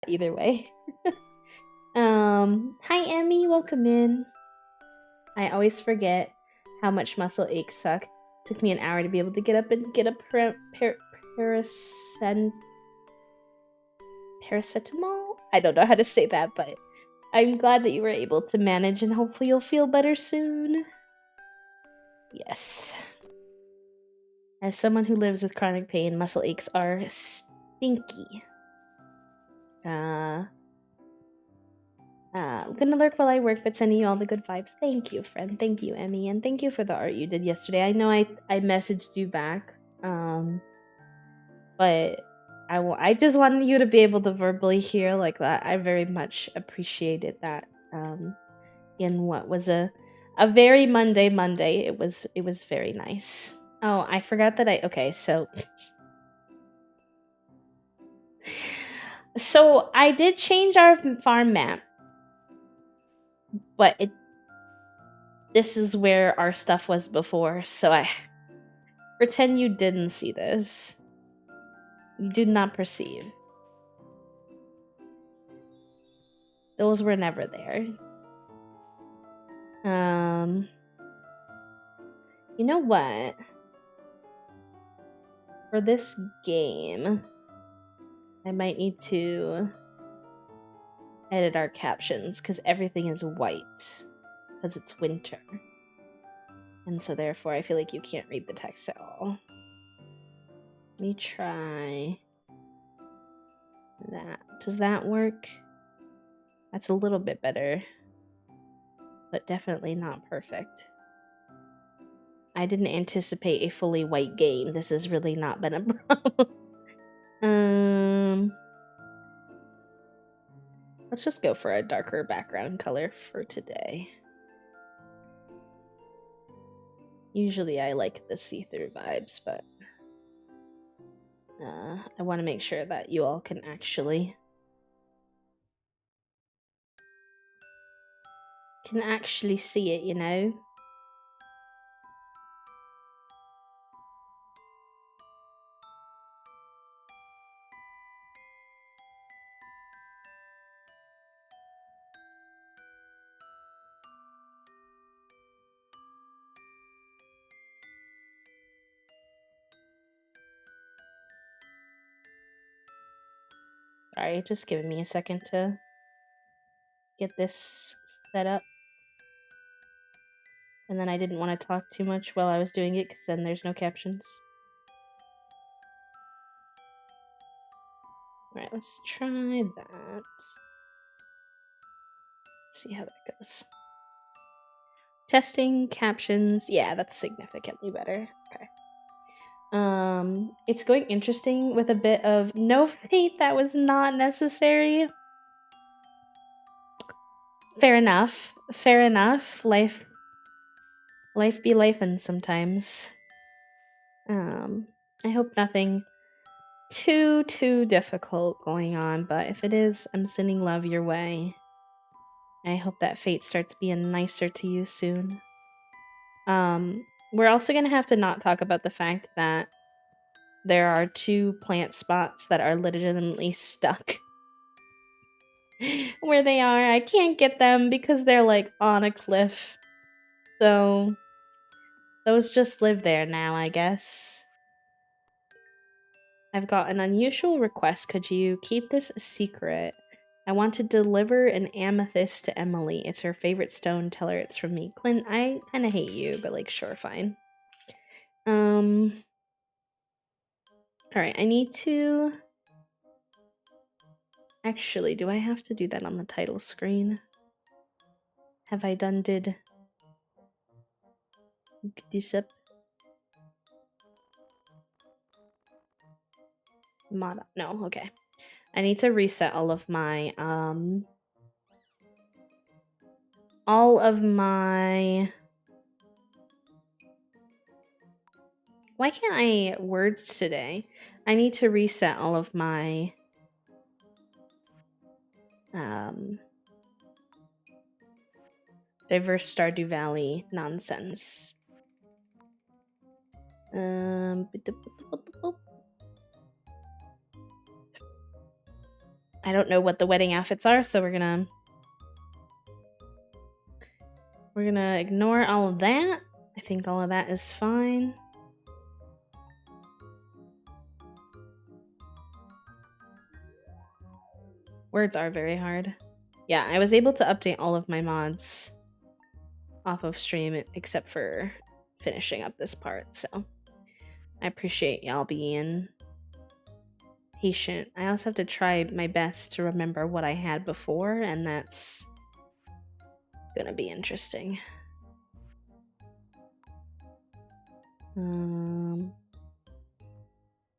either way. Hi Emmy, welcome in. I always forget how much muscle aches suck. Took me an hour to be able to get up and get a paracetamol? I don't know how to say that, but I'm glad that you were able to manage and hopefully you'll feel better soon. Yes. As someone who lives with chronic pain, muscle aches are stinky. I'm gonna lurk while I work, but sending you all the good vibes. Thank you, friend. Thank you, Emmy, and thank you for the art you did yesterday. I know I messaged you back, but I just wanted you to be able to verbally hear like that. I very much appreciated that. In what was a very Monday. It was very nice. Oh, I forgot that okay, so I did change our farm map. But this is where our stuff was before, so I pretend you didn't see this. You did not perceive. Those were never there. You know what? For this game, I might need to edit our captions because everything is white because it's winter. And so therefore I feel like you can't read the text at all. Let me try that. Does that work? That's a little bit better, but definitely not perfect. I didn't anticipate a fully white game. This has really not been a problem. Let's just go for a darker background color for today. Usually I like the see-through vibes, but I want to make sure that you all can actually see it, you know? Sorry, just giving me a second to get this set up. And then I didn't want to talk too much while I was doing it because then there's no captions. Alright, let's try that. Let's see how that goes. Testing captions. Yeah, that's significantly better. Okay. It's going interesting with a bit of no fate that was not necessary. Fair enough. Fair enough. Life be lifin' sometimes. I hope nothing too difficult going on, but if it is, I'm sending love your way. I hope that fate starts being nicer to you soon. We're also gonna have to not talk about the fact that there are 2 plant spots that are legitimately stuck where they are. I can't get them because they're like on a cliff. So those just live there now, I guess. I've got an unusual request. Could you keep this a secret? I want to deliver an amethyst to Emily. It's her favorite stone. Tell her it's from me. Clint, I kind of hate you, but like, sure, fine. Alright, I need to... Actually, do I have to do that on the title screen? Have I did this up? Mod, no, okay. I need to reset all of my, why can't I words today? I need to reset all of my, diverse Stardew Valley nonsense. I I don't know what the wedding outfits are, so we're gonna ignore all of that. I think all of that is fine. Words are very hard. Yeah, I was able to update all of my mods off of stream except for finishing up this part, so I appreciate y'all being patient. I also have to try my best to remember what I had before, and that's gonna be interesting.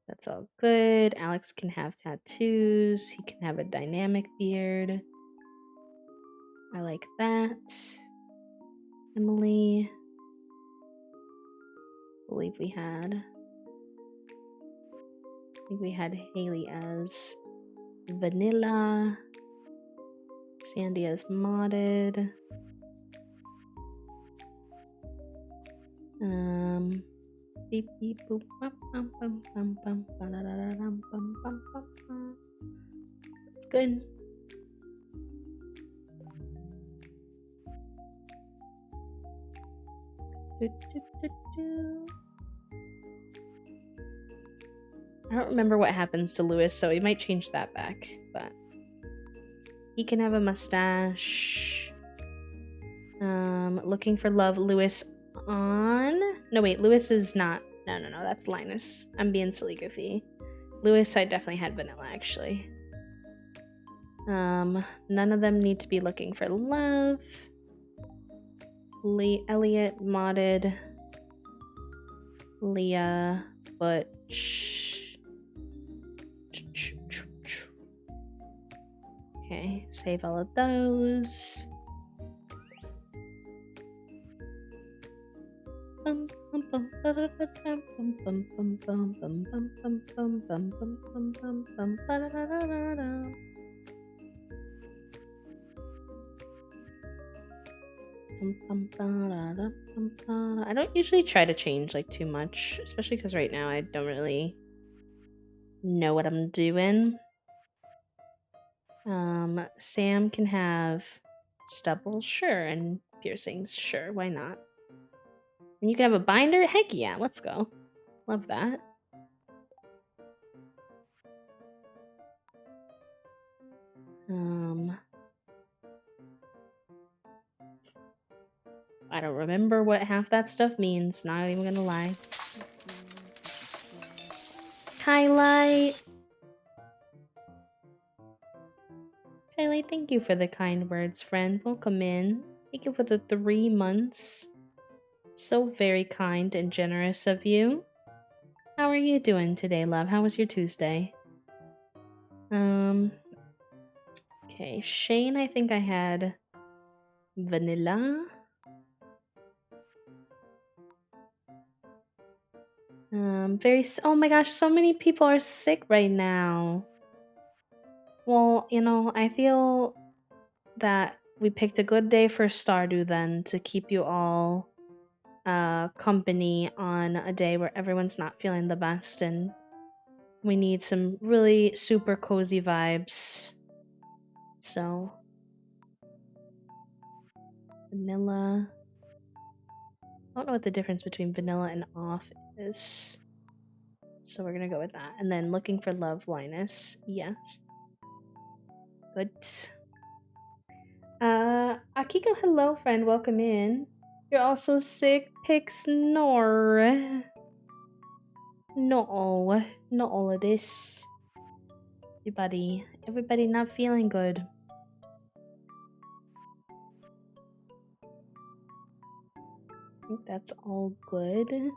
That's all good. Alex can have tattoos. He can have a dynamic beard. I like that. Emily. I believe we had. I think we had Haley as vanilla. Sandy as modded. Beep beep boop bum bum bum bum bum ba-da-da-da-dum, bum bum bum bum. That's good. I don't remember what happens to Lewis, so he might change that back, but he can have a mustache. Looking for love, Lewis on. No, wait, Lewis is not. No, that's Linus. I'm being silly goofy. Lewis, I definitely had vanilla, actually. None of them need to be looking for love. Elliot, modded. Leah, Butch. Okay, save all of those. I don't usually try to change like too much, especially because right now I don't really know what I'm doing. Sam can have stubble, sure, and piercings, sure, why not? And you can have a binder? Heck yeah, let's go. Love that. I don't remember what half that stuff means, not even gonna lie. Highlight! Kylie, thank you for the kind words, friend. Welcome in. Thank you for the 3 months. So very kind and generous of you. How are you doing today, love? How was your Tuesday? Okay, Shane, I think I had vanilla. Oh my gosh, so many people are sick right now. Well, you know, I feel that we picked a good day for Stardew then to keep you all company on a day where everyone's not feeling the best and we need some really super cozy vibes. So, vanilla. I don't know what the difference between vanilla and off is. So we're gonna go with that. And then looking for love, Linus. Yes. Good. Akiko, hello friend, welcome in. You're also sick, pick snore. No, not all of this. Everybody not feeling good. I think that's all good.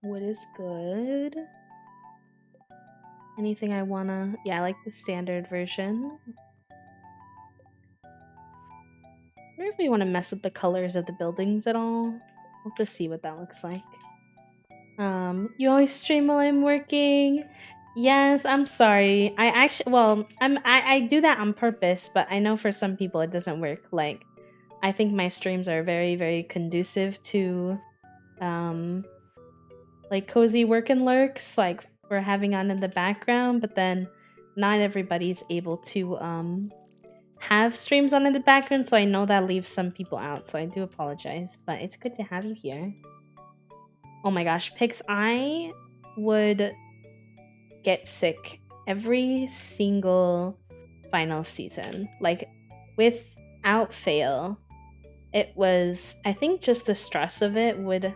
What is good? Anything I wanna... Yeah, I like the standard version. I wonder if we want to mess with the colors of the buildings at all. We'll have to see what that looks like. You always stream while I'm working. Yes, I'm sorry. I actually, well, I do that on purpose, but I know for some people it doesn't work. Like, I think my streams are very, very conducive to, like cozy work and lurks. Like, we're having on in the background, but then not everybody's able to have streams on in the background, so I know that leaves some people out, so I do apologize, but it's good to have you here. Oh my gosh, Pix, I would get sick every single final season. Like, without fail. It was, I think just the stress of it would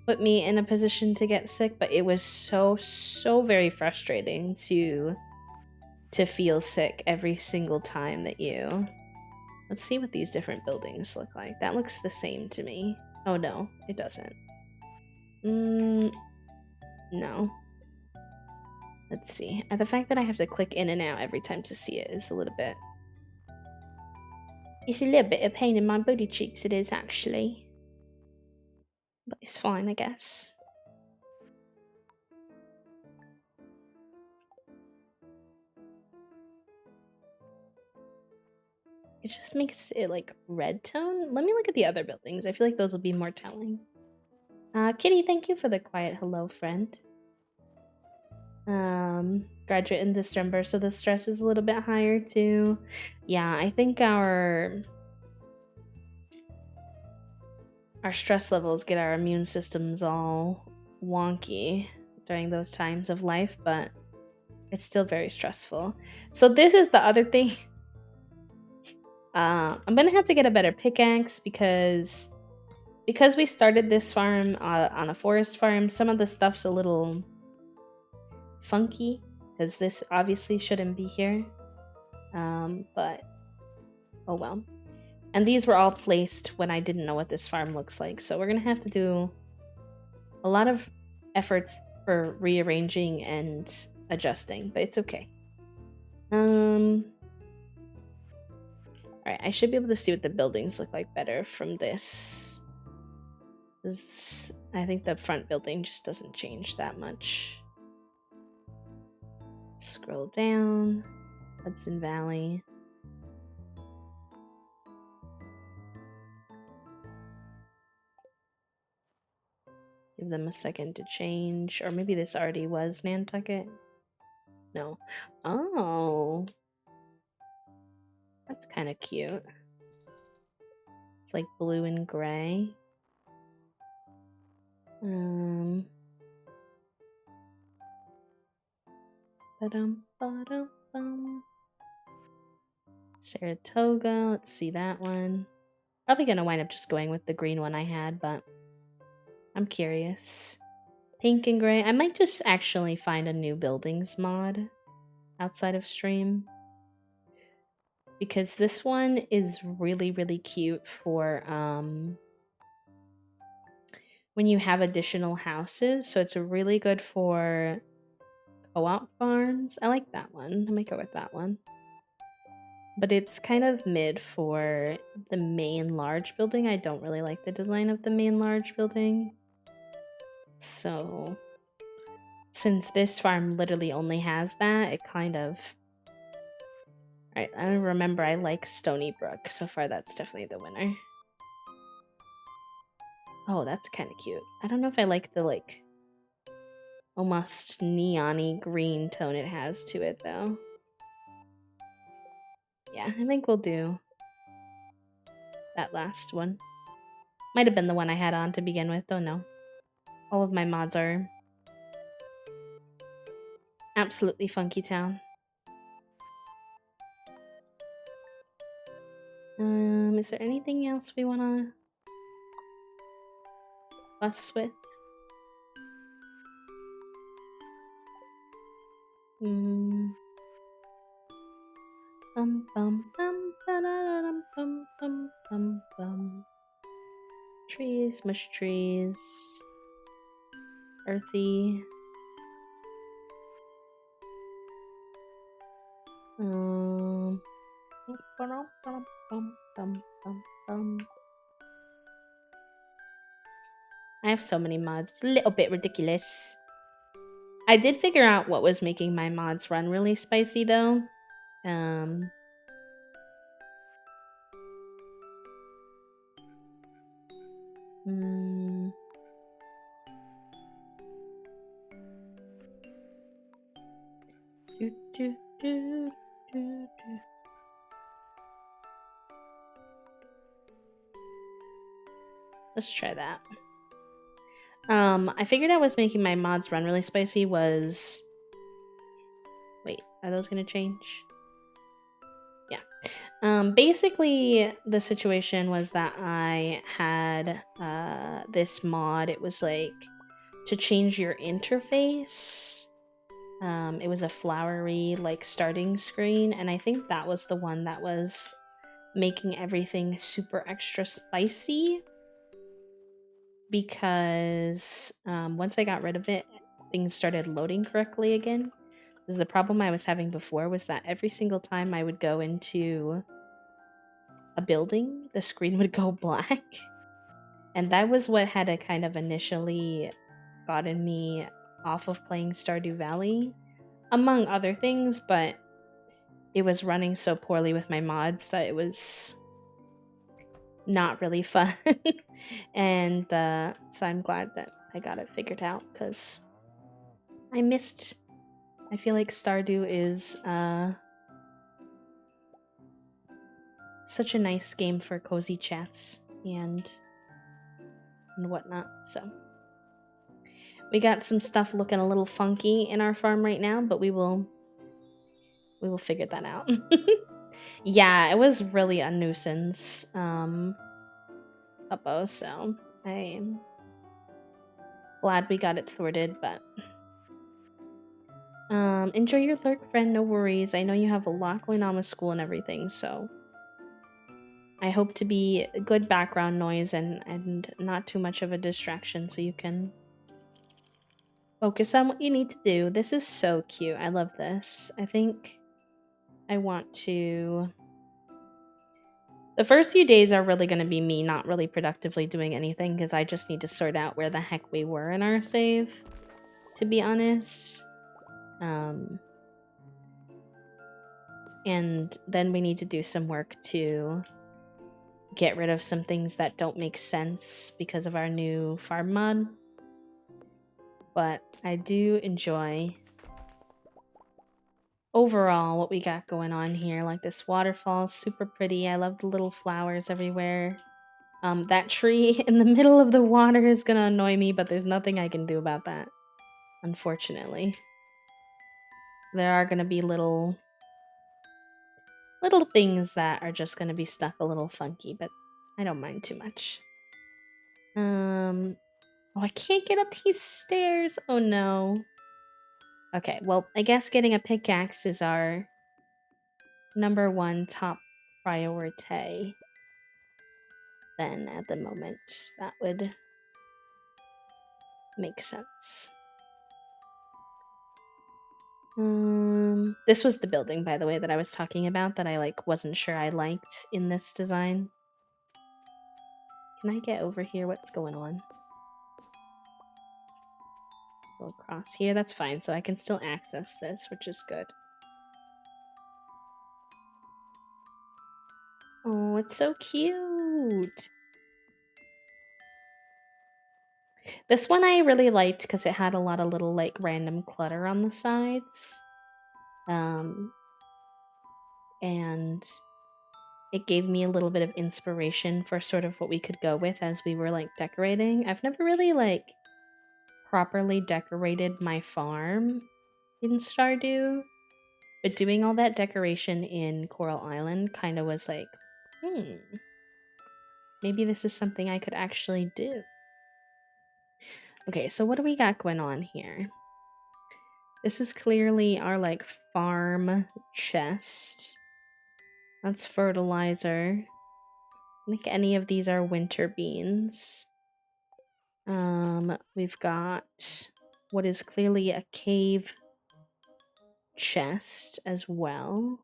put me in a position to get sick, but it was so very frustrating to feel sick every single time that you... Let's see what these different buildings look like. That looks the same to me. Oh no, it doesn't. No. Let's see. The fact that I have to click in and out every time to see it is a little bit... It's a little bit of pain in my booty cheeks, it is actually. But it's fine, I guess. It just makes it like red tone. Let me look at the other buildings. I feel like those will be more telling. Kitty, thank you for the quiet hello, friend. Graduate in December, so the stress is a little bit higher too. Yeah, I think our stress levels get our immune systems all wonky during those times of life, but it's still very stressful. So this is the other thing. I'm gonna have to get a better pickaxe because we started this farm on a forest farm. Some of the stuff's a little funky because this obviously shouldn't be here. But oh well. And these were all placed when I didn't know what this farm looks like, so we're gonna have to do a lot of efforts for rearranging and adjusting, but it's okay. Alright, I should be able to see what the buildings look like better from this. I think the front building just doesn't change that much. Scroll down. Hudson Valley. Give them a second to change. Or maybe this already was Nantucket. No. Oh. That's kind of cute. It's like blue and gray. Ba-dum. Saratoga. Let's see that one. Probably gonna wind up just going with the green one I had, but I'm curious. Pink and gray. I might just actually find a new buildings mod outside of stream. Because this one is really, really cute for when you have additional houses. So it's really good for co-op farms. I like that one. I might go with that one. But it's kind of mid for the main large building. I don't really like the design of the main large building. So since this farm literally only has that, it kind of... Alright, I remember I like Stony Brook. So far, that's definitely the winner. Oh, that's kind of cute. I don't know if I like the, like, almost neon-y green tone it has to it, though. Yeah, I think we'll do that last one. Might have been the one I had on to begin with, don't know. All of my mods are absolutely funky town. Is there anything else we want to fuss with? Bum bum bum ba-da-da-dum, bum bum bum bum. Trees, mush trees, earthy. I have so many mods. It's a little bit ridiculous. I did figure out what was making my mods run really spicy, though. Do, do, do, do, do. Let's try that. I figured I was making my mods run really spicy was... Wait, are those gonna change? Yeah. Basically, the situation was that I had this mod. It was like to change your interface. It was a flowery like starting screen, and I think that was the one that was making everything super extra spicy. Because once I got rid of it, things started loading correctly again. Because the problem I was having before was that every single time I would go into a building, the screen would go black. And that was what had a kind of initially gotten me off of playing Stardew Valley, among other things, but it was running so poorly with my mods that it was not really fun. And so I'm glad that I got it figured out, because I feel like Stardew is such a nice game for cozy chats and whatnot. So we got some stuff looking a little funky in our farm right now, but we will figure that out. Yeah, it was really a nuisance, Uppo, so I'm glad we got it sorted, but enjoy your lurk, friend, no worries. I know you have a lot going on with school and everything, so I hope to be good background noise and not too much of a distraction so you can focus on what you need to do. This is so cute. I love this. I think I want to... The first few days are really going to be me not really productively doing anything because I just need to sort out where the heck we were in our save, to be honest. And then we need to do some work to get rid of some things that don't make sense because of our new farm mod. But I do enjoy overall what we got going on here. Like this waterfall, super pretty. I love the little flowers everywhere. That tree in the middle of the water is gonna annoy me, but there's nothing I can do about that, unfortunately. There are gonna be little things that are just gonna be stuck a little funky, but I don't mind too much. Oh, I can't get up these stairs. Oh no. Okay, well, I guess getting a pickaxe is our #1 top priority. Then at the moment, that would make sense. This was the building, by the way, that I was talking about that I like wasn't sure I liked in this design. Can I get over here? What's going on? Go across here. That's fine. So I can still access this, which is good. Oh, it's so cute. This one I really liked because it had a lot of little like random clutter on the sides. And it gave me a little bit of inspiration for sort of what we could go with as we were like decorating. I've never really like properly decorated my farm in Stardew, but doing all that decoration in Coral Island kind of was like, maybe this is something I could actually do. Okay, so what do we got going on here? This is clearly our like farm chest. That's fertilizer. I think any of these are winter beans. We've got what is clearly a cave chest as well.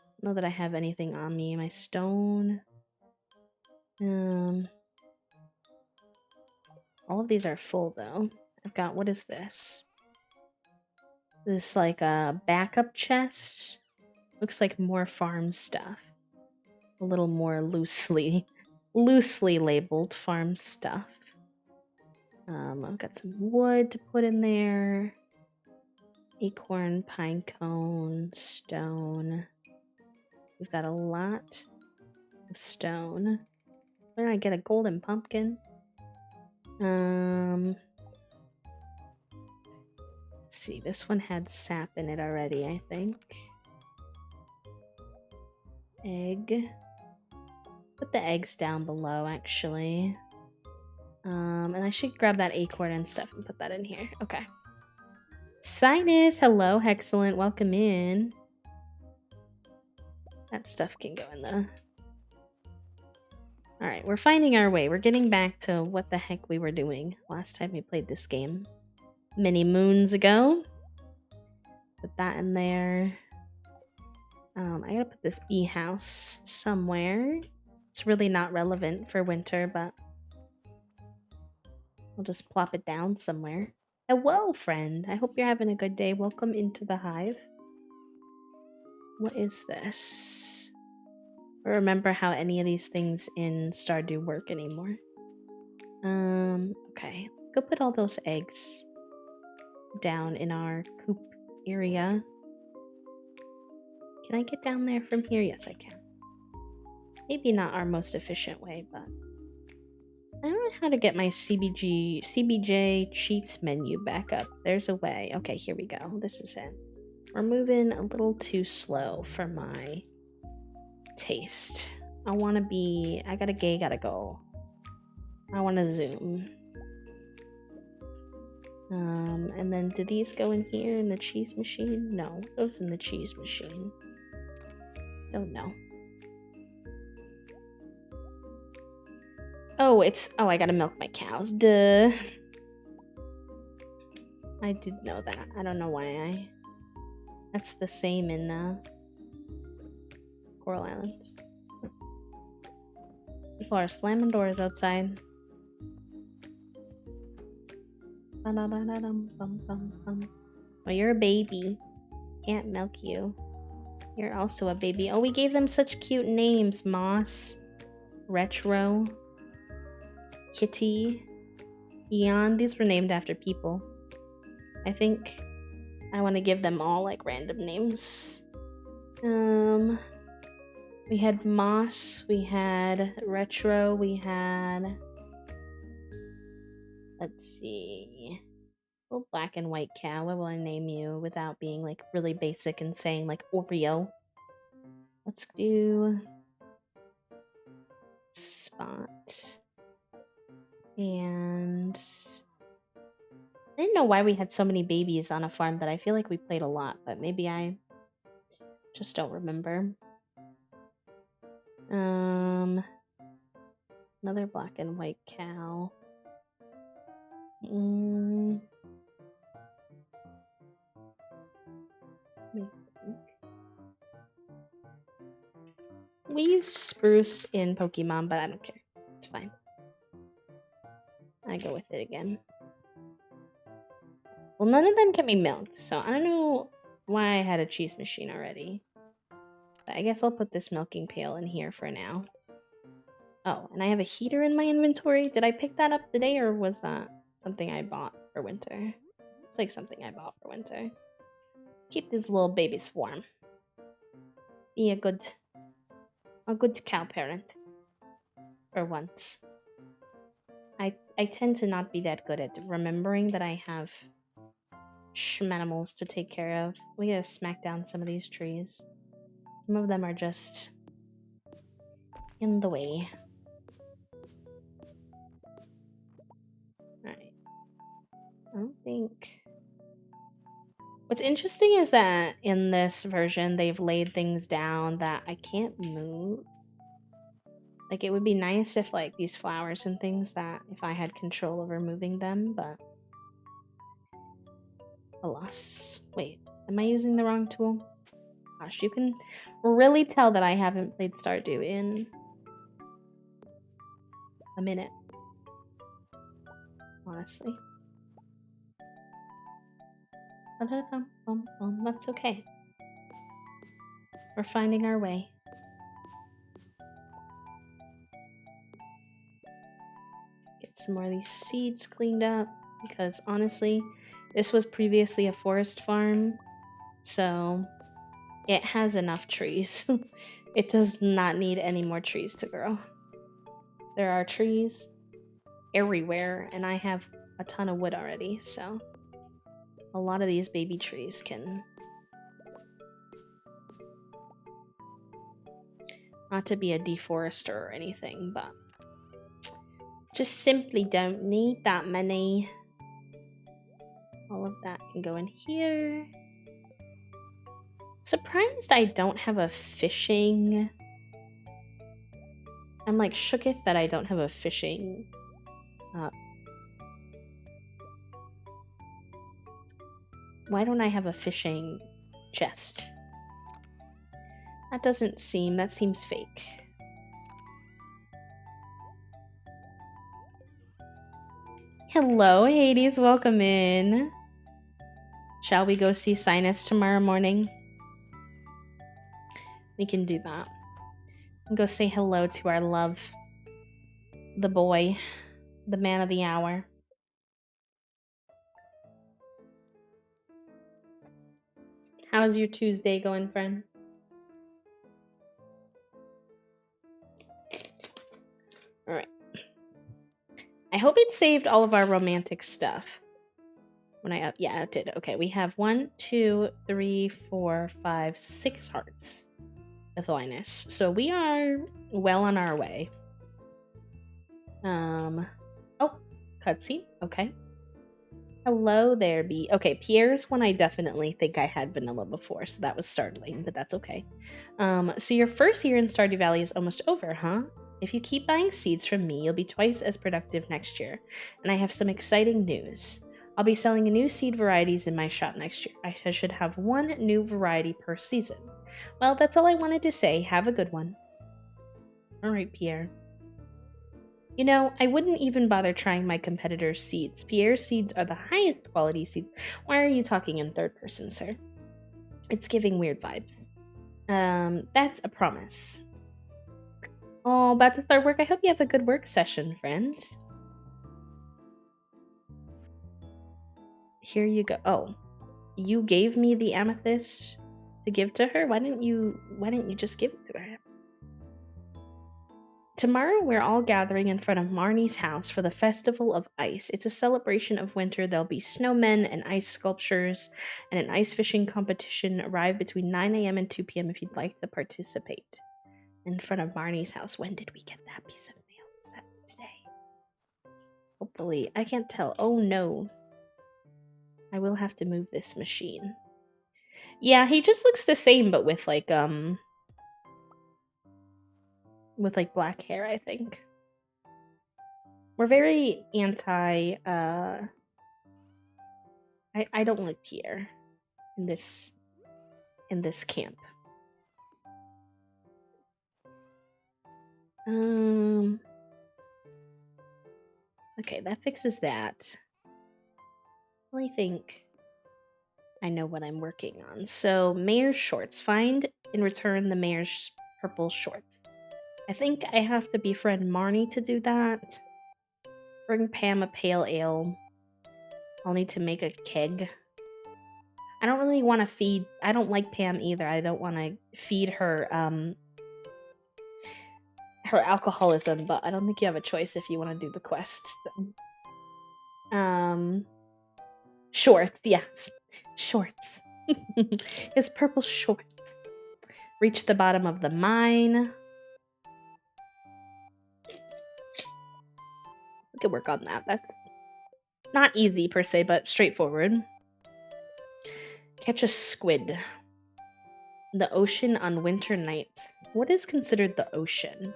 I don't know that I have anything on me. My stone. All of these are full though. I've got, what is this? This like a backup chest. Looks like more farm stuff. A little more loosely labeled farm stuff. I've got some wood to put in there. Acorn, pine cone, stone. We've got a lot of stone. Where did I get a golden pumpkin? Let's see, this one had sap in it already, I think. Egg. Put the eggs down below, actually. And I should grab that acorn and stuff and put that in here. Okay. Sinus, hello, excellent, welcome in. That stuff can go in the... Alright, we're finding our way. We're getting back to what the heck we were doing last time we played this game. Many moons ago. Put that in there. I gotta put this bee house somewhere. It's really not relevant for winter, but I'll just plop it down somewhere. Hello, friend. I hope you're having a good day. Welcome into the hive. What is this? I don't remember how any of these things in Stardew work anymore. Okay. Go put all those eggs down in our coop area. Can I get down there from here? Yes, I can. Maybe not our most efficient way, but I don't know how to get my CBJ cheats menu back up. There's a way. Okay, here we go. This is it. We're moving a little too slow for my taste. I gotta go. I wanna zoom. And then do these go in here in the cheese machine? No, it goes in the cheese machine. Oh no. Oh, I gotta milk my cows. Duh. I did know that. I don't know why That's the same in Coral Islands. People are slamming doors outside. Oh, you're a baby. Can't milk you. You're also a baby. Oh, we gave them such cute names. Moss, Retro, Kitty, Eon. These were named after people. I think I want to give them all like random names. We had Moss, we had Retro, we had... Let's see... Little black and white cow. What will I name you without being like really basic and saying like Oreo? Let's do... Spot. And... I didn't know why we had so many babies on a farm that I feel like we played a lot, but maybe I just don't remember. Another black and white cow. We used spruce in Pokemon, but I don't care. It's fine. I go with it again. Well, none of them can be milked, so I don't know why I had a cheese machine already. But I guess I'll put this milking pail in here for now. Oh, and I have a heater in my inventory. Did I pick that up today, or was that something I bought for winter? It's like something I bought for winter. Keep these little babies warm. Be a good cow parent. For once. I tend to not be that good at remembering that I have schmanimals to take care of. We gotta smack down some of these trees. Some of them are just in the way. Alright. I don't think... What's interesting is that in this version, they've laid things down that I can't move. Like, it would be nice if, like, these flowers and things that if I had control over moving them, but... Alas. Wait, am I using the wrong tool? Gosh, you can really tell that I haven't played Stardew in a minute. Honestly. That's okay. We're finding our way. Get some more of these seeds cleaned up, because honestly, This was previously a forest farm, so it has enough trees. It does not need any more trees to grow. There are trees everywhere, and I have a ton of wood already, so a lot of these baby trees can... Not to be a deforester or anything, but just simply don't need that many. All of that can go in here. Surprised I don't have a fishing... I'm like shooketh that I don't have a fishing... Why don't I have a fishing chest? That seems fake. Hello, Hades, welcome in. Shall we go see Sinus tomorrow morning? We can do that. And go say hello to our love. The boy. The man of the hour. How's your Tuesday going, friend? Alright. I hope it saved all of our romantic stuff. Yeah, it did. Okay, we have 1, 2, 3, 4, 5, 6 hearts with Linus. So we are well on our way. Oh, cutscene. Okay. Hello there, B. Okay, Pierre's one I definitely think I had vanilla before, so that was startling, but that's okay. So your first year in Stardew Valley is almost over, huh? If you keep buying seeds from me, you'll be twice as productive next year. And I have some exciting news. I'll be selling new seed varieties in my shop next year. I should have 1 new variety per season. Well, that's all I wanted to say. Have a good one. Alright, Pierre. You know, I wouldn't even bother trying my competitor's seeds. Pierre's seeds are the highest quality seeds. Why are you talking in third person, sir? It's giving weird vibes. That's a promise. Oh, about to start work. I hope you have a good work session, friends. Here you go. Oh, you gave me the amethyst to give to her? Why didn't you just give it to her? Tomorrow, we're all gathering in front of Marnie's house for the Festival of Ice. It's a celebration of winter. There'll be snowmen and ice sculptures and an ice fishing competition. Arrive between 9 a.m. and 2 p.m. if you'd like to participate. In front of Marnie's house. When did we get that piece of mail? Is that today? Hopefully. I can't tell. Oh no. I will have to move this machine. Yeah, he just looks the same, but with like black hair, I think. We're very anti I don't like Pierre in this camp. Okay, that fixes that. I think I know what I'm working on. So, mayor's shorts. Find and return the mayor's purple shorts. I think I have to befriend Marnie to do that. Bring Pam a pale ale. I'll need to make a keg. I don't really want to feed... I don't like Pam either. I don't want to feed her, her alcoholism, but I don't think you have a choice if you want to do the quest. Shorts, yes. Shorts. His purple shorts. Reach the bottom of the mine. We could work on that. That's not easy per se, but straightforward. Catch a squid. The ocean on winter nights. What is considered the ocean?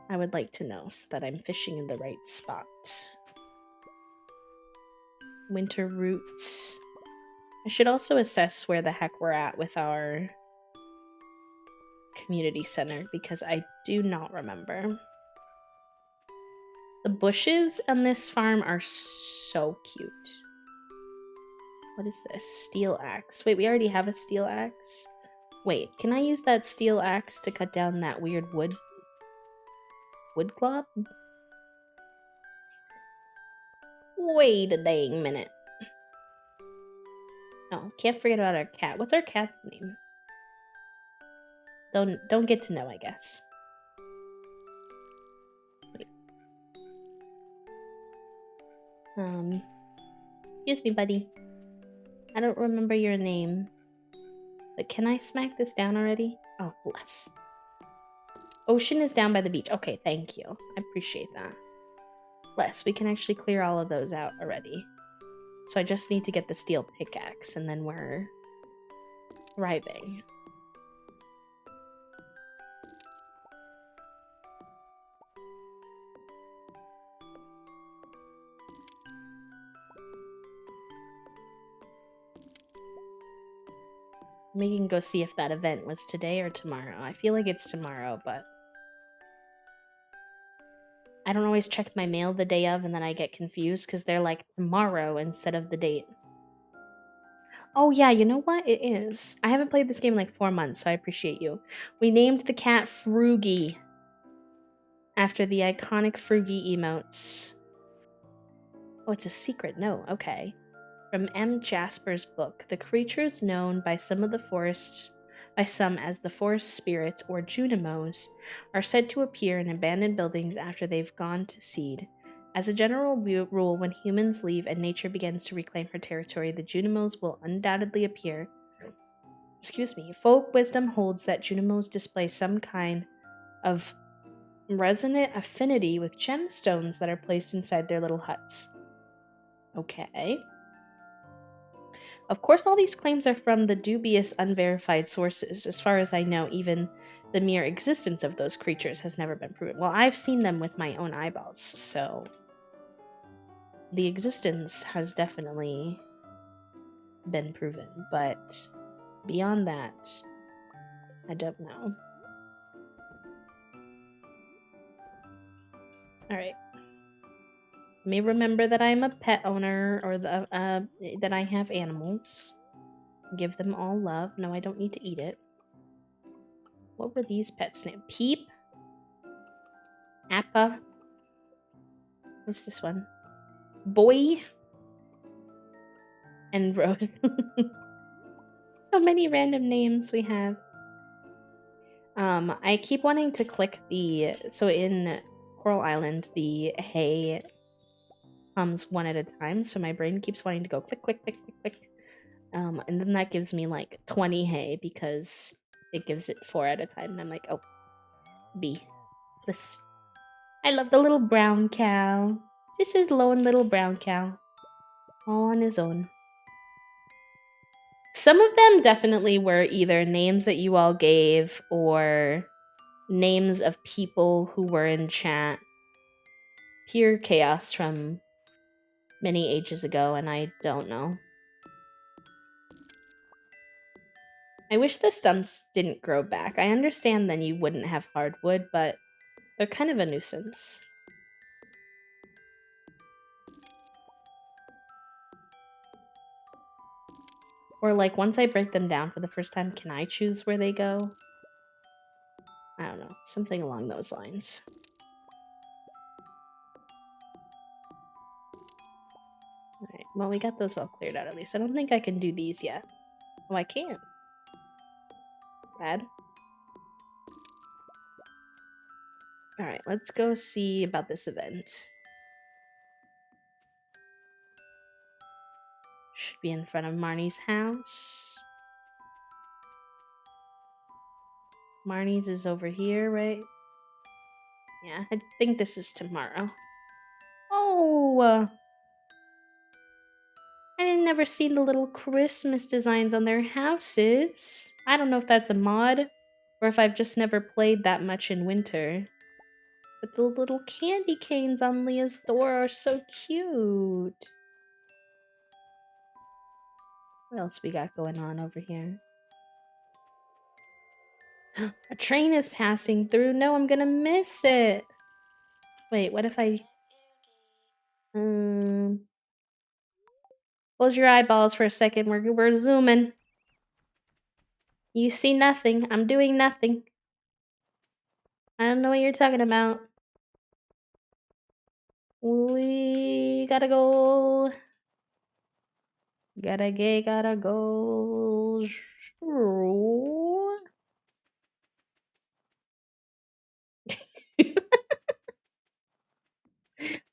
I would like to know so that I'm fishing in the right spot. Winter route. I should also assess where the heck we're at with our community center because I do not remember. The bushes on this farm are so cute. What is this? Steel axe. Wait, we already have a steel axe? Wait, can I use that steel axe to cut down that weird wood cloth? Wait a dang minute. Oh, can't forget about our cat. What's our cat's name? Don't get to know, I guess. Excuse me, buddy. I don't remember your name. But can I smack this down already? Oh, bless. Ocean is down by the beach. Okay, thank you. I appreciate that. Bless, we can actually clear all of those out already. So I just need to get the steel pickaxe, and then we're thriving. We can go see if that event was today or tomorrow. I feel like it's tomorrow, but I don't always check my mail the day of, and then I get confused because they're like tomorrow instead of the date. Oh yeah, you know what? It is. I haven't played this game in like 4 months, so I appreciate you. We named the cat Froogie after the iconic Froogie emotes. Oh, it's a secret note. Okay. From M. Jasper's book, the creatures known by some as the forest spirits or Junimos are said to appear in abandoned buildings after they've gone to seed. As a general rule, when humans leave and nature begins to reclaim her territory, the Junimos will undoubtedly appear. Folk wisdom holds that Junimos display some kind of resonant affinity with gemstones that are placed inside their little huts. Okay. Of course, all these claims are from the dubious, unverified sources. As far as I know, even the mere existence of those creatures has never been proven. Well, I've seen them with my own eyeballs, so the existence has definitely been proven. But beyond that, I don't know. Alright. Let me remember that I'm a pet owner, or that I have animals. Give them all love. No, I don't need to eat it. What were these pets' names? Peep? Appa? What's this one? Boy? And Rose. How many random names we have. I keep wanting to click so in Coral Island, the hay comes one at a time, so my brain keeps wanting to go click, click, click, click, click. And then that gives me like 20 hay because it gives it 4 at a time. And I'm like, oh, B. This. I love the little brown cow. This is lone little brown cow. All on his own. Some of them definitely were either names that you all gave or names of people who were in chat. Pure chaos from many ages ago, and I don't know. I wish the stumps didn't grow back. I understand then you wouldn't have hardwood, but they're kind of a nuisance. Or like once I break them down for the first time, can I choose where they go? I don't know. Something along those lines. Alright, well we got those all cleared out at least. I don't think I can do these yet. Oh, I can. Bad. Alright, let's go see about this event. Should be in front of Marnie's house. Marnie's is over here, right? Yeah, I think this is tomorrow. Oh! I never seen the little Christmas designs on their houses. I don't know if that's a mod, or if I've just never played that much in winter. But the little candy canes on Leah's door are so cute. What else we got going on over here? A train is passing through. No, I'm gonna miss it. Wait, what if I... Close your eyeballs for a second. We're zooming. You see nothing. I'm doing nothing. I don't know what you're talking about. We gotta go. Gotta go.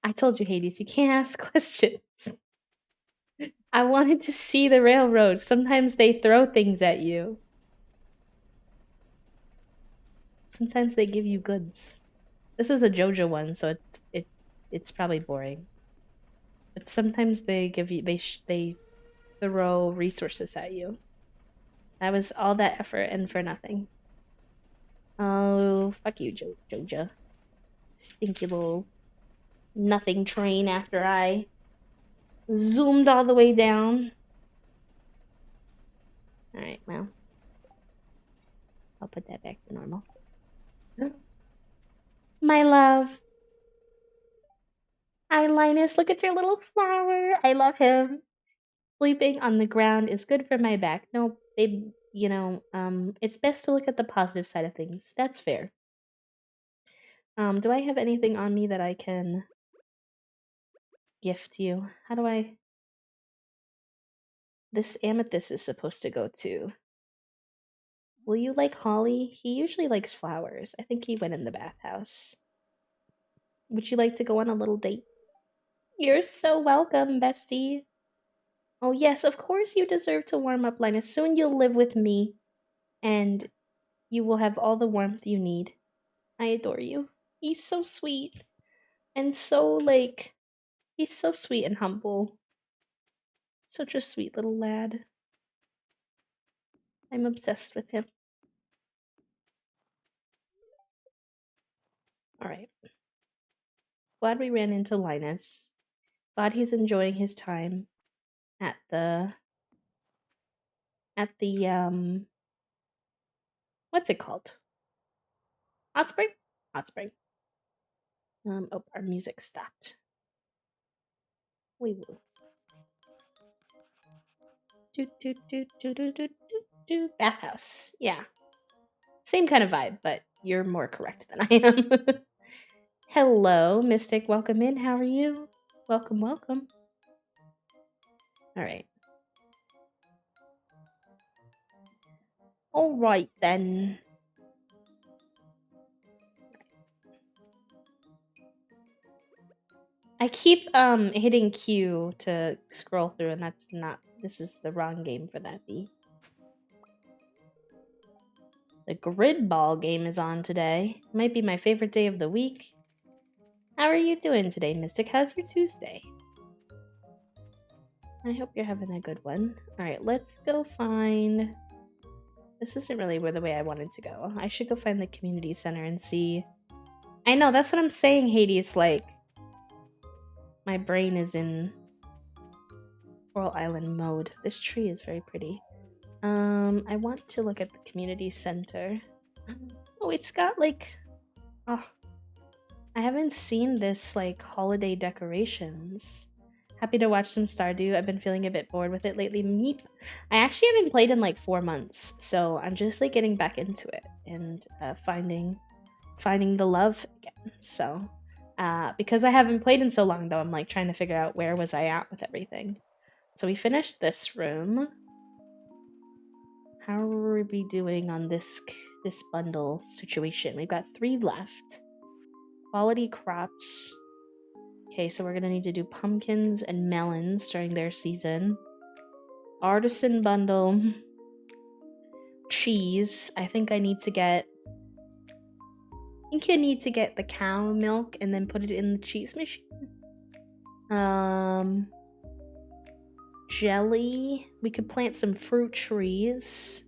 I told you, Hades, you can't ask questions. I wanted to see the railroad. Sometimes they throw things at you. Sometimes they give you goods. This is a JoJo one, so it's probably boring. But sometimes they give you they throw resources at you. That was all that effort and for nothing. Oh, fuck you, JoJo. Stinky little nothing train after I zoomed all the way down. Alright, well. I'll put that back to normal. My love. Hi, Linus. Look at your little flower. I love him. Sleeping on the ground is good for my back. No, babe, you know, it's best to look at the positive side of things. That's fair. Do I have anything on me that I can gift you? How do I... This amethyst is supposed to go to... Will you like holly? He usually likes flowers. I think he went in the bathhouse. Would you like to go on a little date? You're so welcome, bestie. Oh yes, of course you deserve to warm up, Linus. Soon you'll live with me. And you will have all the warmth you need. I adore you. He's so sweet. And so, like, he's so sweet and humble. Such a sweet little lad. I'm obsessed with him. Alright. Glad we ran into Linus. Glad he's enjoying his time at the what's it called? Hot spring? Hot spring. Oh, our music stopped. We will. Bathhouse. Yeah. Same kind of vibe, but you're more correct than I am. Hello, Mystic. Welcome in. How are you? Welcome, welcome. All right. All right, then. I keep hitting Q to scroll through, and that's not... This is the wrong game for that, B. The grid ball game is on today. Might be my favorite day of the week. How are you doing today, Mystic? How's your Tuesday? I hope you're having a good one. Alright, let's go find... This isn't really where the way I wanted to go. I should go find the community center and see... I know, that's what I'm saying, Hades. Like, my brain is in Coral Island mode. This tree is very pretty. I want to look at the community center. Oh, it's got like... Oh, I haven't seen this, like, holiday decorations. Happy to watch some Stardew. I've been feeling a bit bored with it lately. Meep. I actually haven't played in like 4 months, so I'm just like getting back into it and finding the love again. So, because I haven't played in so long though, I'm like trying to figure out where was I at with everything. So we finished this room. How are we doing on this bundle situation? We've got 3 left. Quality crops. Okay, so we're gonna need to do pumpkins and melons during their season. Artisan bundle. Cheese. I think I need to get... I think you need to get the cow milk and then put it in the cheese machine. Jelly. We could plant some fruit trees.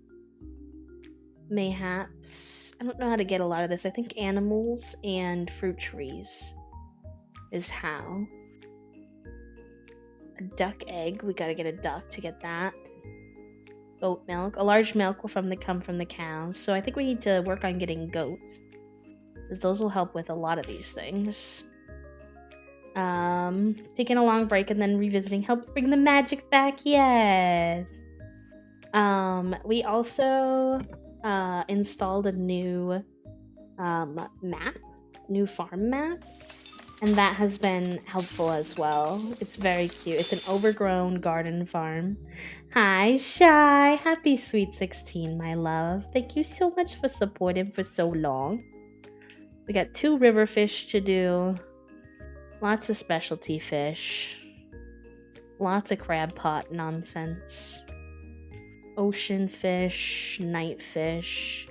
Mayhaps. I don't know how to get a lot of this. I think animals and fruit trees is how. A duck egg. We gotta get a duck to get that. Goat milk. A large milk will come from the cows. So I think we need to work on getting goats, because those will help with a lot of these things. Taking a long break and then revisiting helps bring the magic back. Yes. We also installed a new map, new farm map. And that has been helpful as well. It's very cute. It's an overgrown garden farm. Hi, Shy. Happy Sweet 16, my love. Thank you so much for supporting for so long. We got 2 river fish to do. Lots of specialty fish. Lots of crab pot nonsense. Ocean fish, night fish,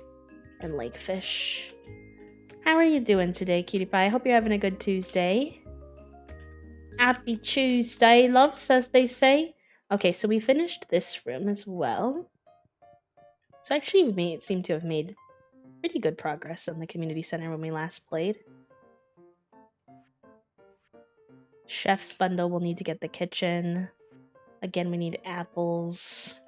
and lake fish. How are you doing today, cutie pie? I hope you're having a good Tuesday. Happy Tuesday, loves, as they say. Okay, so we finished this room as well. So actually we seem to have made pretty good progress on the community center when we last played. Chef's bundle, we'll need to get the kitchen. Again, we need apples.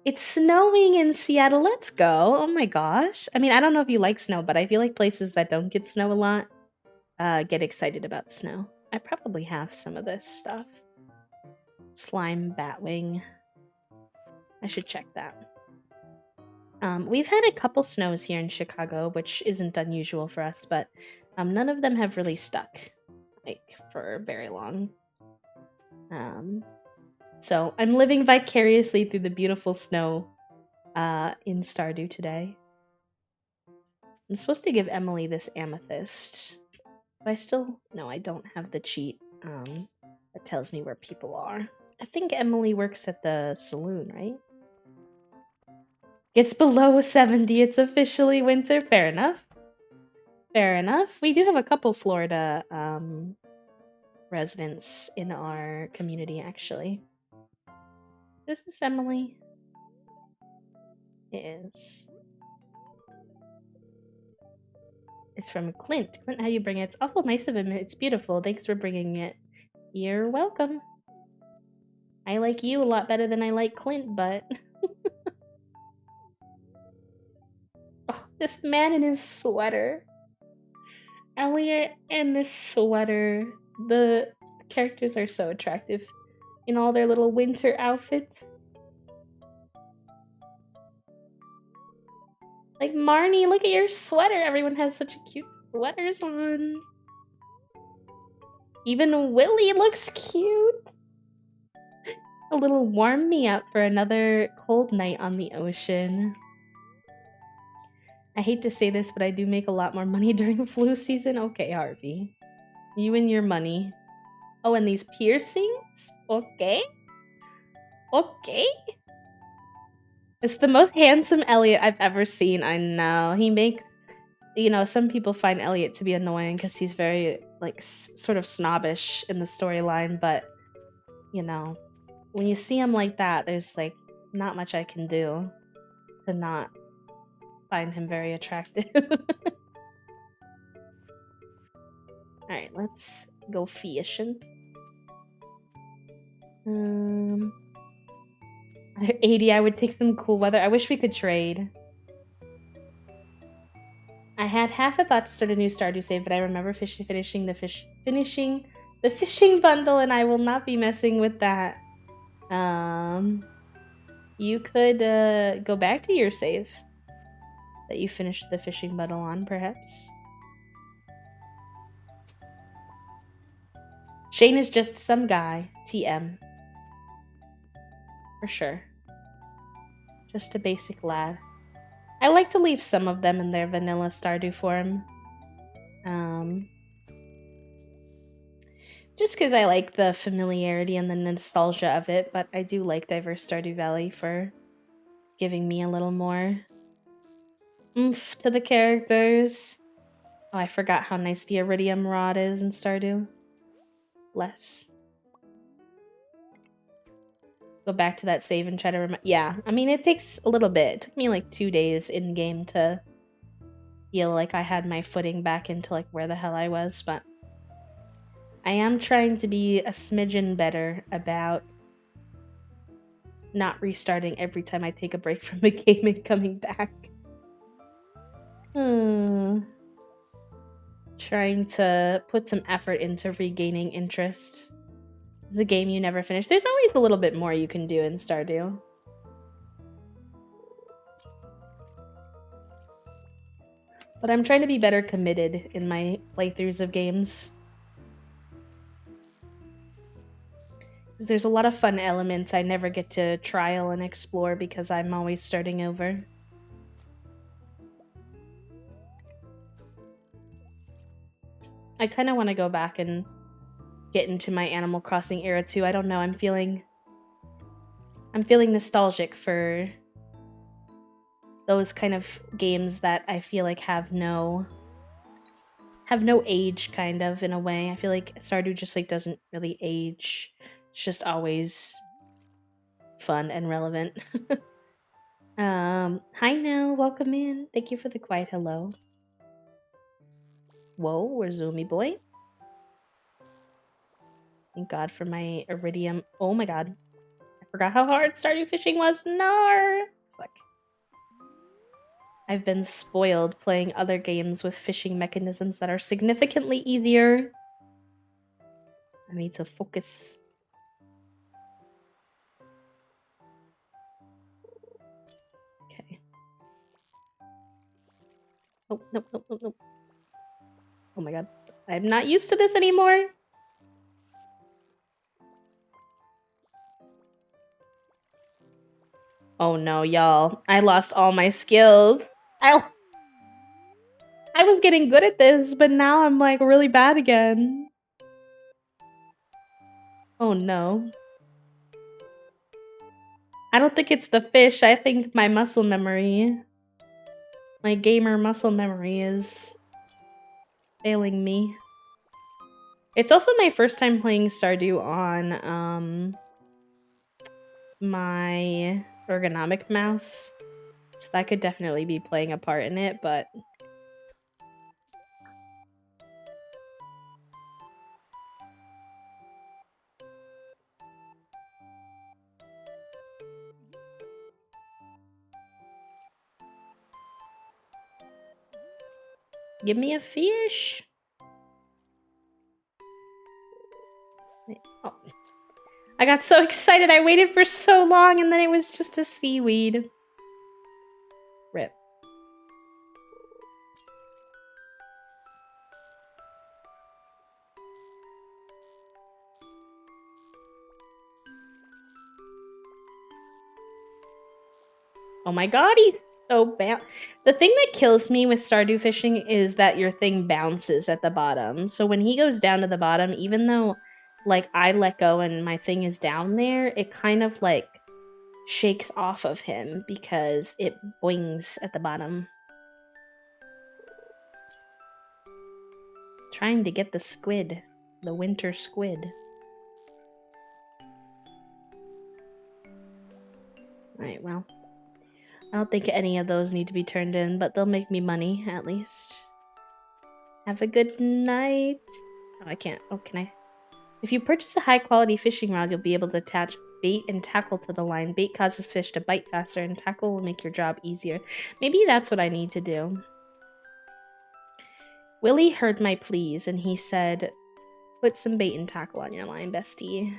It's snowing in Seattle. Let's go. Oh my gosh. I mean, I don't know if you like snow, but I feel like places that don't get snow a lot get excited about snow. I probably have some of this stuff. Slime batwing. I should check that. We've had a couple snows here in Chicago, which isn't unusual for us, but none of them have really stuck, like, for very long. So I'm living vicariously through the beautiful snow in Stardew today. I'm supposed to give Emily this amethyst, but no, I don't have the cheat that tells me where people are. I think Emily works at the saloon, right? It's below 70, it's officially winter. Fair enough. Fair enough. We do have a couple Florida residents in our community, actually. Is this Emily? It is. It's from Clint. Clint, how you bring it? It's awful nice of him. It's beautiful. Thanks for bringing it. You're welcome. I like you a lot better than I like Clint, but... Oh, this man in his sweater. Elliot in this sweater. The characters are so attractive in all their little winter outfits. Like, Marnie, look at your sweater. Everyone has such cute sweaters on. Even Willie looks cute. A little warm me up for another cold night on the ocean. I hate to say this, but I do make a lot more money during flu season. Okay, Harvey. You and your money. Oh, and these piercings? Okay. Okay. It's the most handsome Elliot I've ever seen. I know. He makes... You know, some people find Elliot to be annoying because he's very, like, sort of snobbish in the storyline, but, you know, when you see him like that, there's, like, not much I can do to not find him very attractive. Alright, let's go fishing. 80, I would take some cool weather. I wish we could trade. I had half a thought to start a new Stardew save, but I remember finishing the fishing bundle, and I will not be messing with that. You could go back to your save that you finished the fishing bundle on, perhaps. Shane is just some guy. TM. For sure. Just a basic lad. I like to leave some of them in their vanilla Stardew form. Just because I like the familiarity and the nostalgia of it, but I do like Diverse Stardew Valley for giving me a little more oomph to the characters. Oh, I forgot how nice the Iridium Rod is in Stardew. Less. Go back to that save and try to remember. Yeah, I mean, it takes a little bit. It took me like 2 days in game to feel like I had my footing back into like where the hell I was, but I am trying to be a smidgen better about not restarting every time I take a break from a game and coming back. Trying to put some effort into regaining interest. It's the game you never finish. There's always a little bit more you can do in Stardew. But I'm trying to be better committed in my playthroughs of games. Because there's a lot of fun elements I never get to trial and explore because I'm always starting over. I kind of want to go back and get into my Animal Crossing era too. I don't know, I'm feeling nostalgic for those kind of games that I feel like have no age, kind of, in a way. I feel like Stardew just like doesn't really age. It's just always fun and relevant. Hi now, welcome in. Thank you for the quiet hello. Whoa, we're zoomy boy. Thank God for my iridium. Oh my God. I forgot how hard Stardew fishing was. Nar! Fuck. I've been spoiled playing other games with fishing mechanisms that are significantly easier. I need to focus. Okay. Oh, nope, nope, nope, nope. Oh my God. I'm not used to this anymore. Oh no, y'all. I lost all my skills. I was getting good at this, but now I'm like really bad again. Oh no. I don't think it's the fish. I think my muscle memory, my gamer muscle memory is failing me. It's also my first time playing Stardew on my ergonomic mouse. So that could definitely be playing a part in it, but give me a fish. Oh. I got so excited. I waited for so long and then it was just a seaweed. Rip. Oh my God, he's so bad. The thing that kills me with Stardew fishing is that your thing bounces at the bottom. So when he goes down to the bottom, even though like I let go and my thing is down there, it kind of like shakes off of him because it boings at the bottom. Trying to get the squid, the winter squid. Alright, well. I don't think any of those need to be turned in, but they'll make me money, at least. Have a good night. Oh, I can't. Oh, can I? If you purchase a high-quality fishing rod, you'll be able to attach bait and tackle to the line. Bait causes fish to bite faster, and tackle will make your job easier. Maybe that's what I need to do. Willie heard my pleas, and he said, put some bait and tackle on your line, bestie.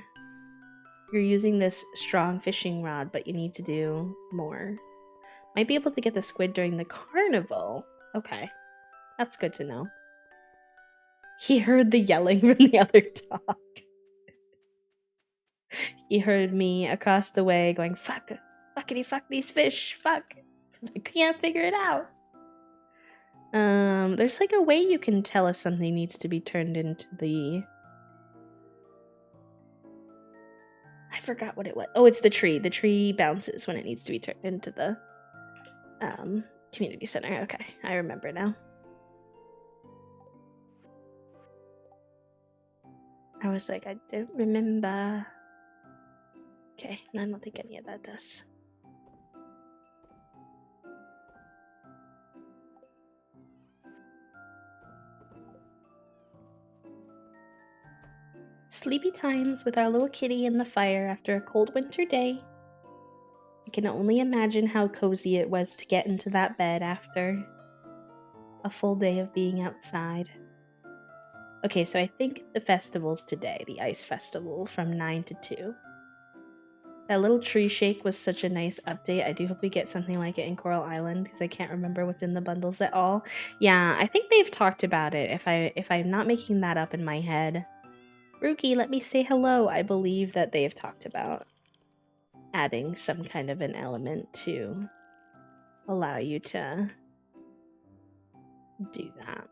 You're using this strong fishing rod, but you need to do more. Might be able to get the squid during the carnival. Okay. That's good to know. He heard the yelling from the other dog. He heard me across the way going, fuck, fuckity fuck these fish, fuck. Because I can't figure it out. There's like a way you can tell if something needs to be turned into the... I forgot what it was. Oh, it's the tree. The tree bounces when it needs to be turned into the community center. Okay, I remember now. I was like, I don't remember. Okay, no, I don't think any of that does. Sleepy times with our little kitty in the fire after a cold winter day. I can only imagine how cozy it was to get into that bed after a full day of being outside. Okay, so I think the festival's today, the ice festival from 9 to 2. That little tree shake was such a nice update. I do hope we get something like it in Coral Island because I can't remember what's in the bundles at all. Yeah, I think they've talked about it. If I'm not making that up in my head. Rookie, let me say hello. I believe that they've talked about adding some kind of an element to allow you to do that.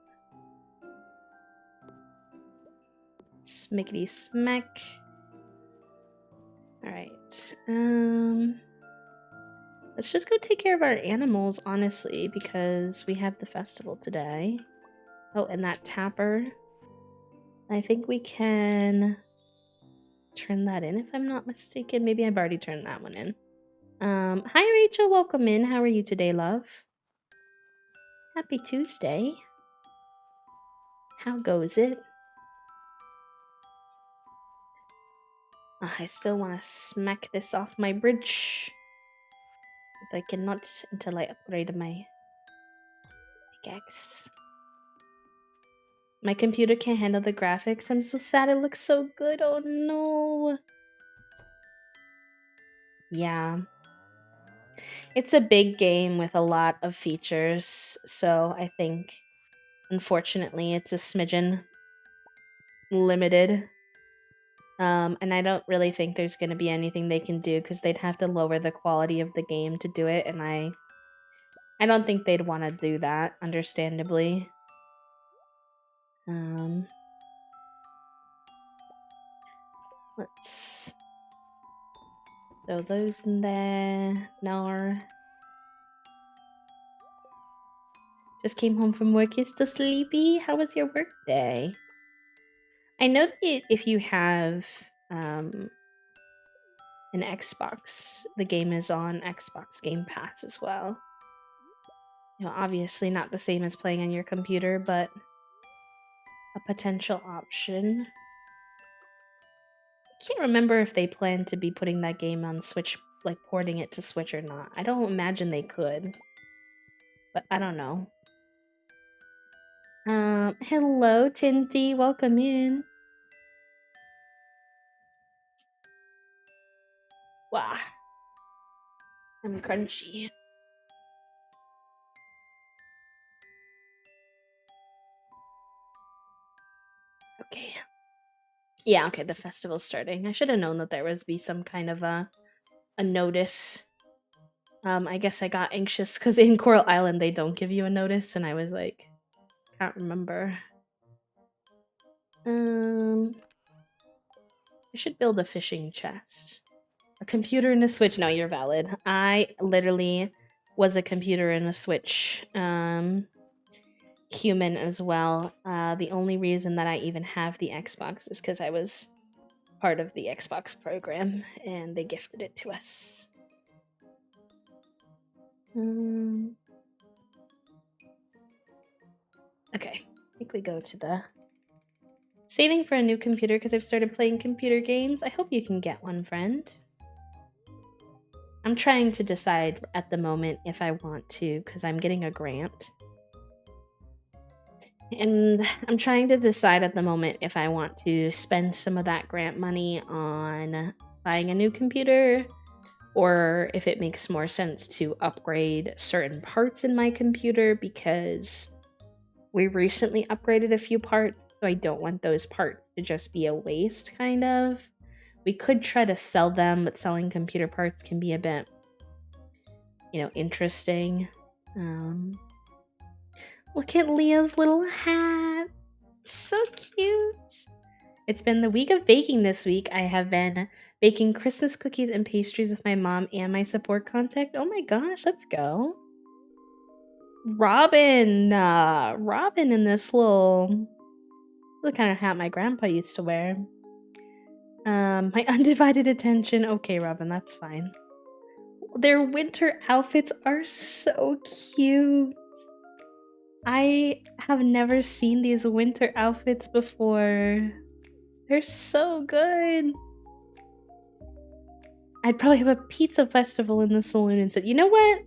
Smickety smack. Alright. Let's just go take care of our animals, honestly, because we have the festival today. Oh, and that tapper. I think we can turn that in if I'm not mistaken. Maybe I've already turned that one in. Hi Rachel, welcome in. How are you today, love? Happy Tuesday. How goes it? I still want to smack this off my bridge. But I cannot until I upgrade my pickaxe. My computer can't handle the graphics. I'm so sad. It looks so good. Oh no. Yeah. It's a big game with a lot of features, so I think, unfortunately, it's a smidgen limited. And I don't really think there's going to be anything they can do because they'd have to lower the quality of the game to do it, and I don't think they'd want to do that, understandably. Let's throw those in there. No. Just came home from work. You're still sleepy? How was your work day? I know that if you have an Xbox, the game is on Xbox Game Pass as well. You know, obviously not the same as playing on your computer, but a potential option. I can't remember if they plan to be putting that game on Switch, like porting it to Switch or not. I don't imagine they could, but I don't know. Hello, Tinty. Welcome in. Wow. I'm crunchy. Okay. Yeah, okay, the festival's starting. I should have known that there was be some kind of a notice. I guess I got anxious because in Coral Island they don't give you a notice, and I was like, can't remember. I should build a fishing chest. A computer and a Switch. No, you're valid. I literally was a computer and a Switch human as well. The only reason that I even have the Xbox is because I was part of the Xbox program and they gifted it to us. Okay, I think we go to the saving for a new computer because I've started playing computer games. I hope you can get one, friend. I'm trying to decide at the moment if I want to because I'm getting a grant. And I'm trying to decide at the moment if I want to spend some of that grant money on buying a new computer or if it makes more sense to upgrade certain parts in my computer because we recently upgraded a few parts, so I don't want those parts to just be a waste, kind of. We could try to sell them, but selling computer parts can be a bit, you know, interesting. Look at Leah's little hat. So cute. It's been the week of baking this week. I have been baking Christmas cookies and pastries with my mom and my support contact. Oh my gosh, let's go. Robin. Robin in this little the kind of hat my grandpa used to wear. My undivided attention. Okay, Robin, that's fine. Their winter outfits are so cute. I have never seen these winter outfits before. They're so good. I'd probably have a pizza festival in the saloon and said, you know what?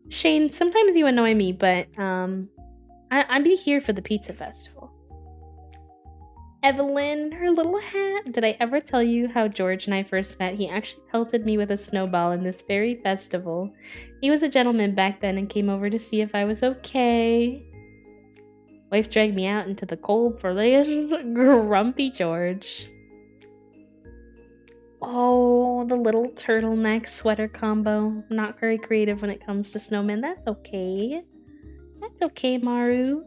Shane, sometimes you annoy me, but I'd be here for the pizza festival. Evelyn, her little hat. Did I ever tell you how George and I first met? He actually pelted me with a snowball in this very festival. He was a gentleman back then and came over to see if I was okay. Wife dragged me out into the cold for this. Grumpy George. Oh, the little turtleneck sweater combo. I'm not very creative when it comes to snowmen. That's okay. That's okay, Maru.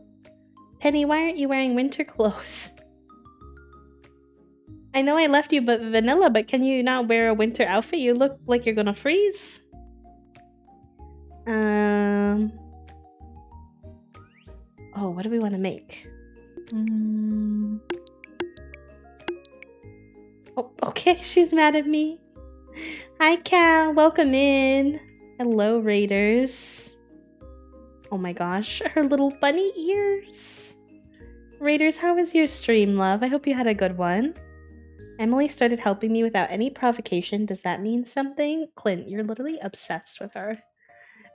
Penny, why aren't you wearing winter clothes? I know I left you but vanilla, but can you not wear a winter outfit? You look like you're gonna freeze. Oh, what do we want to make? Oh, okay, she's mad at me. Hi, Cal. Welcome in. Hello, Raiders. Oh my gosh, her little bunny ears. Raiders, how was your stream, love? I hope you had a good one. Emily started helping me without any provocation. Does that mean something? Clint, you're literally obsessed with her.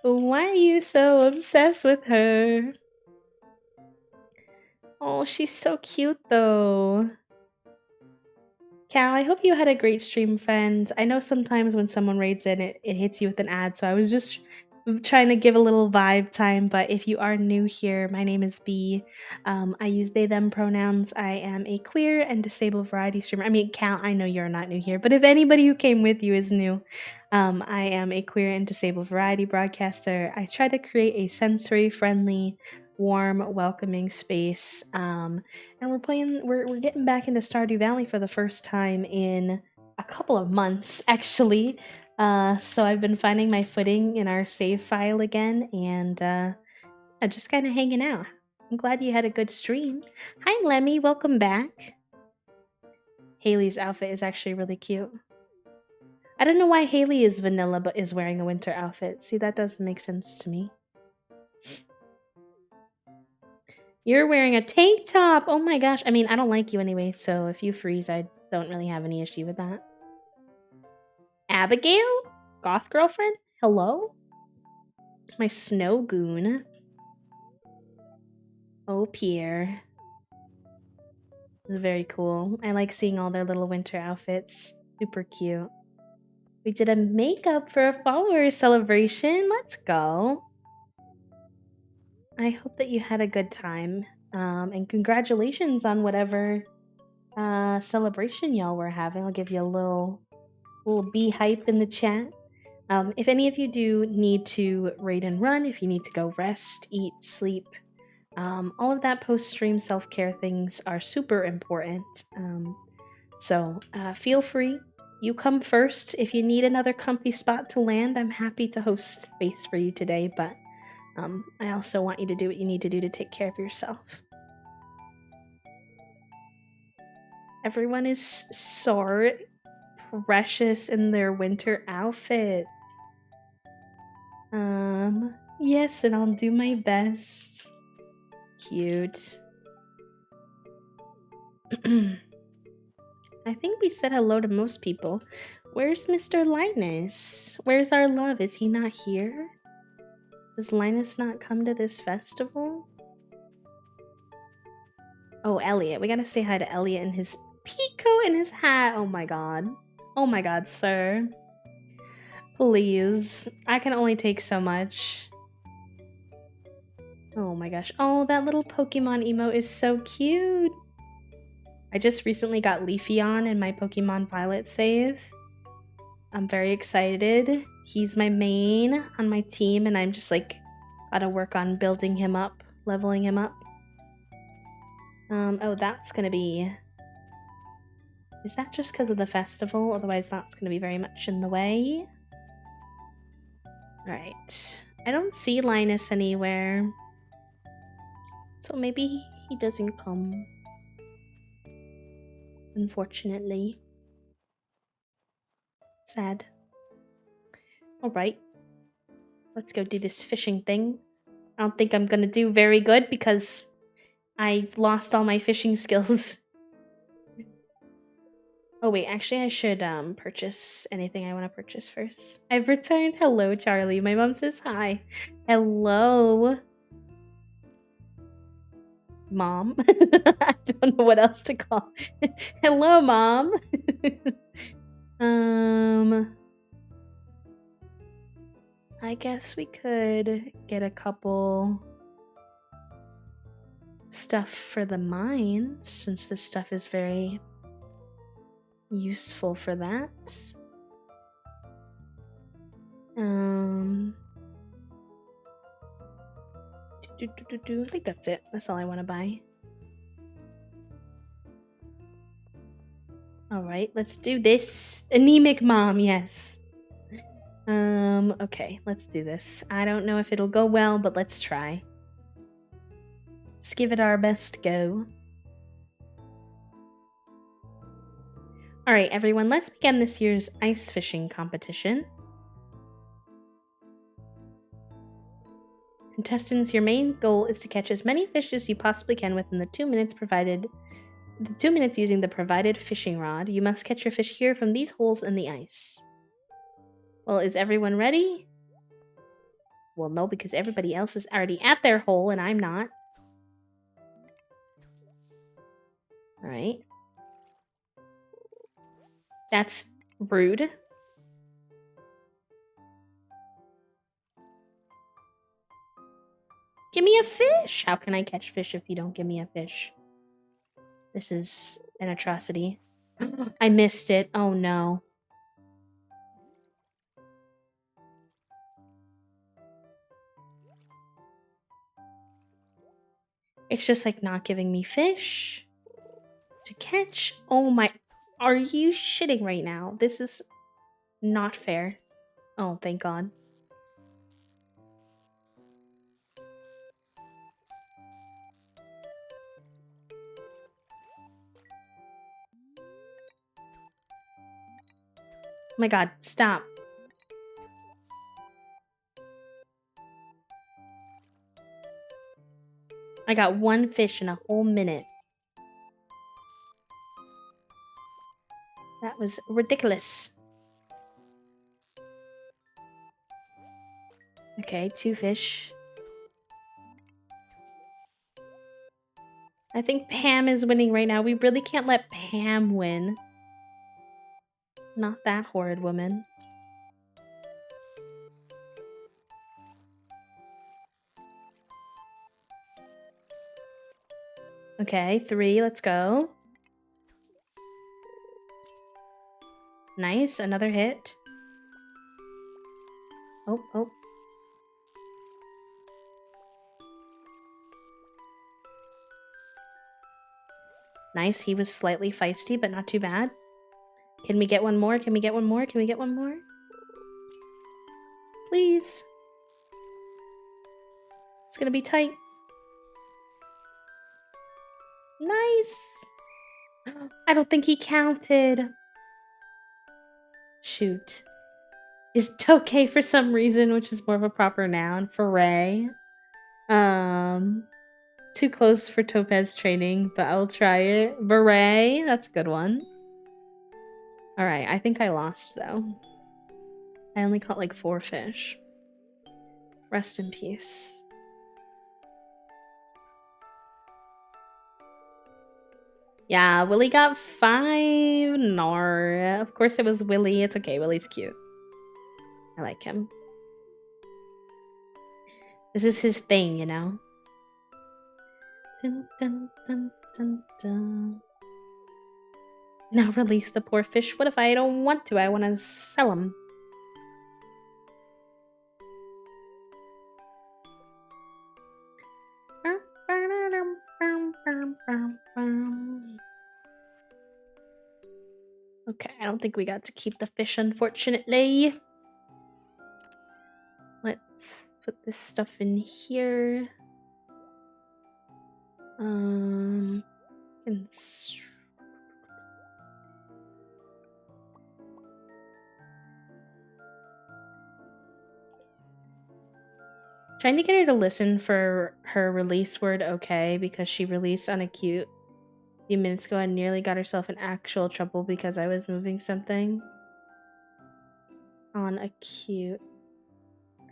Why are you so obsessed with her? Oh, she's so cute, though. Cal, I hope you had a great stream, friend. I know sometimes when someone raids in, it hits you with an ad, so I was just trying to give a little vibe time, but if you are new here, my name is B. I use they, them pronouns. I am a queer and disabled variety streamer. I mean, Cal, I know you're not new here, but if anybody who came with you is new, I am a queer and disabled variety broadcaster. I try to create a sensory-friendly, warm, welcoming space, and we're getting back into Stardew Valley for the first time in a couple of months, actually. So I've been finding my footing in our save file again, and just kind of hanging out. I'm glad you had a good stream. Hi, Lemmy. Welcome back. Haley's outfit is actually really cute. I don't know why Haley is vanilla but is wearing a winter outfit. See, that doesn't make sense to me. You're wearing a tank top. Oh my gosh. I mean, I don't like you anyway, so if you freeze, I don't really have any issue with that. Abigail? Goth girlfriend? Hello? My snow goon. Oh, Pierre. This is very cool. I like seeing all their little winter outfits. Super cute. We did a makeup for a follower celebration. Let's go. I hope that you had a good time. And congratulations on whatever celebration y'all were having. I'll give you a little bee hype in the chat. If any of you do need to raid and run, if you need to go rest, eat, sleep, all of that post-stream self-care things are super important. So feel free. You come first. If you need another comfy spot to land, I'm happy to host space for you today, but I also want you to do what you need to do to take care of yourself. Everyone is so precious in their winter outfits. Yes, and I'll do my best. Cute. I think we said hello to most people. Where's Mr. Linus? Where's our love? Is he not here? Does Linus not come to this festival? Oh, Elliot. We gotta say hi to Elliot and his peacoat and his hat. Oh my god. Oh my god, sir. Please. I can only take so much. Oh my gosh. Oh, that little Pokemon emote is so cute. I just recently got Leafeon in my Pokemon Pilot save. I'm very excited. He's my main on my team, and I'm just like, gotta work on building him up, leveling him up. Oh, that's gonna be... Is that just because of the festival? Otherwise, that's gonna be very much in the way. Alright. I don't see Linus anywhere. So maybe he doesn't come. Unfortunately. Sad. Alright. Let's go do this fishing thing. I don't think I'm gonna do very good because I've lost all my fishing skills. Oh wait, actually I should purchase anything I want to purchase first. I've returned. Hello, Charlie. My mom says hi. Hello. Mom. I don't know what else to call. Hello, Mom. I guess we could get a couple stuff for the mines, since this stuff is very useful for that. I think that's it. That's all I want to buy. Alright, let's do this. Anemic mom, yes. Okay, let's do this. I don't know if it'll go well, but let's try. Let's give it our best go. Alright, everyone, let's begin this year's ice fishing competition. Contestants, your main goal is to catch as many fish as you possibly can within the 2 minutes provided. The 2 minutes using the provided fishing rod. You must catch your fish here from these holes in the ice. Well, is everyone ready? Well, no, because everybody else is already at their hole and I'm not. Alright. That's rude. Give me a fish! How can I catch fish if you don't give me a fish? This is an atrocity. I missed it. Oh no. It's just like not giving me fish to catch. Oh my. Are you shitting right now? This is not fair. Oh, thank God. Oh my God, stop. I got one fish in a whole minute. That was ridiculous. Okay, 2 fish. I think Pam is winning right now. We really can't let Pam win. Not that horrid woman. Okay, 3, let's go. Nice, another hit. Oh, oh. Nice, he was slightly feisty, but not too bad. Can we get one more? Can we get one more? Can we get one more? Please. It's gonna be tight. Nice. I don't think he counted. Shoot. Is Tokay for some reason, which is more of a proper noun, for Ray. Too close for Topaz training, but I'll try it. Beret, that's a good one. Alright, I think I lost though. I only caught like 4 fish. Rest in peace. Yeah, Willy got 5. Nar. Of course it was Willy. It's okay, Willy's cute. I like him. This is his thing, you know? Dun, dun, dun, dun, dun. Now release the poor fish. What if I don't want to? I want to sell him. Okay, I don't think we got to keep the fish, unfortunately. Let's put this stuff in here. Trying to get her to listen for her release word okay, because she released on a cute a few minutes ago and nearly got herself in actual trouble because I was moving something on a cute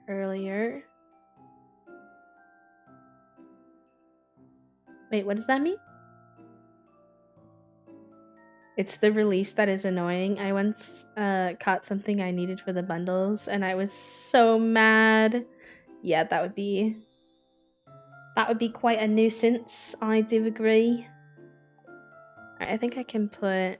earlier. Wait, what does that mean? It's the release that is annoying. I once caught something I needed for the bundles and I was so mad. Yeah, that would be quite a nuisance. I do agree. Alright, I think I can put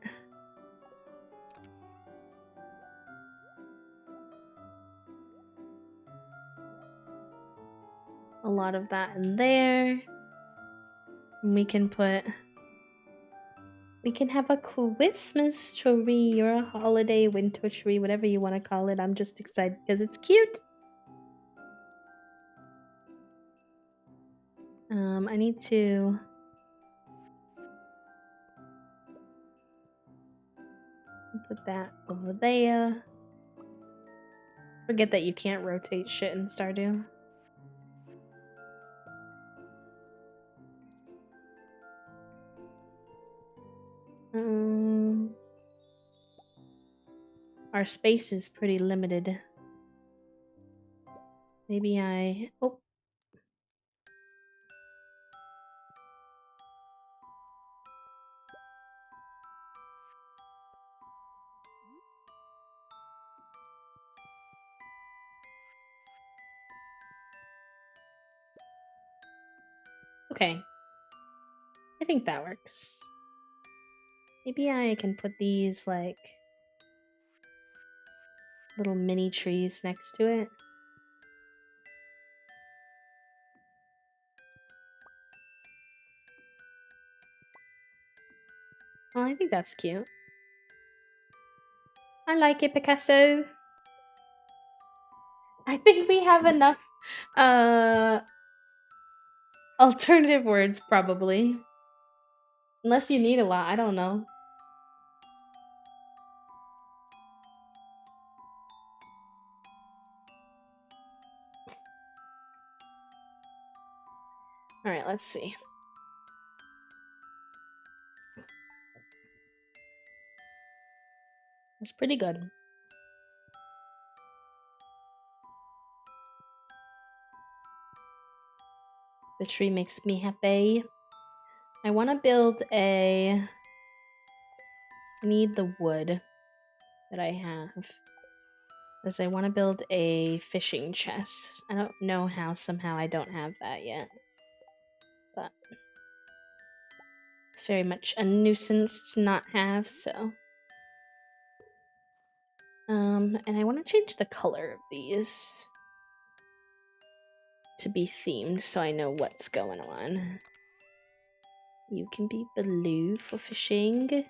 a lot of that in there. And we can have a Christmas tree or a holiday winter tree, whatever you want to call it. I'm just excited because it's cute. I need to put that over there. Forget that you can't rotate shit in Stardew. Our space is pretty limited. Maybe oh. Okay. I think that works. Maybe I can put these, like, little mini trees next to it. Oh, I think that's cute. I like it, Picasso. I think we have enough alternative words, probably. Unless you need a lot, I don't know. Alright, let's see. That's pretty good. The tree makes me happy. I want to build I need the wood that I have. Because I want to build a fishing chest. I don't know how somehow I don't have that yet. But it's very much a nuisance to not have, so. And I want to change the color of these to be themed so I know what's going on. You can be blue for fishing.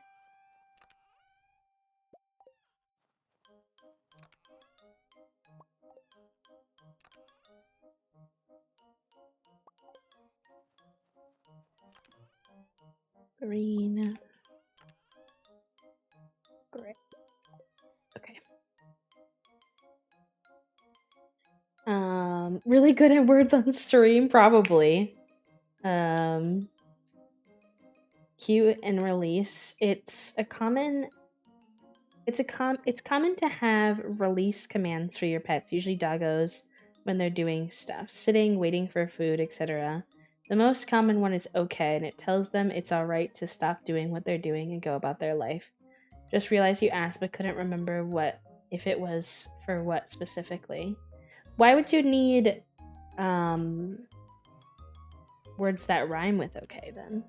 Green. Great. Okay. Really good at words on stream, probably. Cute and release. It's common to have release commands for your pets, usually doggos, when they're doing stuff, sitting, waiting for food, etc. The most common one is okay, and it tells them it's alright to stop doing what they're doing and go about their life. Just realized you asked but couldn't remember if it was for what specifically. Why would you need words that rhyme with okay then?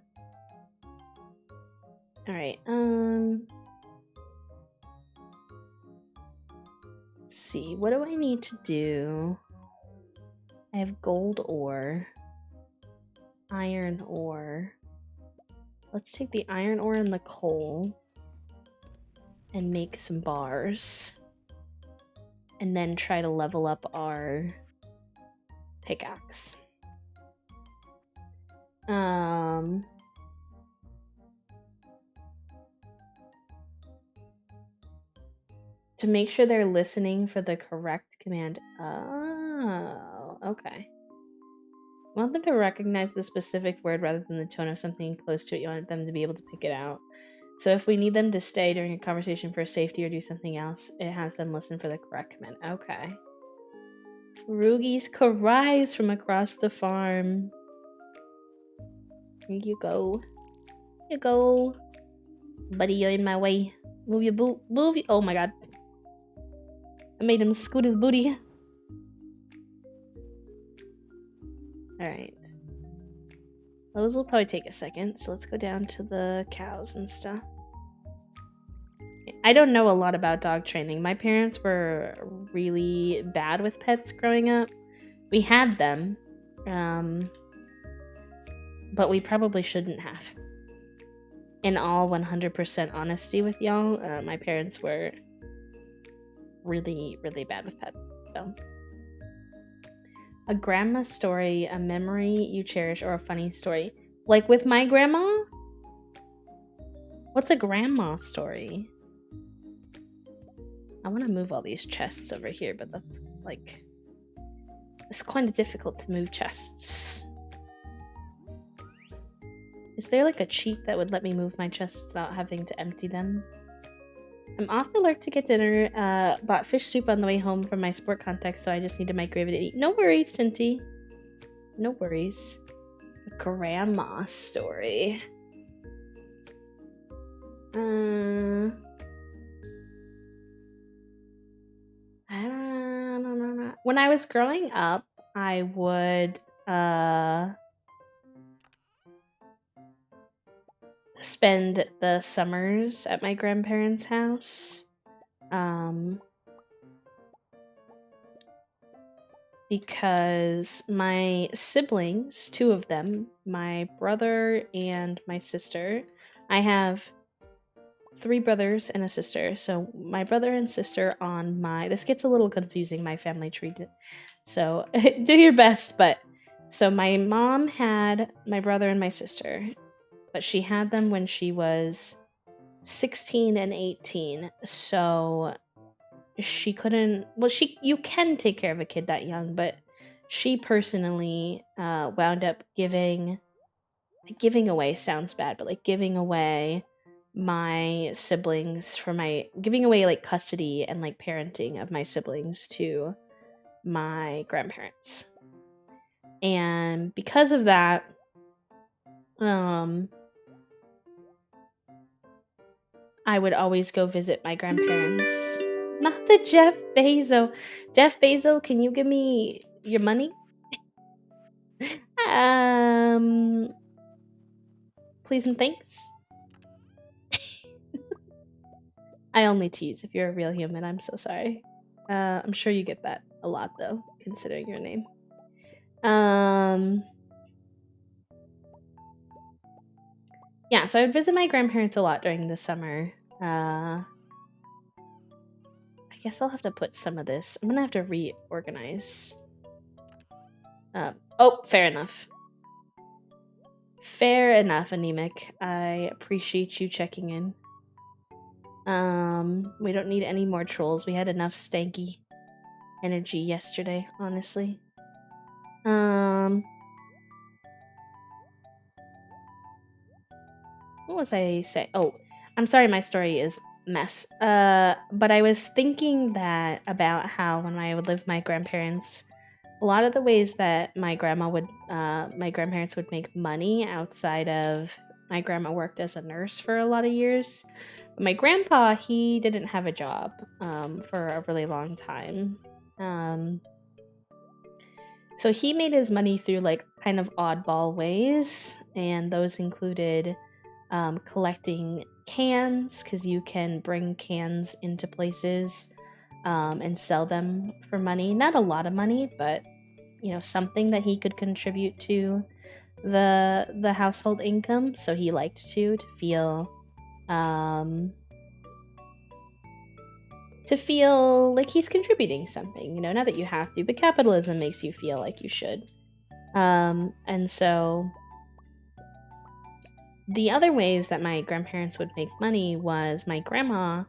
Alright, let's see, what do I need to do? I have gold ore, iron ore. Let's take the iron ore and the coal and make some bars. And then try to level up our pickaxe. To make sure they're listening for the correct command. Oh, okay. You want them to recognize the specific word rather than the tone of something close to it. You want them to be able to pick it out. So if we need them to stay during a conversation for safety or do something else, it has them listen for the correct command. Okay. Froogies cries from across the farm. Here you go. Here you go. Buddy, you're in my way. Move your move your— oh my god. I made him scoot his booty. Alright. Those will probably take a second, so let's go down to the cows and stuff. I don't know a lot about dog training. My parents were really bad with pets growing up. We had them, but we probably shouldn't have. In all 100% honesty with y'all, my parents were really, really bad with pets. So, a grandma story, a memory you cherish, or a funny story. Like with my grandma? What's a grandma story? I want to move all these chests over here, but that's like... it's kind of difficult to move chests. Is there like a cheat that would let me move my chests without having to empty them? I'm off to Lark to get dinner. Bought fish soup on the way home from my sport context, so I just need to microwave it to eat. No worries, Tinty. No worries. A grandma story. I don't know. When I was growing up, I would spend the summers at my grandparents' house. Because my siblings, two of them, my brother and my sister, I have 3 brothers and a sister. So my brother and sister on my... this gets a little confusing, my family tree. So do your best, but... so my mom had my brother and my sister, but she had them when she was 16 and 18. So she couldn't... well, you can take care of a kid that young, but she personally wound up giving away sounds bad, but like giving away my siblings for my... giving away like custody and like parenting of my siblings to my grandparents. And because of that, I would always go visit my grandparents. Not the Jeff Bezos. Jeff Bezos, can you give me your money? Please and thanks. I only tease. If you're a real human, I'm so sorry. I'm sure you get that a lot, though, considering your name. Yeah, so I would visit my grandparents a lot during the summer. I guess I'll have to put some of this. I'm gonna have to reorganize. Oh, fair enough. Fair enough, Anemic. I appreciate you checking in. We don't need any more trolls. We had enough stanky energy yesterday, honestly. What was I saying? Oh, I'm sorry, my story is mess. But I was thinking that about how when I would live with my grandparents, a lot of the ways that my grandparents would make money outside of... my grandma worked as a nurse for a lot of years. My grandpa, he didn't have a job for a really long time. So he made his money through like kind of oddball ways, and those included collecting cans, because you can bring cans into places and sell them for money. Not a lot of money, but you know, something that he could contribute to the household income. So he liked to feel like he's contributing something, you know, not that you have to, but capitalism makes you feel like you should. And so the other ways that my grandparents would make money was my grandma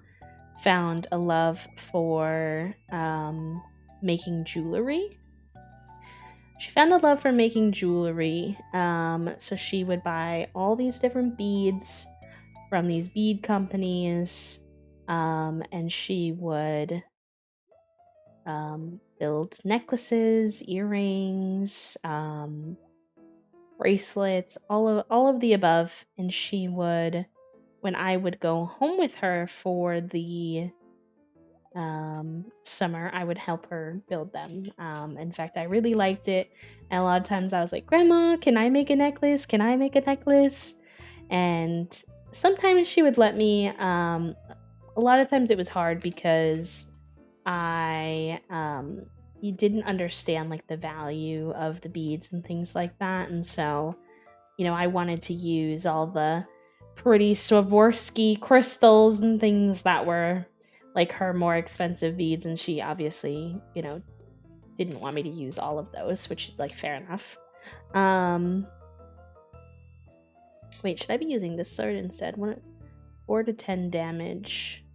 found a love for making jewelry. She found a love for making jewelry, so she would buy all these different beads from these bead companies, and she would build necklaces, earrings, bracelets, all of the above. And she would, when I would go home with her for the summer, I would help her build them. In fact, I really liked it. And a lot of times I was like, Grandma, can I make a necklace? Can I make a necklace? And sometimes she would let me. A lot of times it was hard because I you didn't understand like the value of the beads and things like that. And so, I wanted to use all the pretty Swarovski crystals and things that were like her more expensive beads, and she obviously, didn't want me to use all of those, which is like fair enough. Wait, should I be using this sword instead? 4 to 10 damage.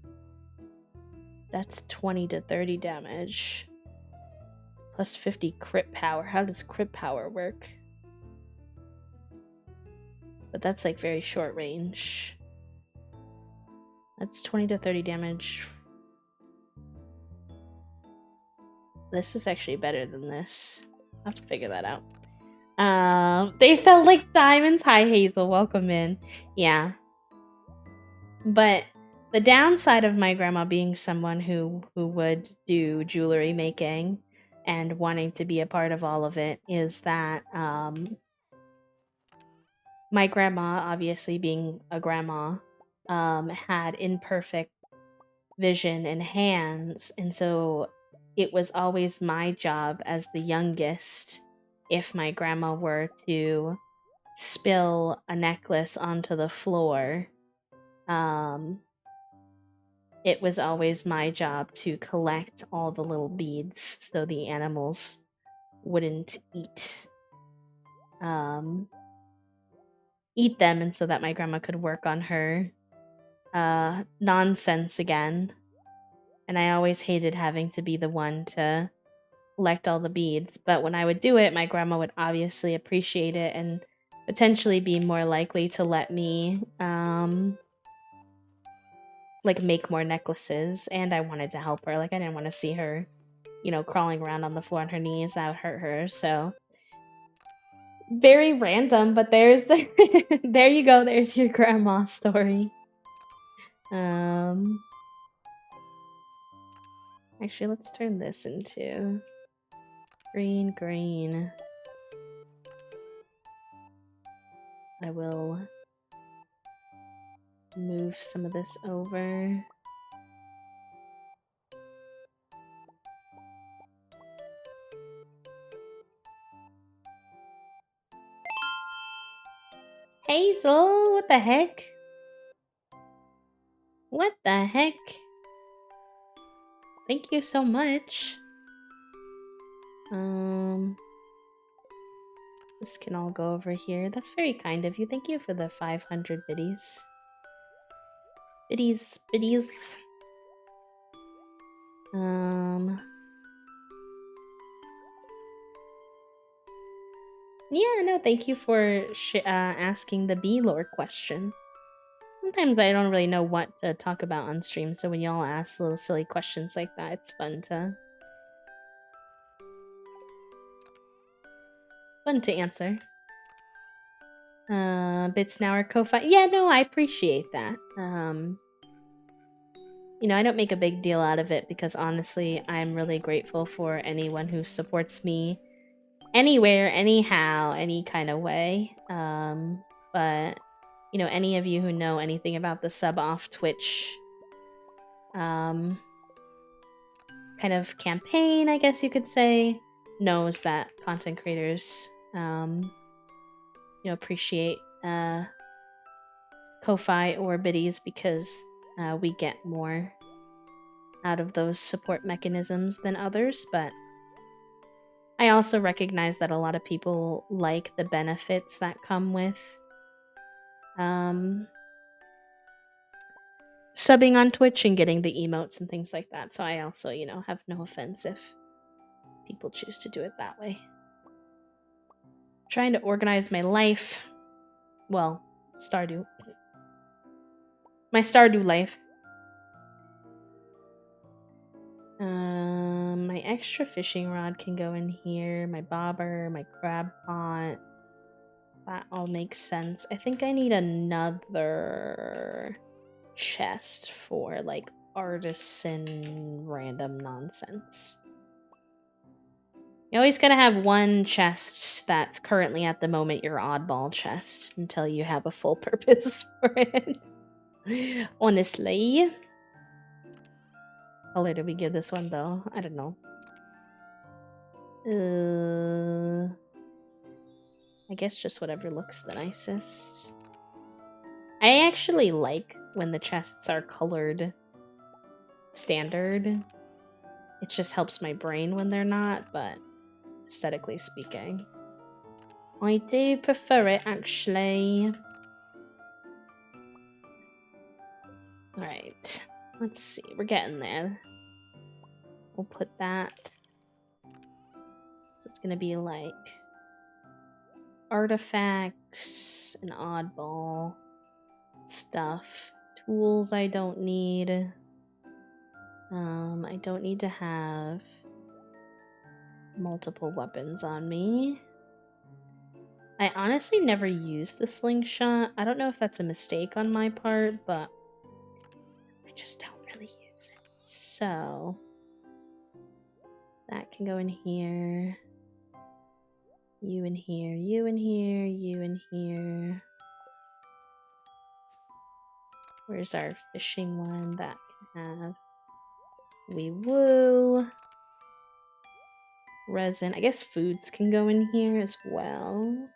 That's 20 to 30 damage. Plus 50 crit power. How does crit power work? But that's like very short range. That's 20 to 30 damage. This is actually better than this. I'll have to figure that out. They felt like diamonds. Hi, Hazel. Welcome in. Yeah. But the downside of my grandma being someone who would do jewelry making and wanting to be a part of all of it is that my grandma, obviously being a grandma, had imperfect vision and hands, and so it was always my job as the youngest, if my grandma were to spill a necklace onto the floor, it was always my job to collect all the little beads so the animals wouldn't eat them, and so that my grandma could work on her nonsense again. And I always hated having to be the one to collect all the beads, but when I would do it, my grandma would obviously appreciate it and potentially be more likely to let me like make more necklaces. And I wanted to help her. Like, I didn't want to see her, crawling around on the floor on her knees. That would hurt her. So very random, but there's the there you go. There's your grandma story. Actually, let's turn this into green. I will move some of this over. Hazel, what the heck? What the heck? Thank you so much. This can all go over here. That's very kind of you. Thank you for the 500 biddies. Biddies. Yeah, no, thank you for asking the B-lore question. Sometimes I don't really know what to talk about on stream, so when y'all ask little silly questions like that, it's fun to answer. Bits now are Ko-Fi. Yeah, no, I appreciate that. I don't make a big deal out of it because honestly, I'm really grateful for anyone who supports me anywhere, anyhow, any kind of way. But any of you who know anything about the sub off Twitch kind of campaign, I guess you could say, knows that content creators appreciate Ko-Fi or biddies because we get more out of those support mechanisms than others, but I also recognize that a lot of people like the benefits that come with subbing on Twitch and getting the emotes and things like that. So I also, have no offense if people choose to do it that way. Trying to organize my life. Well, Stardew. My Stardew life. My extra fishing rod can go in here. My bobber, my crab pot. That all makes sense. I think I need another chest for like artisan random nonsense. You always gotta have one chest that's currently at the moment your oddball chest until you have a full purpose for it. Honestly. What color did we give this one though? I don't know. I guess just whatever looks the nicest. I actually like when the chests are colored standard. It just helps my brain when they're not, but aesthetically speaking, I do prefer it actually. Alright, let's see, we're getting there. We'll put that. So it's gonna be like artifacts and oddball stuff. Tools I don't need. I don't need to have multiple weapons on me. I honestly never used the slingshot. I don't know if that's a mistake on my part, but I just don't really use it. So that can go in here. You in here, you in here, you in here. Where's our fishing one? That can have wee woo. Resin. I guess foods can go in here as well.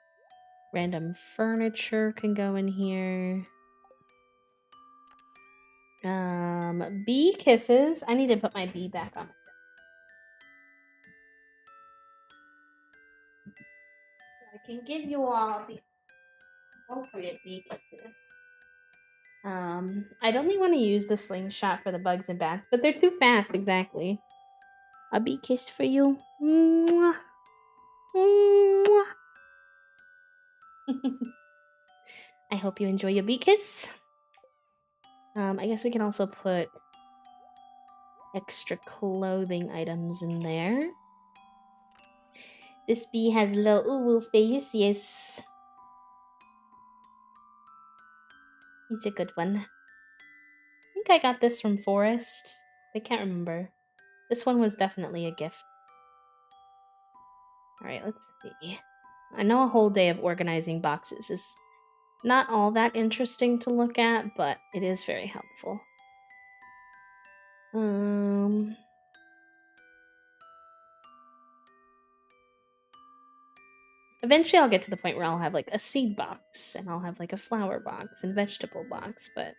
Random furniture can go in here. Bee kisses. I need to put my bee back on. I can give you all the appropriate bee kisses. I'd only want to use the slingshot for the bugs and bats, but they're too fast, exactly. A bee kiss for you. Mwah. Mwah. I hope you enjoy your bee kiss. I guess we can also put extra clothing items in there. This bee has a little ooh face, yes. He's a good one. I think I got this from Forest. I can't remember. This one was definitely a gift. Alright, let's see. I know a whole day of organizing boxes is not all that interesting to look at, but it is very helpful. Eventually I'll get to the point where I'll have like a seed box, and I'll have like a flower box and vegetable box, but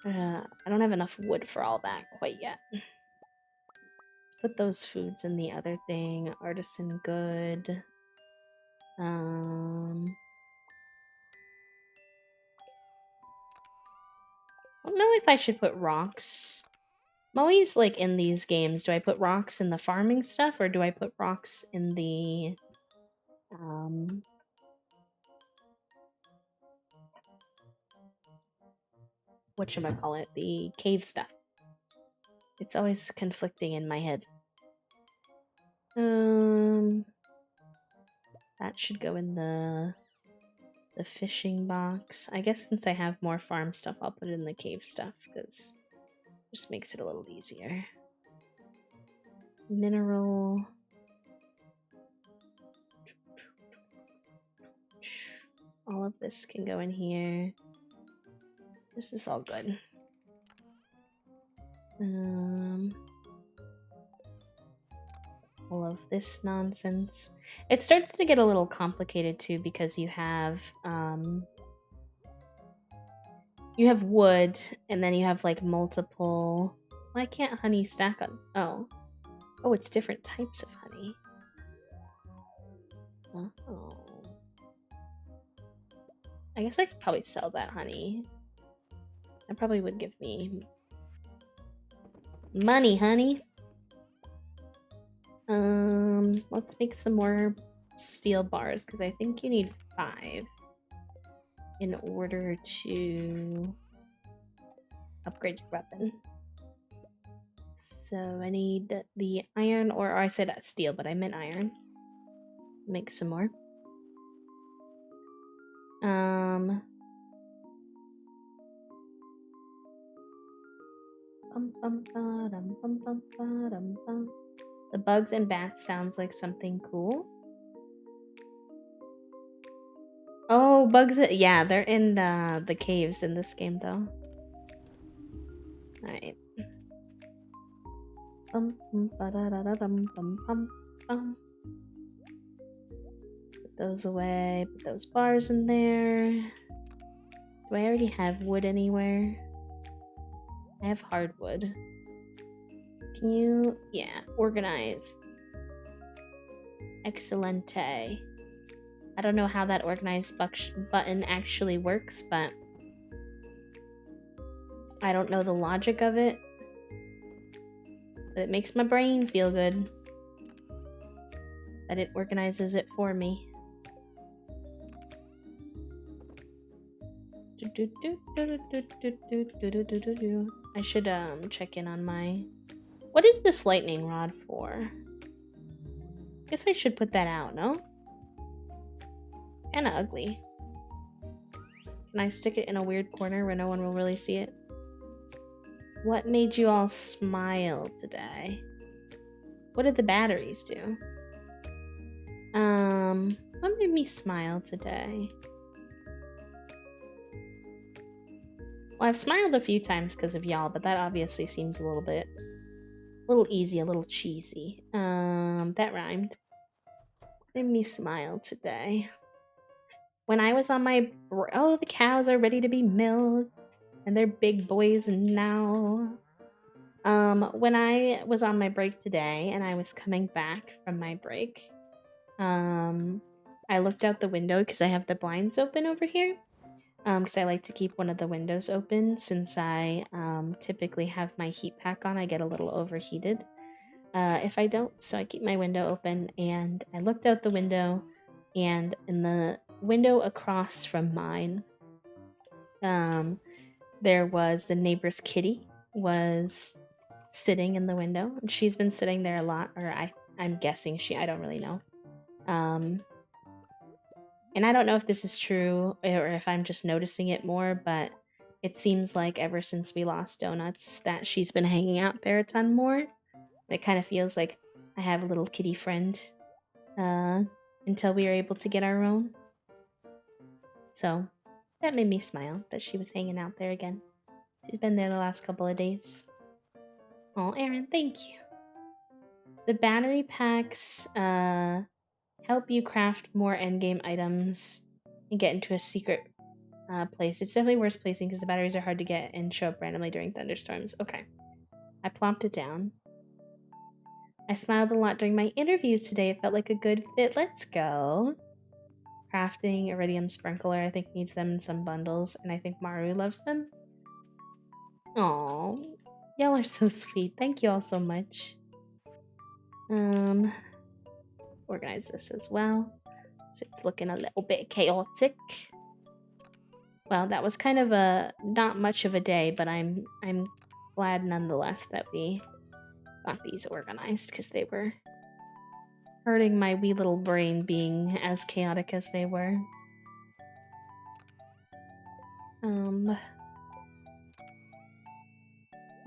I don't have enough wood for all that quite yet. Let's put those foods in the other thing. Artisan good. I don't know if I should put rocks. I'm always like in these games, do I put rocks in the farming stuff or do I put rocks in the whatchamacallit, the cave stuff? It's always conflicting in my head. That should go in the fishing box. I guess since I have more farm stuff, I'll put it in the cave stuff because it just makes it a little easier. Mineral. All of this can go in here. This is all good. All of this nonsense. It starts to get a little complicated too because you have wood and then you have like multiple. Why can't honey stack on? Oh, it's different types of honey. Oh. I guess I could probably sell that honey. That probably would give me money, honey. Let's make some more steel bars because I think you need 5 in order to upgrade your weapon. So I need the iron, or I said steel, but I meant iron. Make some more. Um. The bugs and bats sounds like something cool. Oh, bugs! Yeah, they're in the caves in this game, though. All right. Put those away. Put those bars in there. Do I already have wood anywhere? I have hardwood. Can you... Yeah, organize. Excelente. I don't know how that organize button actually works, but I don't know the logic of it. But it makes my brain feel good that it organizes it for me. I should check in on my... What is this lightning rod for? Guess I should put that out, no? Kinda ugly. Can I stick it in a weird corner where no one will really see it? What made you all smile today? What did the batteries do? What made me smile today? Well, I've smiled a few times because of y'all, but that obviously seems a little easy, a little cheesy. That rhymed. What made me smile today? When I was on my... Oh, the cows are ready to be milked. And they're big boys now. When I was on my break today and I was coming back from my break, I looked out the window because I have the blinds open over here. Because I like to keep one of the windows open since I typically have my heat pack on. I get a little overheated if I don't, so I keep my window open. And I looked out the window, and in the window across from mine, there was the neighbor's kitty was sitting in the window, and she's been sitting there a lot, or I'm guessing I don't really know. And I don't know if this is true or if I'm just noticing it more, but it seems like ever since we lost Donuts that she's been hanging out there a ton more. It kind of feels like I have a little kitty friend until we are able to get our own. So that made me smile that she was hanging out there again. She's been there the last couple of days. Oh, Aaron, thank you. The battery packs help you craft more endgame items and get into a secret place. It's definitely worth placing because the batteries are hard to get and show up randomly during thunderstorms. Okay. I plopped it down. I smiled a lot during my interviews today. It felt like a good fit. Let's go. Crafting iridium sprinkler. I think needs them in some bundles, and I think Maru loves them. Aww. Y'all are so sweet. Thank you all so much. Let's organize this as well. So it's looking a little bit chaotic. Well, that was kind of a not much of a day, but I'm glad nonetheless that we got these organized because they were hurting my wee little brain being as chaotic as they were. And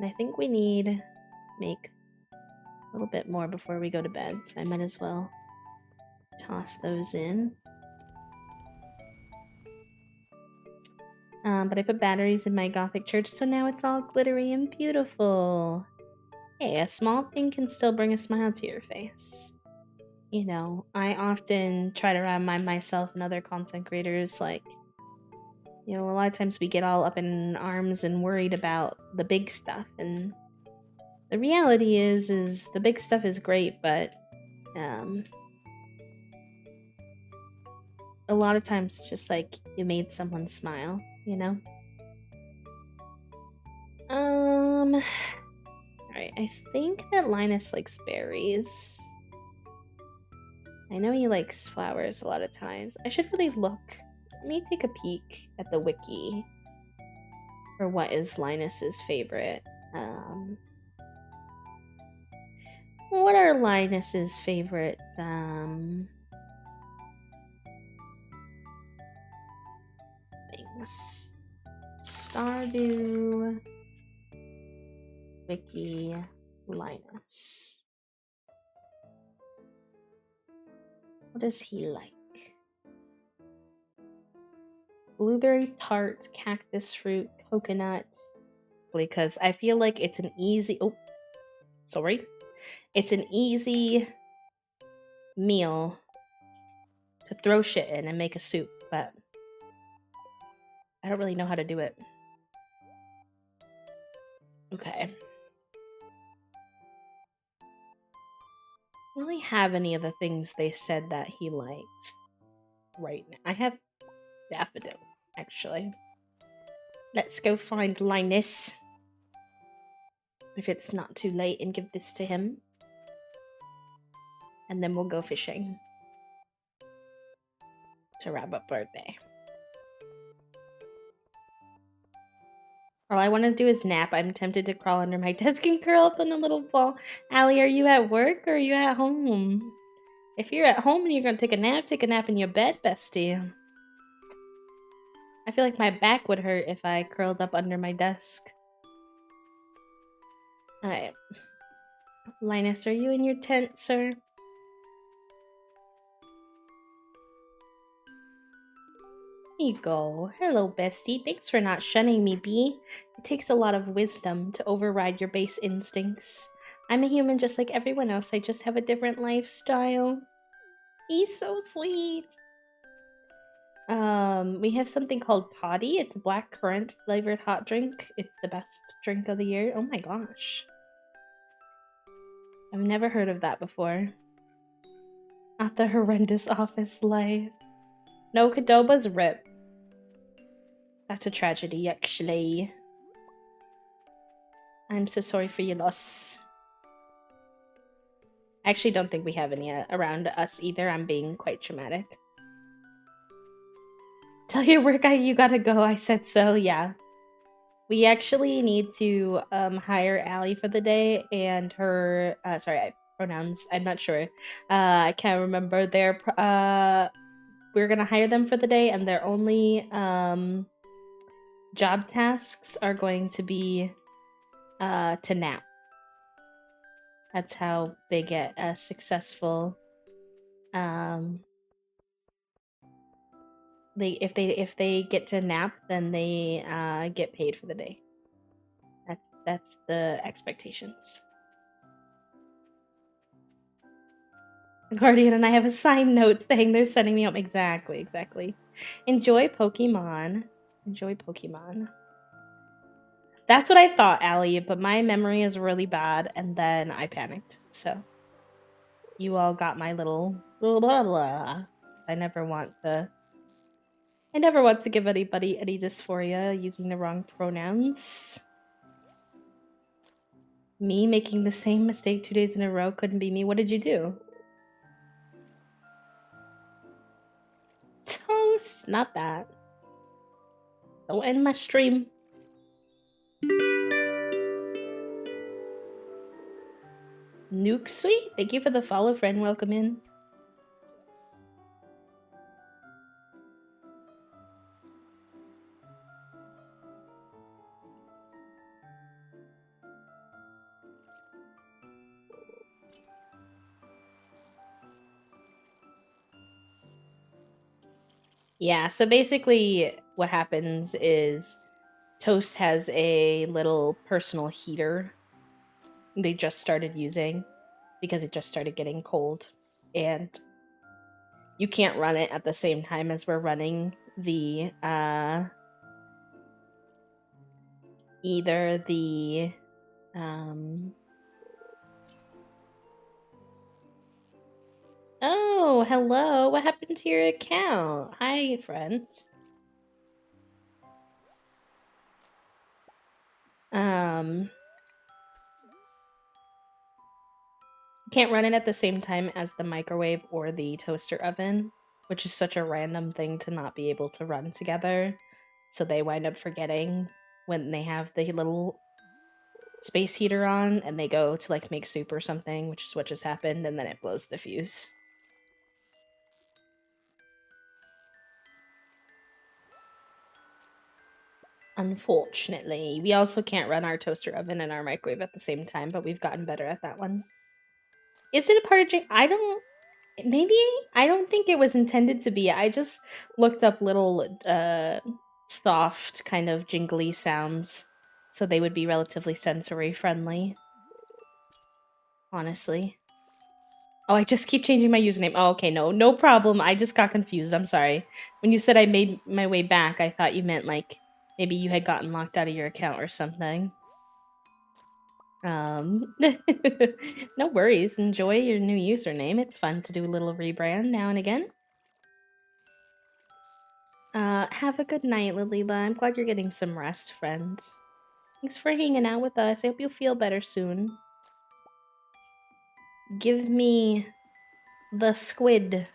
I think we need make a little bit more before we go to bed, so I might as well toss those in. But I put batteries in my Gothic church, so now it's all glittery and beautiful. Hey, a small thing can still bring a smile to your face. You know, I often try to remind myself and other content creators, like, you know, a lot of times we get all up in arms and worried about the big stuff, and the reality is the big stuff is great, but a lot of times it's just like you made someone smile, you know? Alright, I think that Linus likes berries. I know he likes flowers a lot of times. I should really look. Let me take a peek at the wiki for what is Linus's favorite. What are Linus's favorite Linus. Stardew. Vicky. Linus. What does he like? Blueberry tart, cactus fruit, coconut. Because I feel like it's an easy... Oh, sorry. It's an easy meal to throw shit in and make a soup, but I don't really know how to do it. Okay. I don't really have any of the things they said that he liked right now. I have daffodil, actually. Let's go find Linus. If it's not too late, and give this to him. And then we'll go fishing. To wrap up birthday. All I want to do is nap. I'm tempted to crawl under my desk and curl up in a little ball. Allie, are you at work or are you at home? If you're at home and you're going to take a nap in your bed, bestie. I feel like my back would hurt if I curled up under my desk. Alright. Linus, are you in your tent, sir? Here you go. Hello, bestie. Thanks for not shunning me, bee. It takes a lot of wisdom to override your base instincts. I'm a human just like everyone else. I just have a different lifestyle. He's so sweet. We have something called toddy. It's a black currant flavored hot drink. It's the best drink of the year. Oh my gosh. I've never heard of that before. Not the horrendous office life. No, Cadoba's rip. That's a tragedy, actually. I'm so sorry for your loss. I actually don't think we have any around us either. I'm being quite traumatic. Tell your work guy you gotta go. I said so, yeah. We actually need to hire Allie for the day and her pronouns. I'm not sure. I can't remember their we're gonna hire them for the day, and their only job tasks are going to be to nap. That's how they get a successful if they get to nap, then they get paid for the day. That's the expectations. Guardian and I have a signed note saying they're sending me home. Exactly. Enjoy Pokemon. That's what I thought, Allie, but my memory is really bad, and then I panicked. So, you all got my little blah blah blah. I never want to give anybody any dysphoria using the wrong pronouns. Me making the same mistake 2 days in a row couldn't be me. What did you do? Toast! Not that. Don't end my stream. Nuke Sweet, thank you for the follow, friend. Welcome in. Yeah, so basically what happens is Toast has a little personal heater they just started using because it just started getting cold. And you can't run it at the same time as we're running the, either the, Oh, hello. What happened to your account? Hi, friend. Can't run it at the same time as the microwave or the toaster oven, which is such a random thing to not be able to run together. So they wind up forgetting when they have the little space heater on and they go to like make soup or something, which is what just happened, and then it blows the fuse. Unfortunately. We also can't run our toaster oven and our microwave at the same time, but we've gotten better at that one. Is it a part of drink? Maybe I don't think it was intended to be. I just looked up little soft kind of jingly sounds so they would be relatively sensory friendly. Honestly. Oh, I just keep changing my username. Oh, okay, no problem. I just got confused. I'm sorry. When you said I made my way back, I thought you meant like maybe you had gotten locked out of your account or something. No worries. Enjoy your new username. It's fun to do a little rebrand now and again. Have a good night, Lalila. I'm glad you're getting some rest, friends. Thanks for hanging out with us. I hope you'll feel better soon. Give me the squid.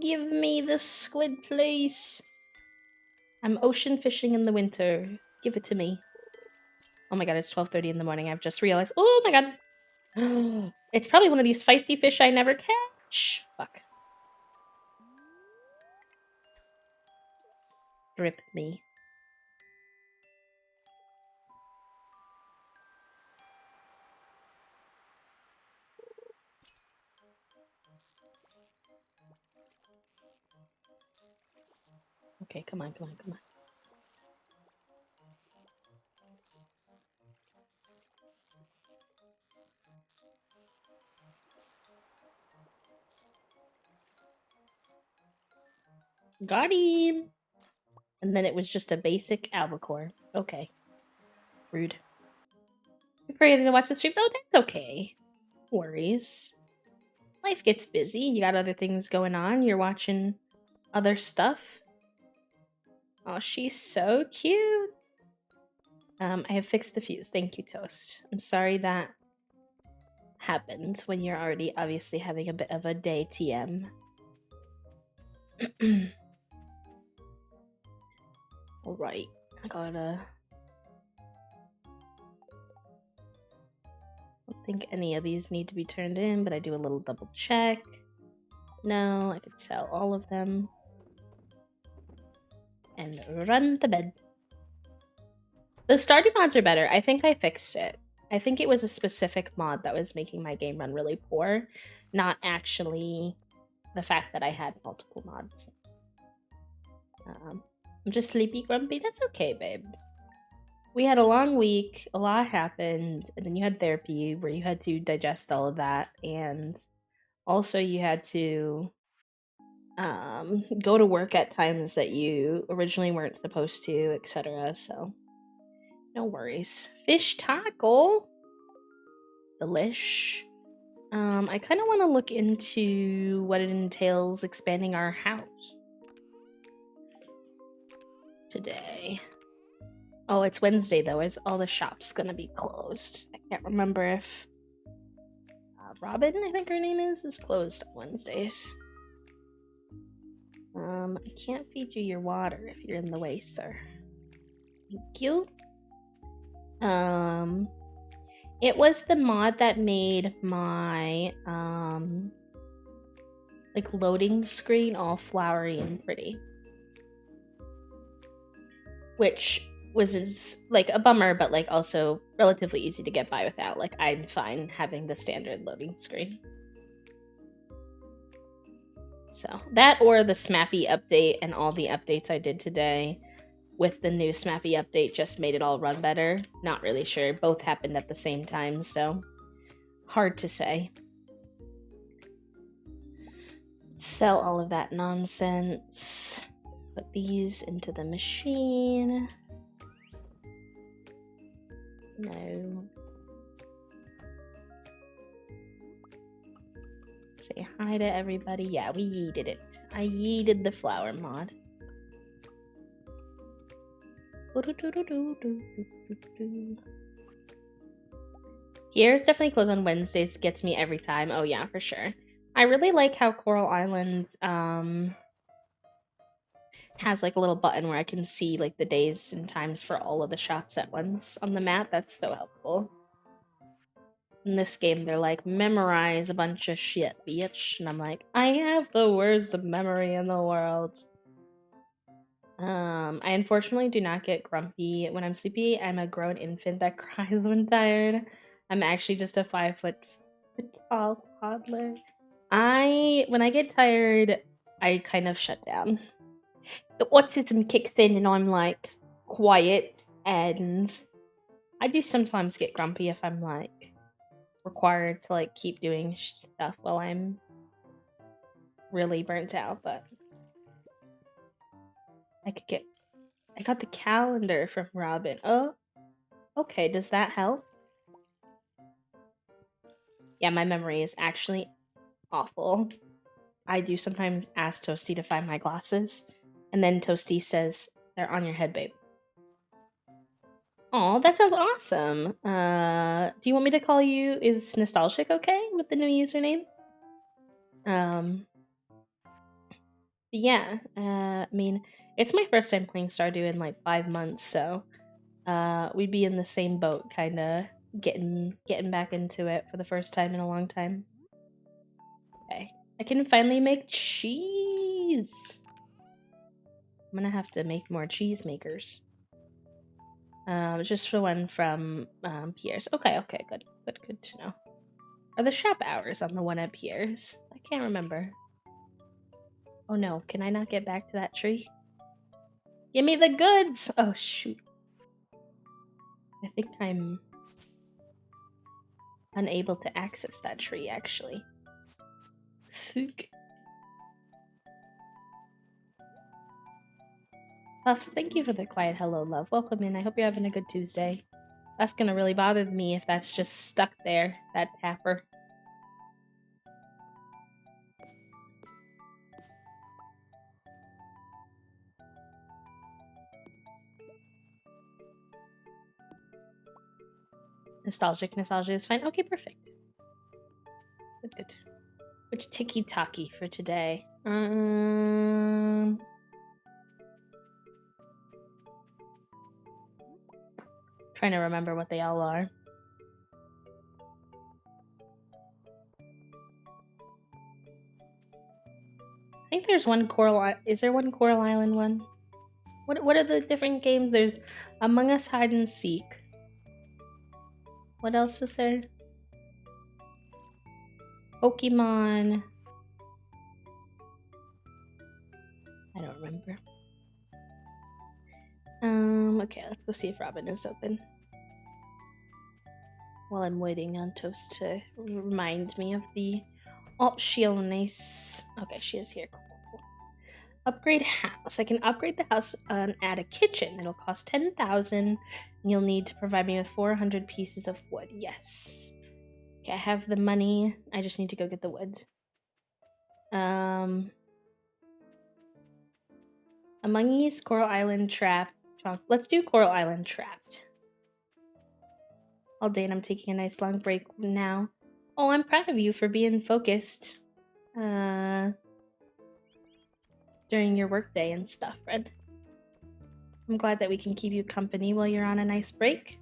Give me the squid, please. I'm ocean fishing in the winter. Give it to me. Oh my god, it's 12:30 in the morning. I've just realized. Oh my god. It's probably one of these feisty fish I never catch. Fuck. Rip me. Okay, come on. Got him! And then it was just a basic albacore. Okay. Rude. I'm afraid I didn't watch the streams. Oh, that's okay. No worries. Life gets busy. You got other things going on. You're watching other stuff. Oh, she's so cute. I have fixed the fuse. Thank you, Toast. I'm sorry that happened when you're already obviously having a bit of a day TM. Alright. I gotta... I don't think any of these need to be turned in, but I do a little double check. No, I could sell all of them. And run to bed. The Stardew mods are better. I think I fixed it. I think it was a specific mod that was making my game run really poor, not actually the fact that I had multiple mods. I'm just sleepy grumpy. That's okay, babe. We had a long week, a lot happened, and then you had therapy where you had to digest all of that, and also you had to go to work at times that you originally weren't supposed to, etc. So no worries. Fish taco. Delish. I kind of want to look into what it entails expanding our house today. Oh, it's Wednesday though. Is all the shops gonna be closed? I can't remember if Robin, I think her name is closed on Wednesdays. I can't feed you your water if you're in the way, sir. Thank you. It was the mod that made my like loading screen all flowery and pretty, which was like a bummer, but like also relatively easy to get by without. Like I'm fine having the standard loading screen. So that or the Smappy update and all the updates I did today with the new Smappy update just made it all run better. Not really sure. Both happened at the same time, so hard to say. Sell all of that nonsense. Put these into the machine. No. Say hi to everybody. Yeah, we yeeted it. I yeeted the flower mod. Pierre's definitely closed on Wednesdays. Gets me every time. Oh yeah, for sure. I really like how Coral Island has like a little button where I can see like the days and times for all of the shops at once on the map. That's so helpful. In this game, they're like, memorize a bunch of shit, bitch. And I'm like, I have the worst memory in the world. I unfortunately do not get grumpy when I'm sleepy. I'm a grown infant that cries when tired. I'm actually just a 5 foot tall toddler. When I get tired, I kind of shut down. The autism kicks in and I'm like quiet, and I do sometimes get grumpy if I'm like required to like keep doing stuff while I'm really burnt out, but I got the calendar from Robin. Oh, okay, does that help? Yeah, my memory is actually awful. I do sometimes ask Toasty to find my glasses, and then Toasty says, "They're on your head, babe." Oh, that sounds awesome. Do you want me to call you? Is Nostalgic okay with the new username? Yeah. I mean, it's my first time playing Stardew in like 5 months, so we'd be in the same boat, kind of getting back into it for the first time in a long time. Okay, I can finally make cheese. I'm gonna have to make more cheese makers. Just the one from Pierre's. Okay, good to know. Are the shop hours on the one at Pierre's? I can't remember. Oh no, can I not get back to that tree? Give me the goods! Oh shoot. I think I'm unable to access that tree, actually. Sick. Puffs, thank you for the quiet hello, love. Welcome in. I hope you're having a good Tuesday. That's gonna really bother me if that's just stuck there, that tapper. Nostalgia is fine. Okay, perfect. Good. Which tiki-taki for today? Trying to remember what they all are. I think there's one is there one Coral Island one? What are the different games? There's Among Us Hide and Seek. What else is there? Pokemon. I don't remember. Okay, let's go see if Robin is open. While I'm waiting on Toast to remind me of the options. Okay, she is here. Cool. Upgrade house. I can upgrade the house and add a kitchen. It'll cost 10,000. And you'll need to provide me with 400 pieces of wood. Yes. Okay, I have the money. I just need to go get the wood. Among These, Coral Island, Trapped. Let's do Coral Island Trapped. All day and I'm taking a nice long break now. Oh, I'm proud of you for being focused during your workday and stuff, Red. I'm glad that we can keep you company while you're on a nice break.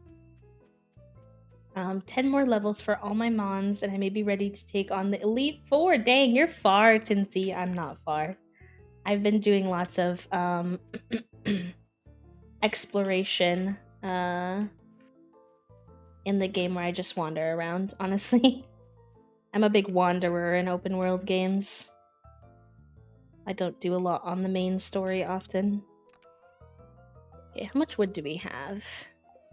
10 more levels for all my mons, and I may be ready to take on the Elite Four. Dang, you're far, Tinsy. I'm not far. I've been doing lots of exploration in the game where I just wander around, honestly. I'm a big wanderer in open world games. I don't do a lot on the main story often. Okay, how much wood do we have?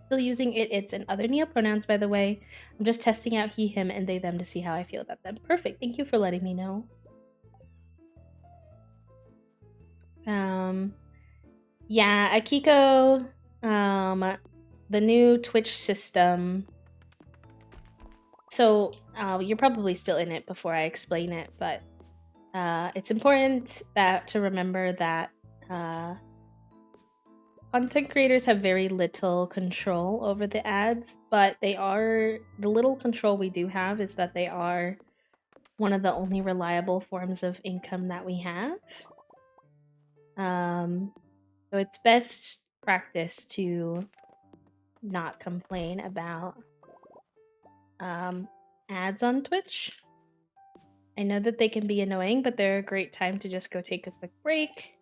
Still using it, its, and other neopronouns, by the way. I'm just testing out he, him, and they, them to see how I feel about them. Perfect, thank you for letting me know. Yeah, Akiko, the new Twitch system. So, you're probably still in it before I explain it, but it's important to remember that content creators have very little control over the ads, but the little control we do have is that they are one of the only reliable forms of income that we have. So it's best practice to not complain about ads on Twitch. I know that they can be annoying, but they're a great time to just go take a quick break,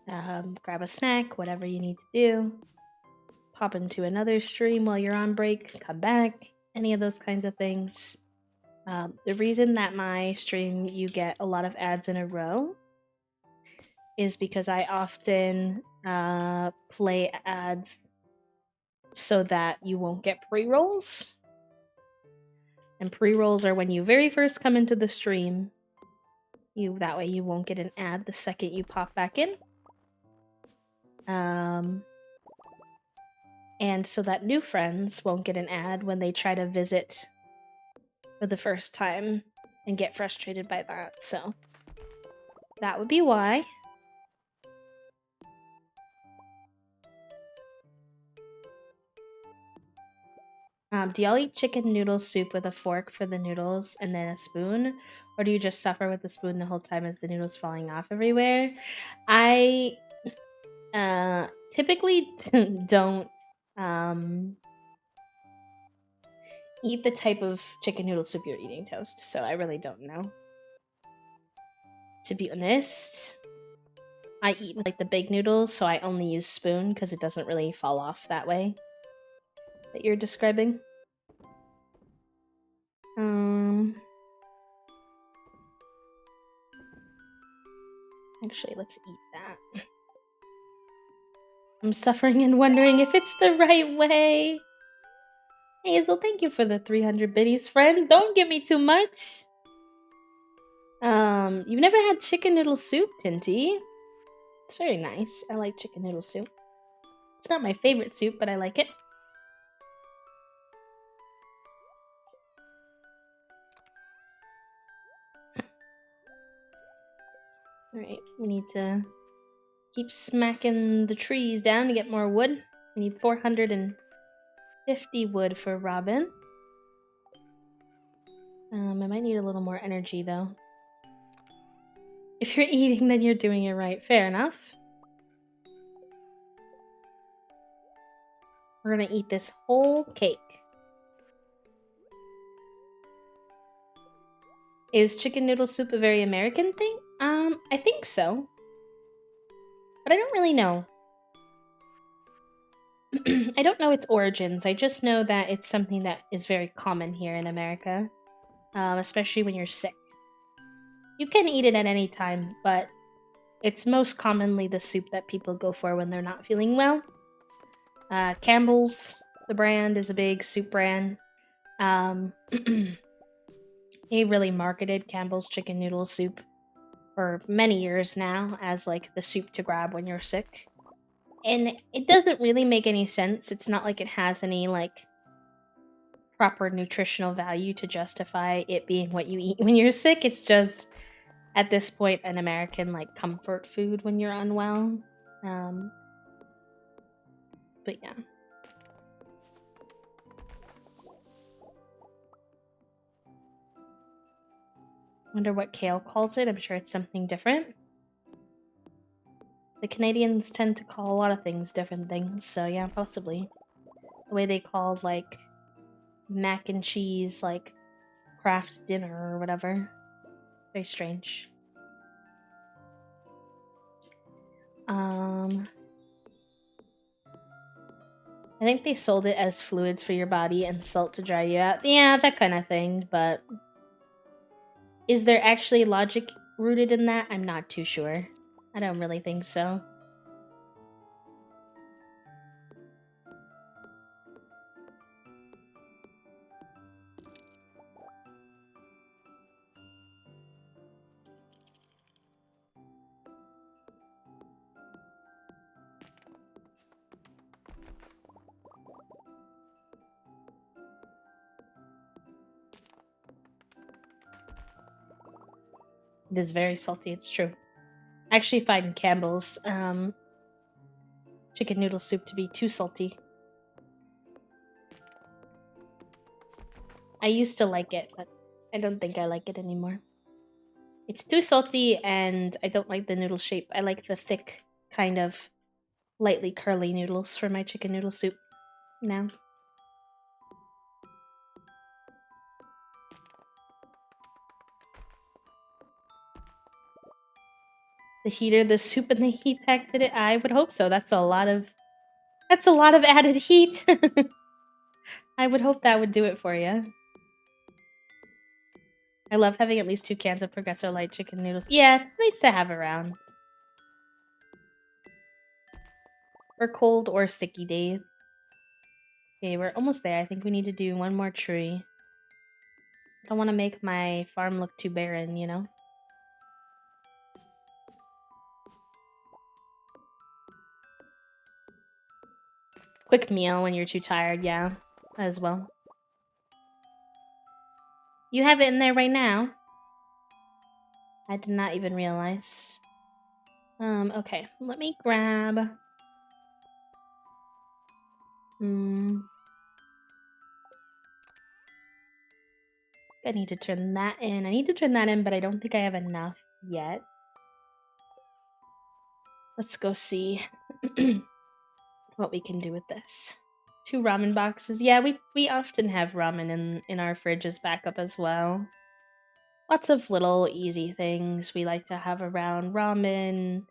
grab a snack, whatever you need to do. Pop into another stream while you're on break, come back, any of those kinds of things. The reason that my stream you get a lot of ads in a row is because I often play ads so that you won't get pre-rolls. And pre-rolls are when you very first come into the stream. That way you won't get an ad the second you pop back in. And so that new friends won't get an ad when they try to visit for the first time and get frustrated by that. So that would be why. Do y'all eat chicken noodle soup with a fork for the noodles and then a spoon? Or do you just suffer with the spoon the whole time as the noodles falling off everywhere? I typically don't eat the type of chicken noodle soup you're eating, Toast, so I really don't know. To be honest, I eat with like the big noodles, so I only use spoon because it doesn't really fall off that way that you're describing. Actually, let's eat that. I'm suffering and wondering if it's the right way. Hazel, thank you for the 300 biddies, friend. Don't give me too much. You've never had chicken noodle soup, Tinty? It's very nice. I like chicken noodle soup. It's not my favorite soup, but I like it. Alright, we need to keep smacking the trees down to get more wood. We need 450 wood for Robin. I might need a little more energy, though. If you're eating, then you're doing it right. Fair enough. We're gonna eat this whole cake. Is chicken noodle soup a very American thing? I think so. But I don't really know. I don't know its origins. I just know that it's something that is very common here in America. Especially when you're sick. You can eat it at any time, but it's most commonly the soup that people go for when they're not feeling well. Campbell's, the brand, is a big soup brand. He really marketed Campbell's chicken noodle soup for many years now as like the soup to grab when you're sick. And it doesn't really make any sense. It's not like it has any like proper nutritional value to justify it being what you eat when you're sick. It's just at this point an American like comfort food when you're unwell. But yeah. Wonder what Kale calls it. I'm sure it's something different. The Canadians tend to call a lot of things different things, so yeah, possibly. The way they called, like, mac and cheese, like, Kraft dinner or whatever. Very strange. I think they sold it as fluids for your body and salt to dry you out. Yeah, that kind of thing, but is there actually logic rooted in that? I'm not too sure. I don't really think so. It is very salty, it's true. I actually find Campbell's chicken noodle soup to be too salty. I used to like it, but I don't think I like it anymore. It's too salty, and I don't like the noodle shape. I like the thick, kind of lightly curly noodles for my chicken noodle soup now. The heater, the soup, and the heat pack did it? I would hope so. That's a lot of added heat. I would hope that would do it for you. I love having at least 2 cans of Progresso Light chicken noodles. Yeah, it's nice to have around. For cold or sicky days. Okay, we're almost there. I think we need to do one more tree. I don't want to make my farm look too barren, you know? Quick meal when you're too tired, yeah, as well. You have it in there right now. I did not even realize. Okay, let me grab... I need to turn that in. I need to turn that in, but I don't think I have enough yet. Let's go see what we can do with this. 2 ramen boxes. Yeah, we often have ramen in our fridge as backup as well. Lots of little easy things we like to have around. Ramen,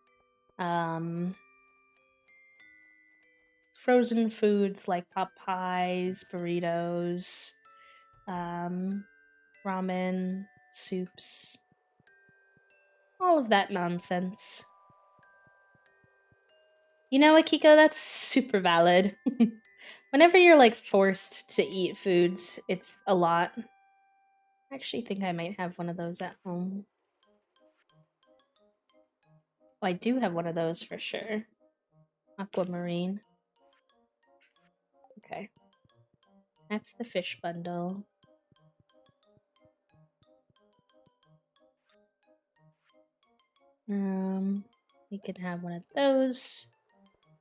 frozen foods like pot pies, burritos, ramen, soups, all of that nonsense. You know, Akiko, that's super valid. Whenever you're like forced to eat foods, it's a lot. I actually think I might have one of those at home. Oh, I do have one of those for sure. Aquamarine. Okay. That's the fish bundle. We can have one of those.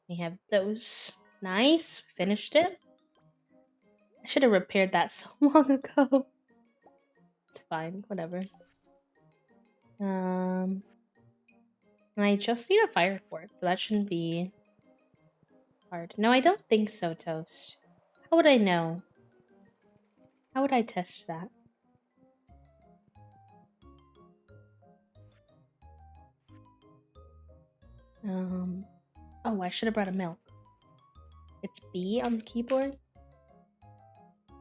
We have those. Nice. Finished it. I should have repaired that so long ago. It's fine. Whatever. And I just need a fire port, so that shouldn't be hard. No, I don't think so, Toast. How would I know? How would I test that? Oh, I should have brought a milk. It's B on the keyboard?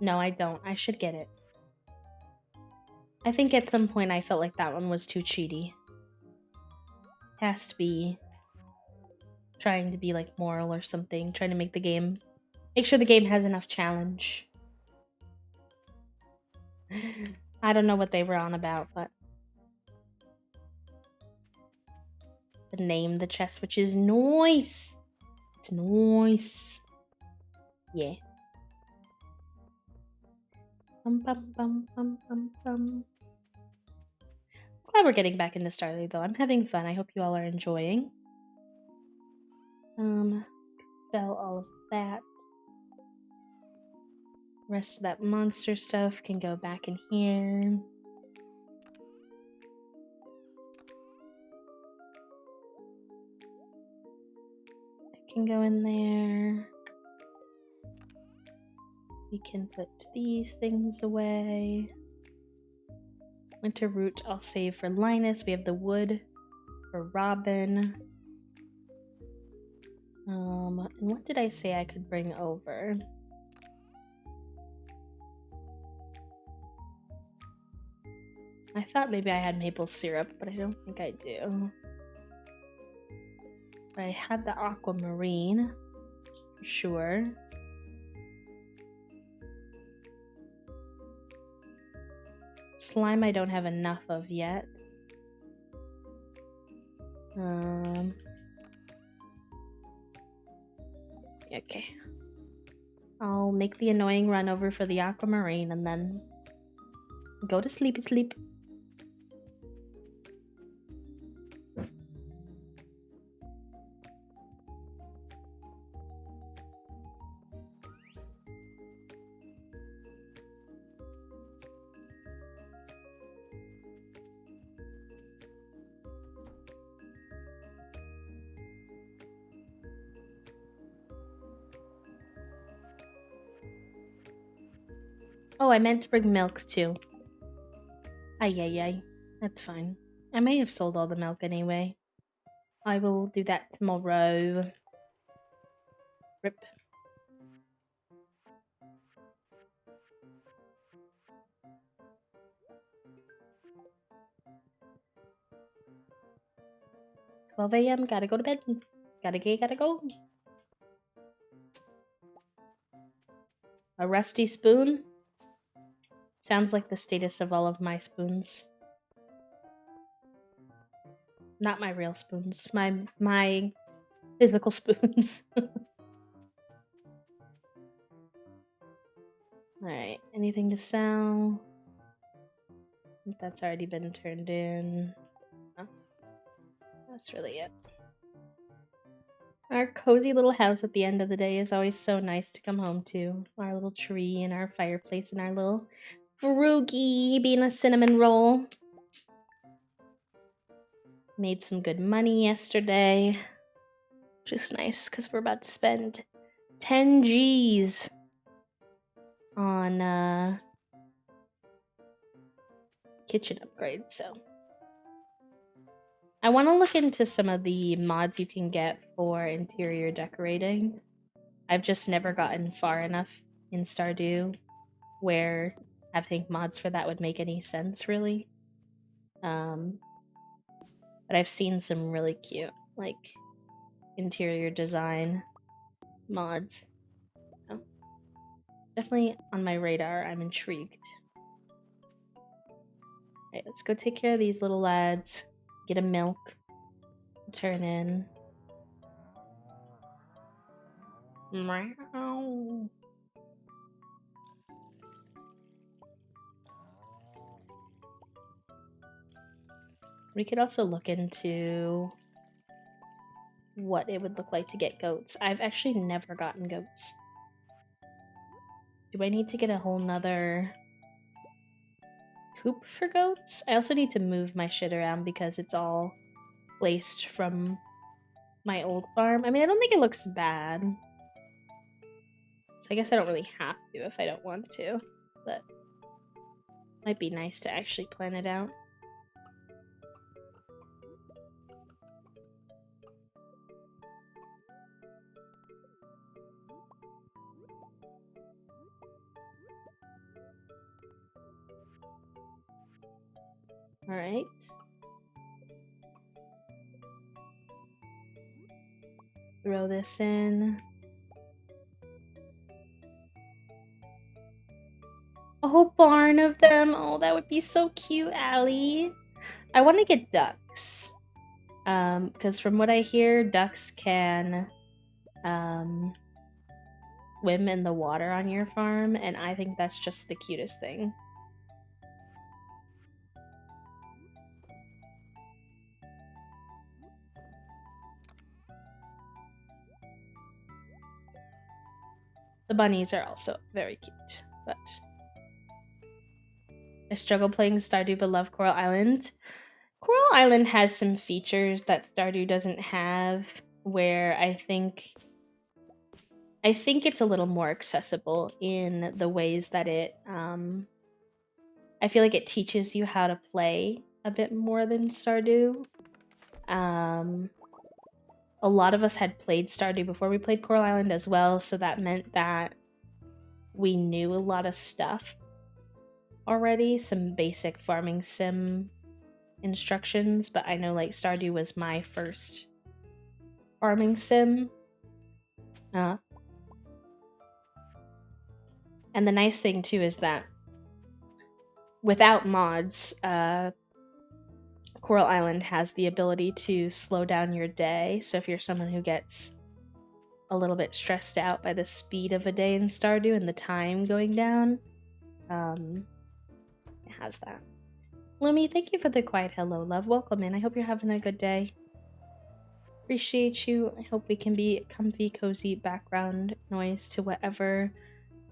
No, I don't. I should get it. I think at some point I felt like that one was too cheaty. Has to be trying to be like moral or something, trying to make the game, make sure the game has enough challenge. I don't know what they were on about, but the name, the chest, which is nice. It's nice. Yeah. Glad we're getting back into Starly though. I'm having fun. I hope you all are enjoying. Sell all of that. Rest of that monster stuff can go back in here. It can go in there. We can put these things away. Winter root I'll save for Linus. We have the wood for Robin. And what did I say I could bring over? I thought maybe I had maple syrup, but I don't think I do. But I had the aquamarine, for sure. Slime I don't have enough of yet. Okay. I'll make the annoying run over for the aquamarine and then go to sleep. Oh, I meant to bring milk too. Ay. That's fine. I may have sold all the milk anyway. I will do that tomorrow. Rip. $12 a.m. Gotta go to bed. Gotta go. A rusty spoon? Sounds like the status of all of my spoons. Not my real spoons. My physical spoons. Alright, anything to sell? I think that's already been turned in. Oh, that's really it. Our cozy little house at the end of the day is always so nice to come home to. Our little tree and our fireplace and our little Froogie being a cinnamon roll. Made some good money yesterday, which is nice because we're about to spend 10 G's on kitchen upgrades. So I want to look into some of the mods you can get for interior decorating. I've just never gotten far enough in Stardew where I think mods for that would make any sense, really. But I've seen some really cute, like, interior design mods. So, definitely on my radar. I'm intrigued. Alright, let's go take care of these little lads. Get a milk. Turn in. Meow. We could also look into what it would look like to get goats. I've actually never gotten goats. Do I need to get a whole nother coop for goats? I also need to move my shit around because it's all placed from my old farm. I mean, I don't think it looks bad. So I guess I don't really have to if I don't want to. But it might be nice to actually plan it out. Alright. Throw this in. A whole barn of them. Oh, that would be so cute, Allie. I want to get ducks. Because from what I hear, ducks can swim in the water on your farm, and I think that's just the cutest thing. The bunnies are also very cute, but I struggle playing Stardew but love Coral Island. Coral Island has some features that Stardew doesn't have, where I think it's a little more accessible in the ways that it I feel like it teaches you how to play a bit more than Stardew. A lot of us had played Stardew before we played Coral Island as well, so that meant that we knew a lot of stuff already, some basic farming sim instructions, but I know like Stardew was my first farming sim. And the nice thing too is that without mods, Coral Island has the ability to slow down your day. So if you're someone who gets a little bit stressed out by the speed of a day in Stardew and the time going down, it has that. Lumi, thank you for the quiet hello, love. Welcome in. I hope you're having a good day. Appreciate you. I hope we can be comfy, cozy background noise to whatever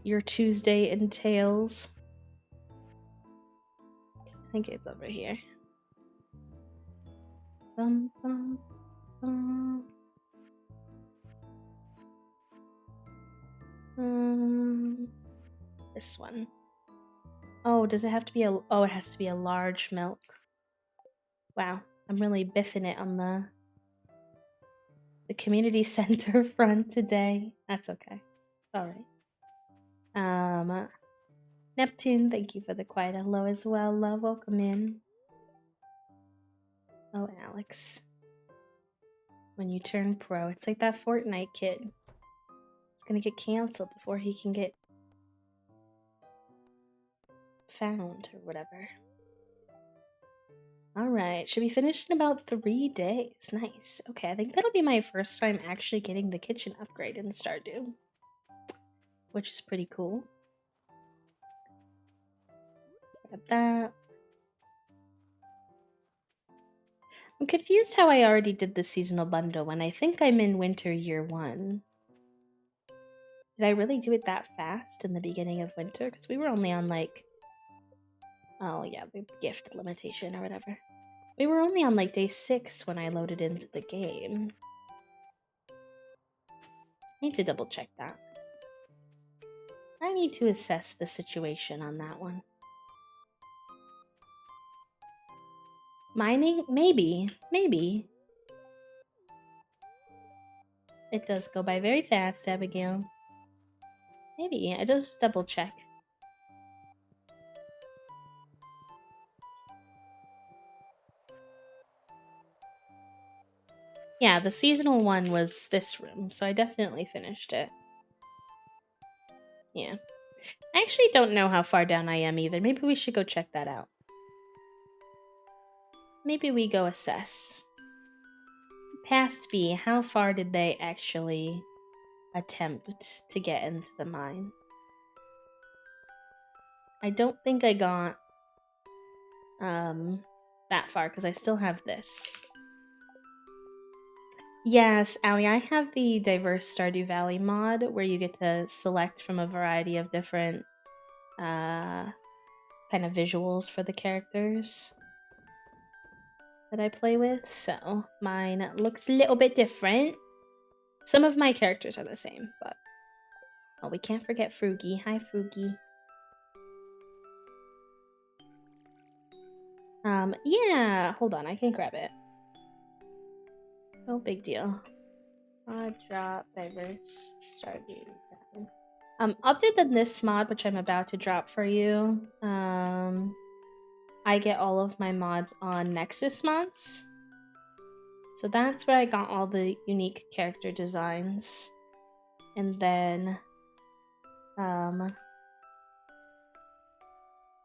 your Tuesday entails. I think it's over here. Bum, bum, bum. This one. Oh, does it have to be a... Oh, it has to be a large milk. Wow, I'm really biffing it on the the community center front today. That's okay. All right. Neptune, thank you for the quiet hello as well. Love, welcome in. Oh, Alex. When you turn pro, it's like that Fortnite kid. It's gonna get canceled before he can get found or whatever. Alright, should be finished in about 3 days. Nice. Okay, I think that'll be my first time actually getting the kitchen upgrade in Stardew, which is pretty cool. Grab that. I'm confused how I already did the seasonal bundle when I think I'm in winter year 1. Did I really do it that fast in the beginning of winter? Because we were only on like... Oh yeah, the gift limitation or whatever. We were only on like day 6 when I loaded into the game. I need to double check that. I need to assess the situation on that one. Mining? Maybe. Maybe. It does go by very fast, Abigail. Maybe. I just double check. Yeah, the seasonal one was this room, so I definitely finished it. Yeah. I actually don't know how far down I am either. Maybe we should go check that out. Maybe we go assess. Past B, how far did they actually attempt to get into the mine? I don't think I got that far because I still have this. Yes, Allie, I have the diverse Stardew Valley mod where you get to select from a variety of different kind of visuals for the characters that I play with, so mine looks a little bit different. Some of my characters are the same, but... Oh, we can't forget Frugi. Hi, Frugi. Yeah, hold on, I can grab it. No big deal. Mod drop, diverse, Stardew. Other than this mod, which I'm about to drop for you, I get all of my mods on Nexus Mods. So that's where I got all the unique character designs. And then,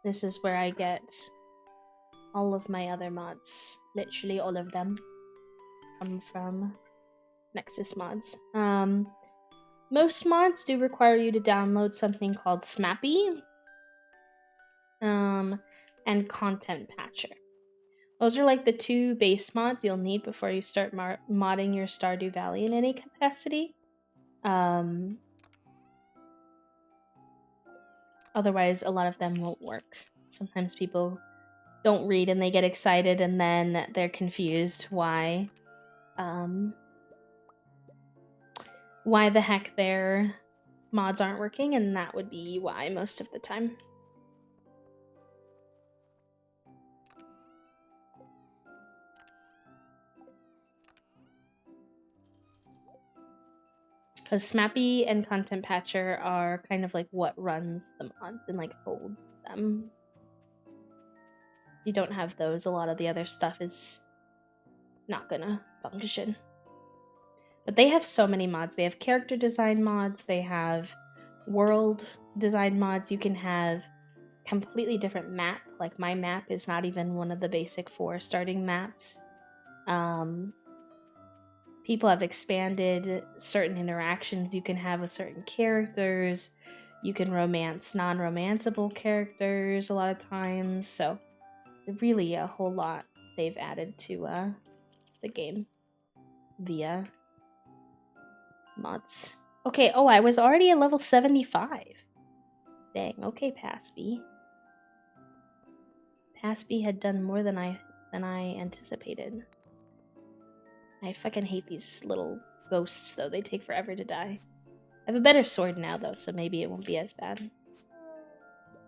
this is where I get all of my other mods. Literally all of them come from Nexus Mods. Most mods do require you to download something called Smappy, and Content Patcher. Those are like the 2 base mods you'll need before you start modding your Stardew Valley in any capacity. Otherwise, a lot of them won't work. Sometimes people don't read and they get excited and then they're confused why the heck their mods aren't working, and that would be why most of the time. Because Smappy and Content Patcher are kind of like what runs the mods and like hold them. If you don't have those, a lot of the other stuff is not gonna function. But they have so many mods. They have character design mods, they have world design mods. You can have completely different map. Like my map is not even one of the basic 4 starting maps. People have expanded certain interactions you can have with certain characters. You can romance non-romanceable characters a lot of times. So really a whole lot they've added to the game via mods. Okay, oh, I was already at level 75. Dang, okay, Paspy. Paspy had done more than I anticipated. I fucking hate these little ghosts, though. They take forever to die. I have a better sword now, though, so maybe it won't be as bad.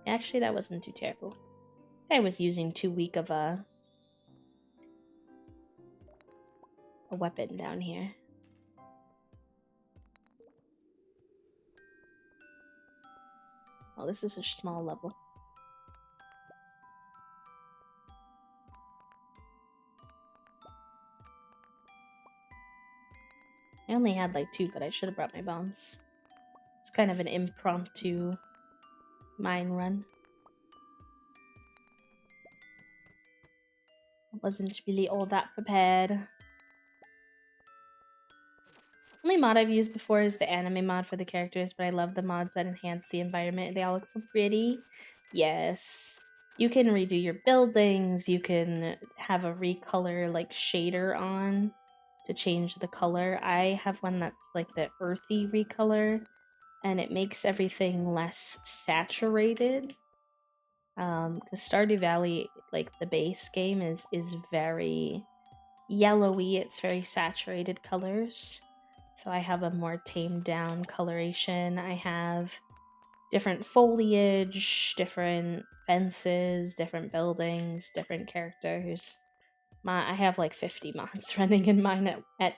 Actually, that wasn't too terrible. I was using too weak of a weapon down here. Oh, this is a small level. I only had like 2, but I should have brought my bombs. It's kind of an impromptu mine run. I wasn't really all that prepared. Only mod I've used before is the anime mod for the characters, but I love the mods that enhance the environment. They all look so pretty. Yes. You can redo your buildings. You can have a recolor like shader on to change the color. I have one that's like the earthy recolor, and it makes everything less saturated. Because Stardew Valley, like the base game, is very yellowy. It's very saturated colors. So I have a more tamed down coloration. I have different foliage, different fences, different buildings, different characters. I have like 50 mods running in mine at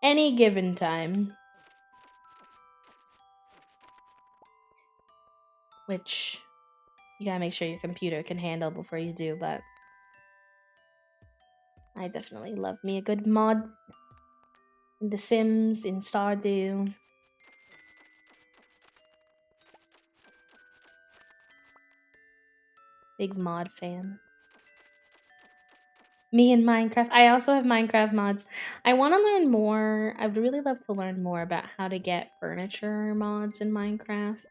any given time. Which you gotta make sure your computer can handle before you do, but I definitely love me a good mod. In The Sims, in Stardew. Big mod fan. Me in Minecraft. I also have Minecraft mods. I want to learn more. I would really love to learn more about how to get furniture mods in Minecraft.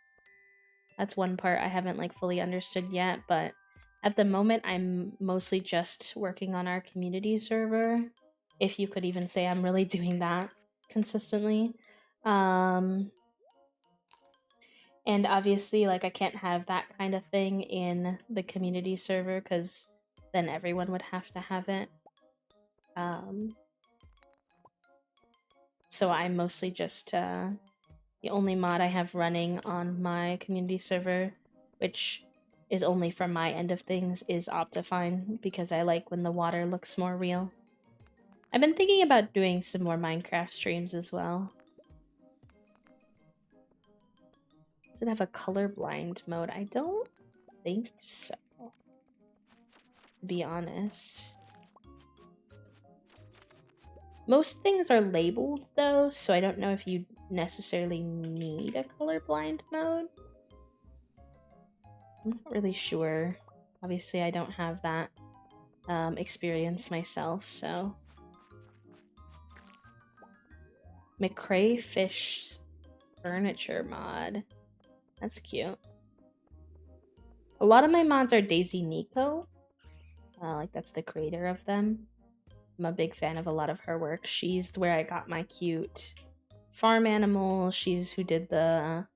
That's one part I haven't like fully understood yet, but at the moment I'm mostly just working on our community server. If you could even say I'm really doing that consistently. And obviously, like, I can't have that kind of thing in the community server because then everyone would have to have it. So I'm mostly just the only mod I have running on my community server, which is only from my end of things, is Optifine because I like when the water looks more real. I've been thinking about doing some more Minecraft streams as well. Does it have a colorblind mode? I don't think so, to be honest. Most things are labeled though, so I don't know if you necessarily need a colorblind mode. I'm not really sure. Obviously, I don't have that experience myself, so. McCray Fish furniture mod. That's cute. A lot of my mods are Daisy Nico. Like, that's the creator of them. I'm a big fan of a lot of her work. She's where I got my cute farm animals. She's who did the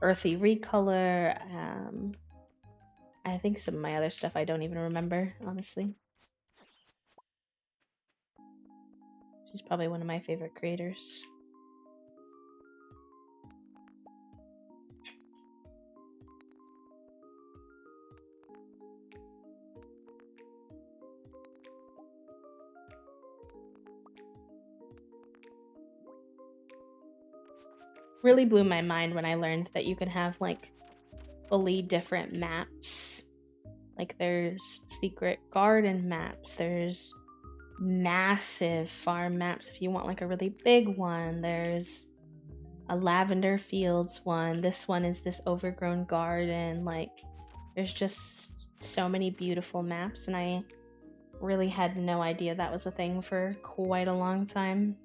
earthy recolor. I think some of my other stuff I don't even remember, honestly. She's probably one of my favorite creators. Really blew my mind when I learned that you could have like fully different maps. Like there's secret garden maps, there's massive farm maps if you want like a really big one, there's a lavender fields one, this one is this overgrown garden. Like there's just so many beautiful maps, and I really had no idea that was a thing for quite a long time.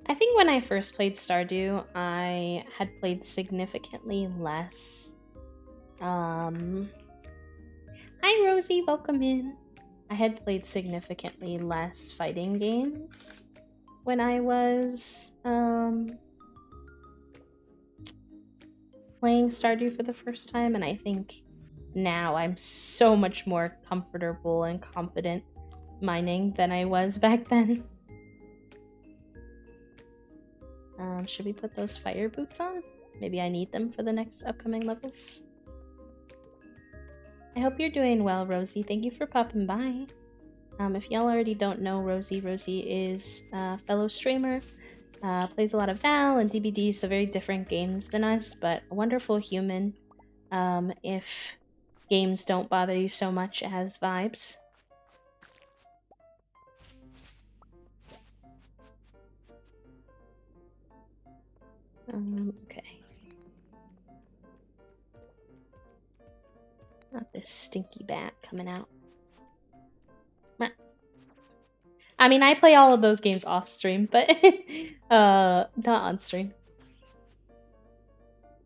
I think when I first played Stardew, I had played significantly less. Hi Rosie, welcome in. I had played significantly less fighting games when I was playing Stardew for the first time, and I think now I'm so much more comfortable and confident mining than I was back then. Should we put those fire boots on? Maybe I need them for the next upcoming levels. I hope you're doing well, Rosie. Thank you for popping by. If y'all already don't know, Rosie is a fellow streamer. Plays a lot of Val and DBD, so very different games than us, but a wonderful human. If games don't bother you so much as vibes. Okay. Not this stinky bat coming out. I mean, I play all of those games off stream, but not on stream.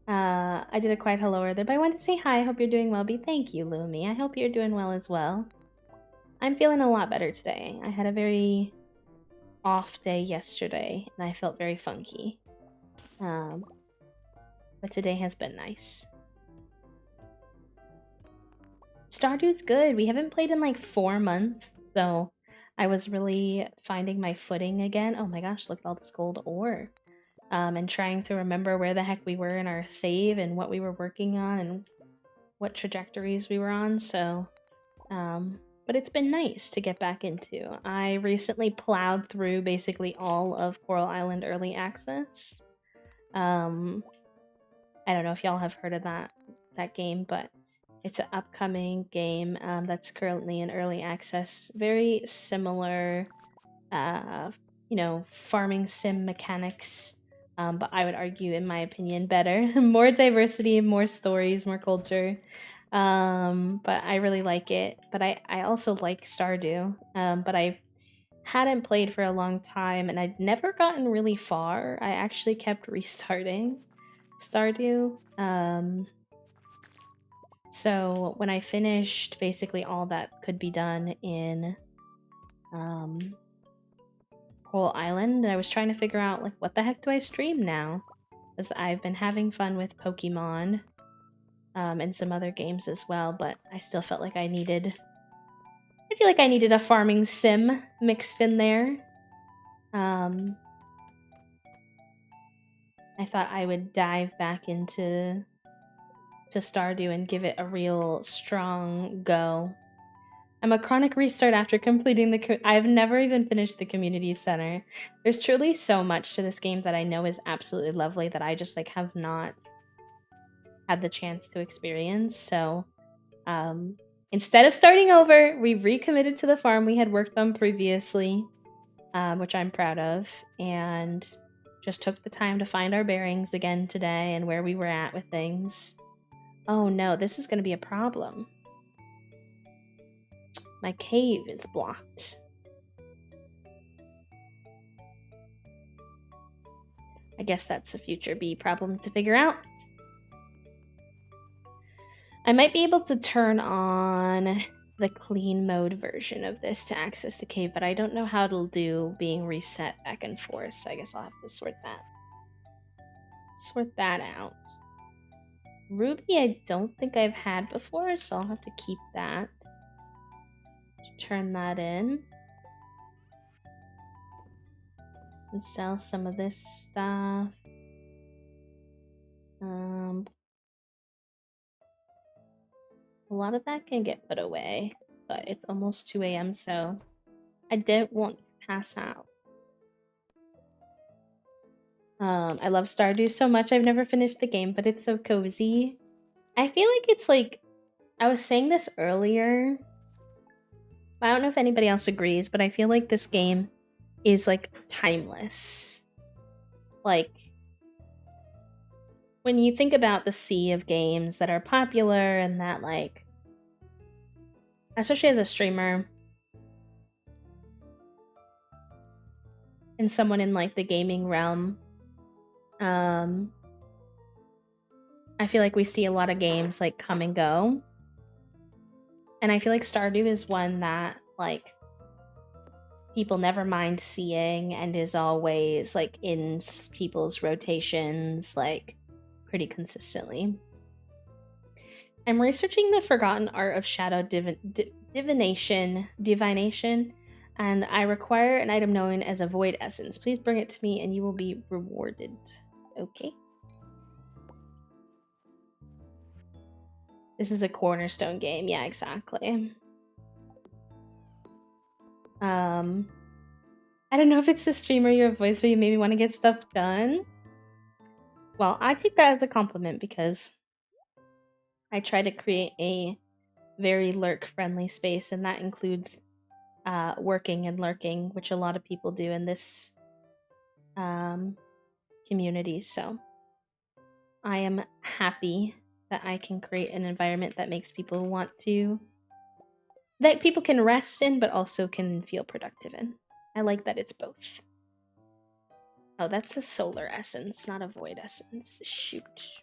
I did a quiet hello earlier, but I wanted to say hi. I hope you're doing well. Thank you, Lumi. I hope you're doing well as well. I'm feeling a lot better today. I had a very off day yesterday, and I felt very funky. But today has been nice. Stardew's good. We haven't played in like 4 months, so I was really finding my footing again. Oh my gosh, look at all this gold ore. And trying to remember where the heck we were in our save and what we were working on and what trajectories we were on, so but it's been nice to get back into. I recently plowed through basically all of Coral Island Early Access. I don't know if y'all have heard of that game, but it's an upcoming game that's currently in early access. Very similar, you know, farming sim mechanics, but I would argue, in my opinion, better. More diversity, more stories, more culture. But I really like it. But I also like Stardew. But I hadn't played for a long time, and I'd never gotten really far. I actually kept restarting Stardew. So when I finished basically all that could be done in Coral Island, I was trying to figure out, like, what the heck do I stream now? Because I've been having fun with Pokemon and some other games as well, but I still felt like I feel like I needed a farming sim mixed in there. I thought I would dive back into Stardew and give it a real strong go. I'm a chronic restart after completing I've never even finished the community center. There's truly so much to this game that I know is absolutely lovely that I just like have not had the chance to experience. So instead of starting over, we recommitted to the farm we had worked on previously, which I'm proud of, and just took the time to find our bearings again today and where we were at with things. Oh no, this is going to be a problem. My cave is blocked. I guess that's a future bee problem to figure out. I might be able to turn on the clean mode version of this to access the cave, but I don't know how it'll do being reset back and forth, so I guess I'll have to sort that out. Ruby I don't think I've had before, so I'll have to keep that. Turn that in. And sell some of this stuff. A lot of that can get put away, but it's almost 2 a.m., so I don't want to pass out. I love Stardew so much. I've never finished the game, but it's so cozy. I feel like it's like, I was saying this earlier. I don't know if anybody else agrees, but I feel like this game is like timeless. Like, when you think about the sea of games that are popular and that, like, especially as a streamer and someone in like the gaming realm, I feel like we see a lot of games like come and go. And I feel like Stardew is one that like people never mind seeing and is always like in people's rotations like pretty consistently. I'm researching the forgotten art of shadow divination, and I require an item known as a void essence. Please bring it to me and you will be rewarded. Okay. This is a cornerstone game. Yeah, exactly. I don't know if it's the stream or your voice, but you made me want to get stuff done. Well, I take that as a compliment because I try to create a very lurk-friendly space, and that includes working and lurking, which a lot of people do in this community. So I am happy that I can create an environment that makes people want to, that people can rest in, but also can feel productive in. I like that it's both. Oh, that's a solar essence, not a void essence. Shoot.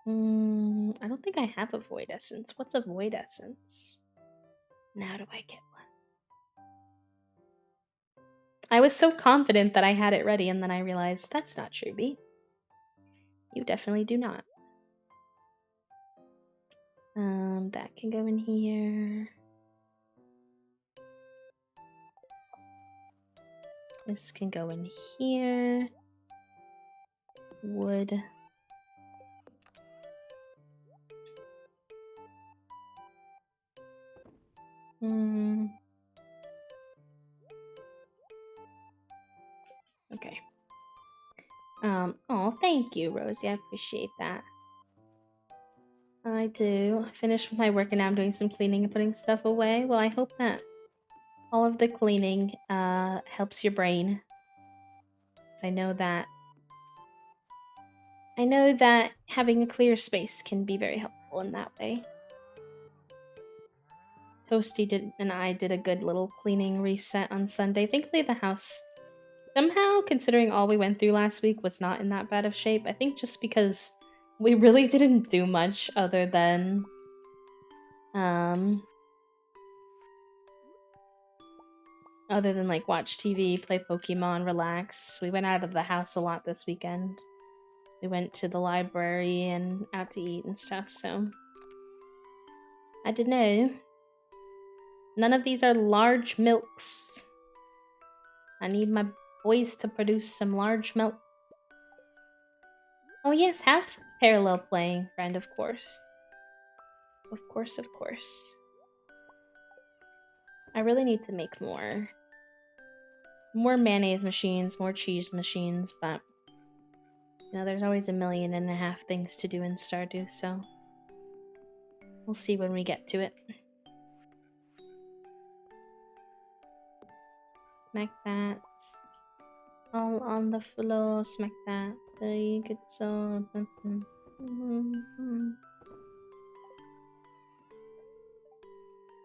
I don't think I have a void essence. What's a void essence? Now do I get one? I was so confident that I had it ready, and then I realized that's not true, B. You definitely do not. That can go in here. This can go in here. Wood. Okay. Oh, thank you, Rosie. I appreciate that. I do. I finished with my work and now I'm doing some cleaning and putting stuff away. Well, I hope that all of the cleaning helps your brain. I know that having a clear space can be very helpful in that way. Toasty and I did a good little cleaning reset on Sunday. Thankfully the house, somehow, considering all we went through last week, was not in that bad of shape. I think just because we really didn't do much other than like watch TV, play Pokemon, relax. We went out of the house a lot this weekend. We went to the library and out to eat and stuff, so I don't know. None of these are large milks. I need my boys to produce some large milk. Oh yes, have parallel playing, friend, of course. Of course, of course. I really need to make more mayonnaise machines, more cheese machines, but you know, there's always 1.5 million things to do in Stardew, so we'll see when we get to it. Smack that. All on the floor. Smack that. You get so.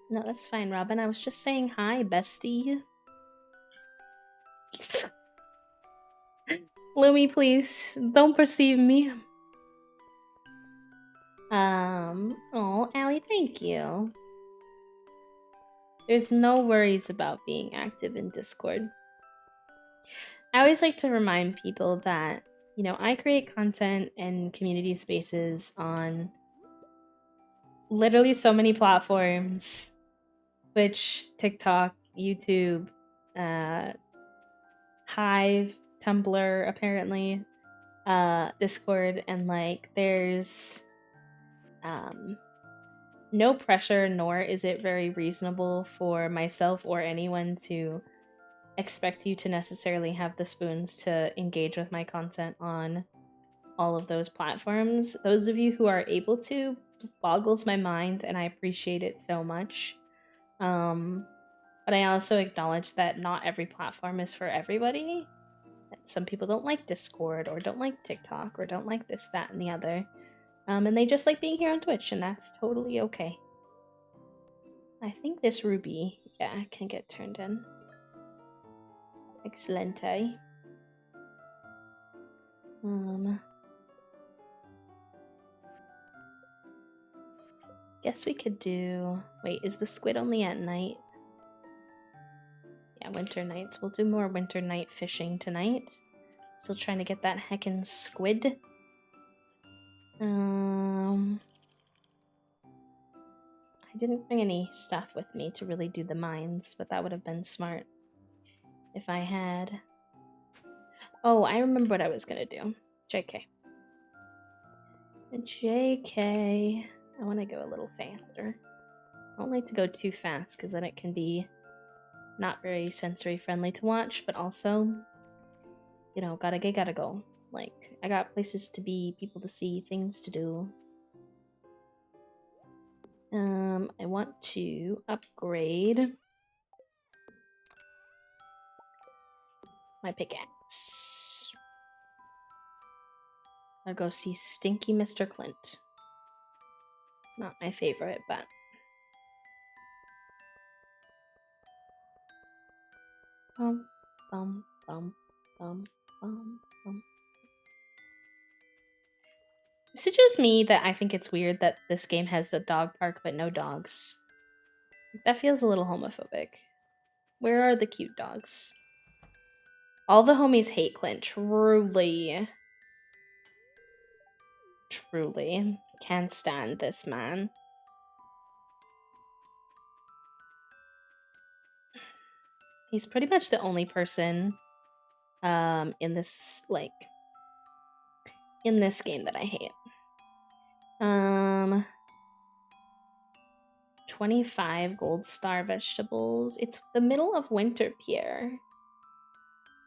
No, that's fine, Robin. I was just saying hi, bestie. Lumi, please don't perceive me. Oh, Allie, thank you. There's no worries about being active in Discord. I always like to remind people that, you know, I create content and community spaces on literally so many platforms. Twitch, TikTok, YouTube, Hive, Tumblr, apparently, Discord, and like there's no pressure, nor is it very reasonable for myself or anyone to expect you to necessarily have the spoons to engage with my content on all of those platforms. Those of you who are able to boggles my mind, and I appreciate it so much. But I also acknowledge that not every platform is for everybody. Some people don't like Discord or don't like TikTok or don't like this, that, and the other. And they just like being here on Twitch, and that's totally okay. I think this ruby, yeah, can get turned in. Excelente. Guess we could do... Wait, is the squid only at night? Yeah, winter nights. We'll do more winter night fishing tonight. Still trying to get that heckin' squid. I didn't bring any stuff with me to really do the mines, but that would have been smart if I had. Oh, I remember what I was gonna do. JK. JK. I want to go a little faster. I don't like to go too fast because then it can be not very sensory friendly to watch, but also, you know, gotta get, gotta go. Like, I got places to be, people to see, things to do. I want to upgrade my pickaxe. I'll go see Stinky Mr. Clint. Not my favorite, but bum bum bum bum bum bum. Is it just me that I think it's weird that this game has the dog park but no dogs? That feels a little homophobic. Where are the cute dogs? All the homies hate Clint. Truly. Truly. Can't stand this man. He's pretty much the only person in this in this game that I hate. 25 gold star vegetables. It's the middle of winter, Pierre.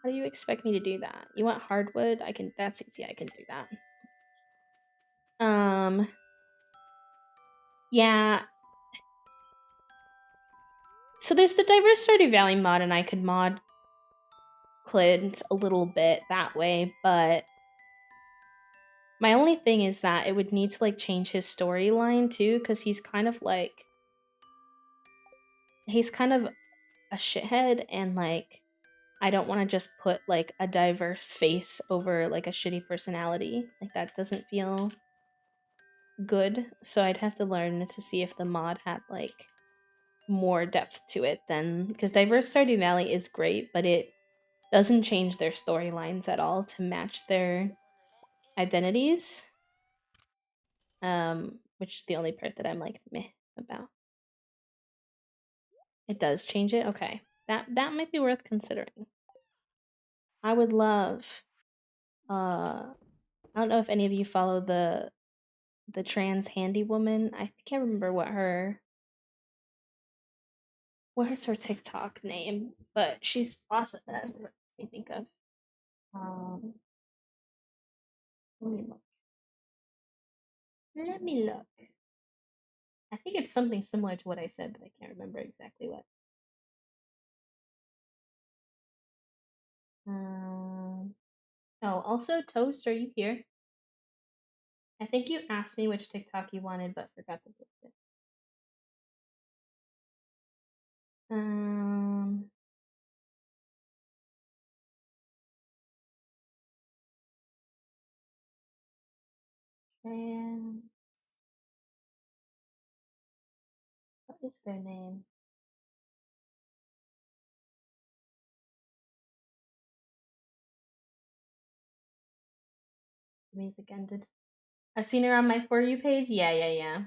How do you expect me to do that? You want hardwood? That's easy, I can do that. Yeah. So there's the Diverse Stardew Valley mod, and I could mod Clint a little bit that way, but my only thing is that it would need to like change his storyline too, because he's kind of a shithead, and like I don't want to just put like a diverse face over like a shitty personality. Like that doesn't feel good. So I'd have to learn to see if the mod had like more depth to it than, because Diverse Stardew Valley is great, but it doesn't change their storylines at all to match their identities. Which is the only part that I'm like meh about. It does change it? Okay. That might be worth considering. I would love I don't know if any of you follow the trans handy woman. I can't remember what is her TikTok name, but she's awesome. That's what I think of. Let me look. Let me look. I think it's something similar to what I said, but I can't remember exactly what. Oh, also, Toast, are you here? I think you asked me which TikTok you wanted, but forgot to post it. And what is their name? The music ended. I've seen her on my For You page. Yeah.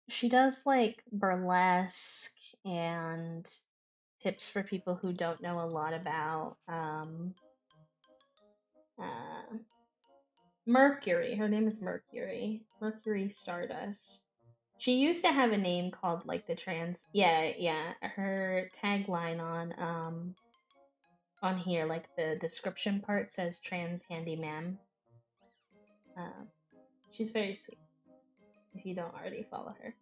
She does like burlesque and tips for people who don't know a lot about Mercury. Her name is Mercury. Mercury Stardust. She used to have a name called like the trans. Yeah. Her tagline on here, like the description part says trans handyman. She's very sweet. If you don't already follow her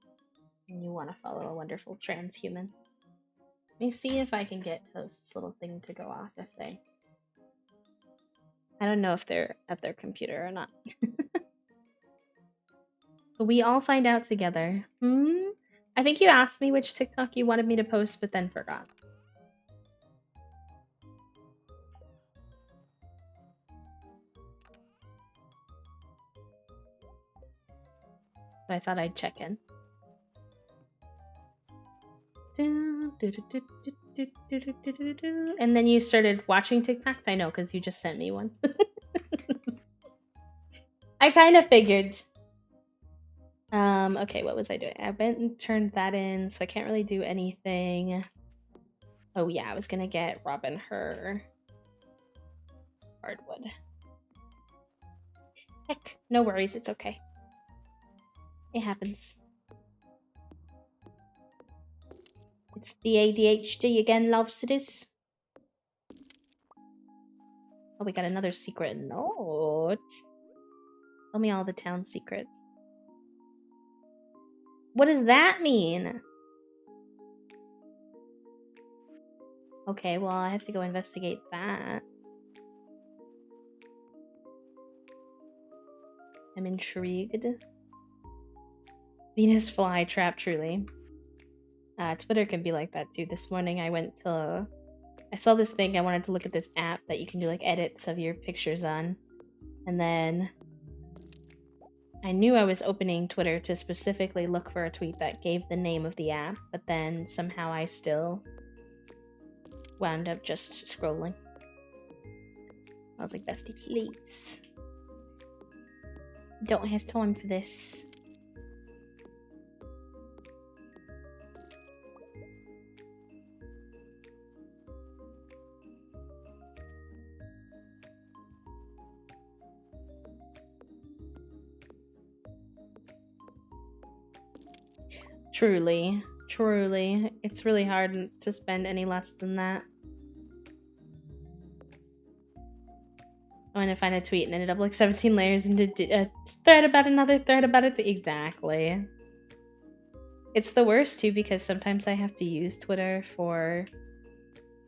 and you want to follow a wonderful trans human. Let me see if I can get Toast's little thing to go off if they... I don't know if they're at their computer or not. But we all find out together. I think you asked me which TikTok you wanted me to post, but then forgot. But I thought I'd check in. And then you started watching TikToks? I know, because you just sent me one. I kind of figured. Okay, what was I doing? I went and turned that in, so I can't really do anything. Oh yeah, I was gonna get Robin her hardwood. Heck, no worries, it's okay. It happens. It's the ADHD again, lobsters. Oh, we got another secret note. Tell me all the town secrets. What does that mean? Okay, well, I have to go investigate that. I'm intrigued. Venus flytrap, truly. Twitter can be like that too. This morning I saw this thing, I wanted to look at this app that you can do like edits of your pictures on. And then I knew I was opening Twitter to specifically look for a tweet that gave the name of the app, but then somehow I still wound up just scrolling. I was like, bestie, please. Don't have time for this. Truly, truly. It's really hard to spend any less than that. I went to find a tweet and ended up like 17 layers into a thread about another thread about it. Exactly. It's the worst too because sometimes I have to use Twitter for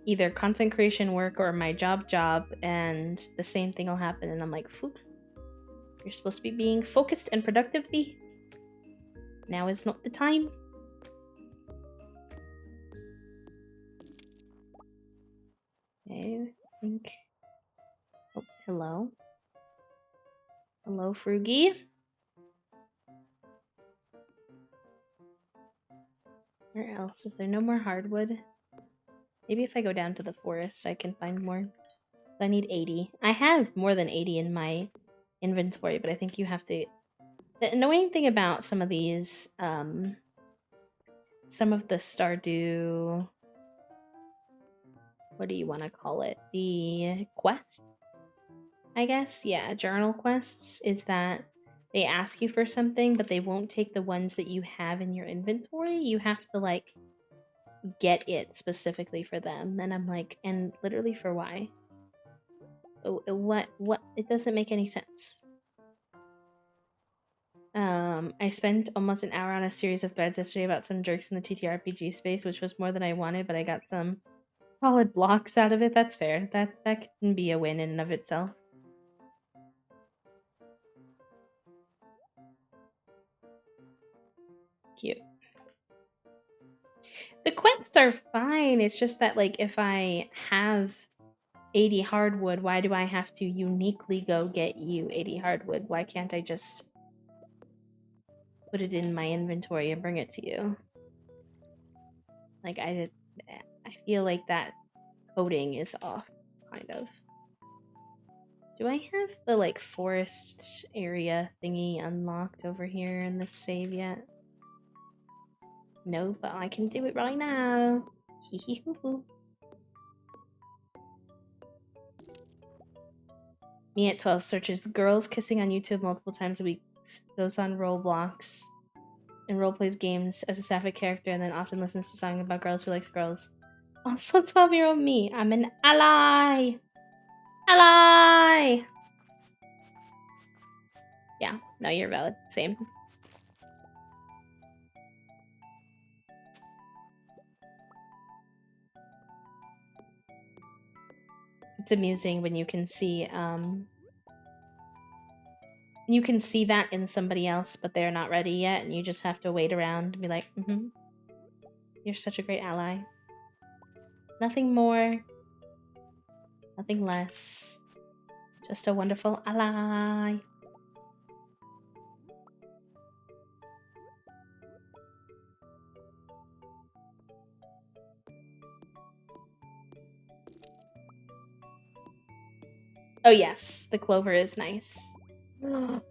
either content creation work or my job and the same thing will happen and I'm like, Phoop. You're supposed to be being focused and productive, B. Now is not the time. Okay, I think... Oh, hello. Hello, Frugy. Where else? Is there no more hardwood? Maybe if I go down to the forest, I can find more. I need 80. I have more than 80 in my inventory, but I think you have to... The annoying thing about some of these, some of the Stardew... What do you want to call it? The quest? I guess? Yeah, journal quests is that they ask you for something, but they won't take the ones that you have in your inventory. You have to, like, get it specifically for them. And I'm like, and literally for why? What? It doesn't make any sense. I spent almost an hour on a series of threads yesterday about some jerks in the TTRPG space, which was more than I wanted, but I got some solid blocks out of it. That's fair. That can be a win in and of itself. Cute. The quests are fine. It's just that, like, if I have 80 hardwood, why do I have to uniquely go get you 80 hardwood? Why can't I just put it in my inventory and bring it to you? Like, I feel like that coding is off, kind of. Do I have the, like, forest area thingy unlocked over here in the save yet? No, but I can do it right now. Hee hee hoo hoo. Me at 12 searches girls kissing on YouTube multiple times a week, goes on Roblox, and roleplays games as a sapphic character, and then often listens to songs about girls who like girls. Also 12-year-old me. I'm an ally! Ally! Yeah, no, you're valid. Same. It's amusing when you can see that in somebody else, but they're not ready yet, and you just have to wait around and be like, you're such a great ally. Nothing more, nothing less. Just a wonderful ally. Oh yes, the clover is nice.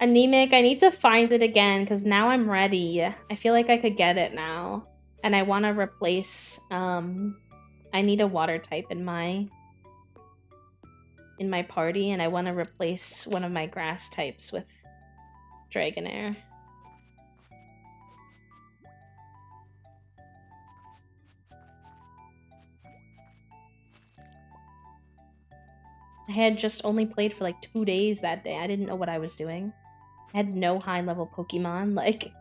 Anemic, I need to find it again because now I'm ready. I feel like I could get it now. And I want to replace, I need a water type in my party, and I want to replace one of my grass types with Dragonair. I had just only played for like 2 days that day. I didn't know what I was doing. I had no high-level Pokemon. Like,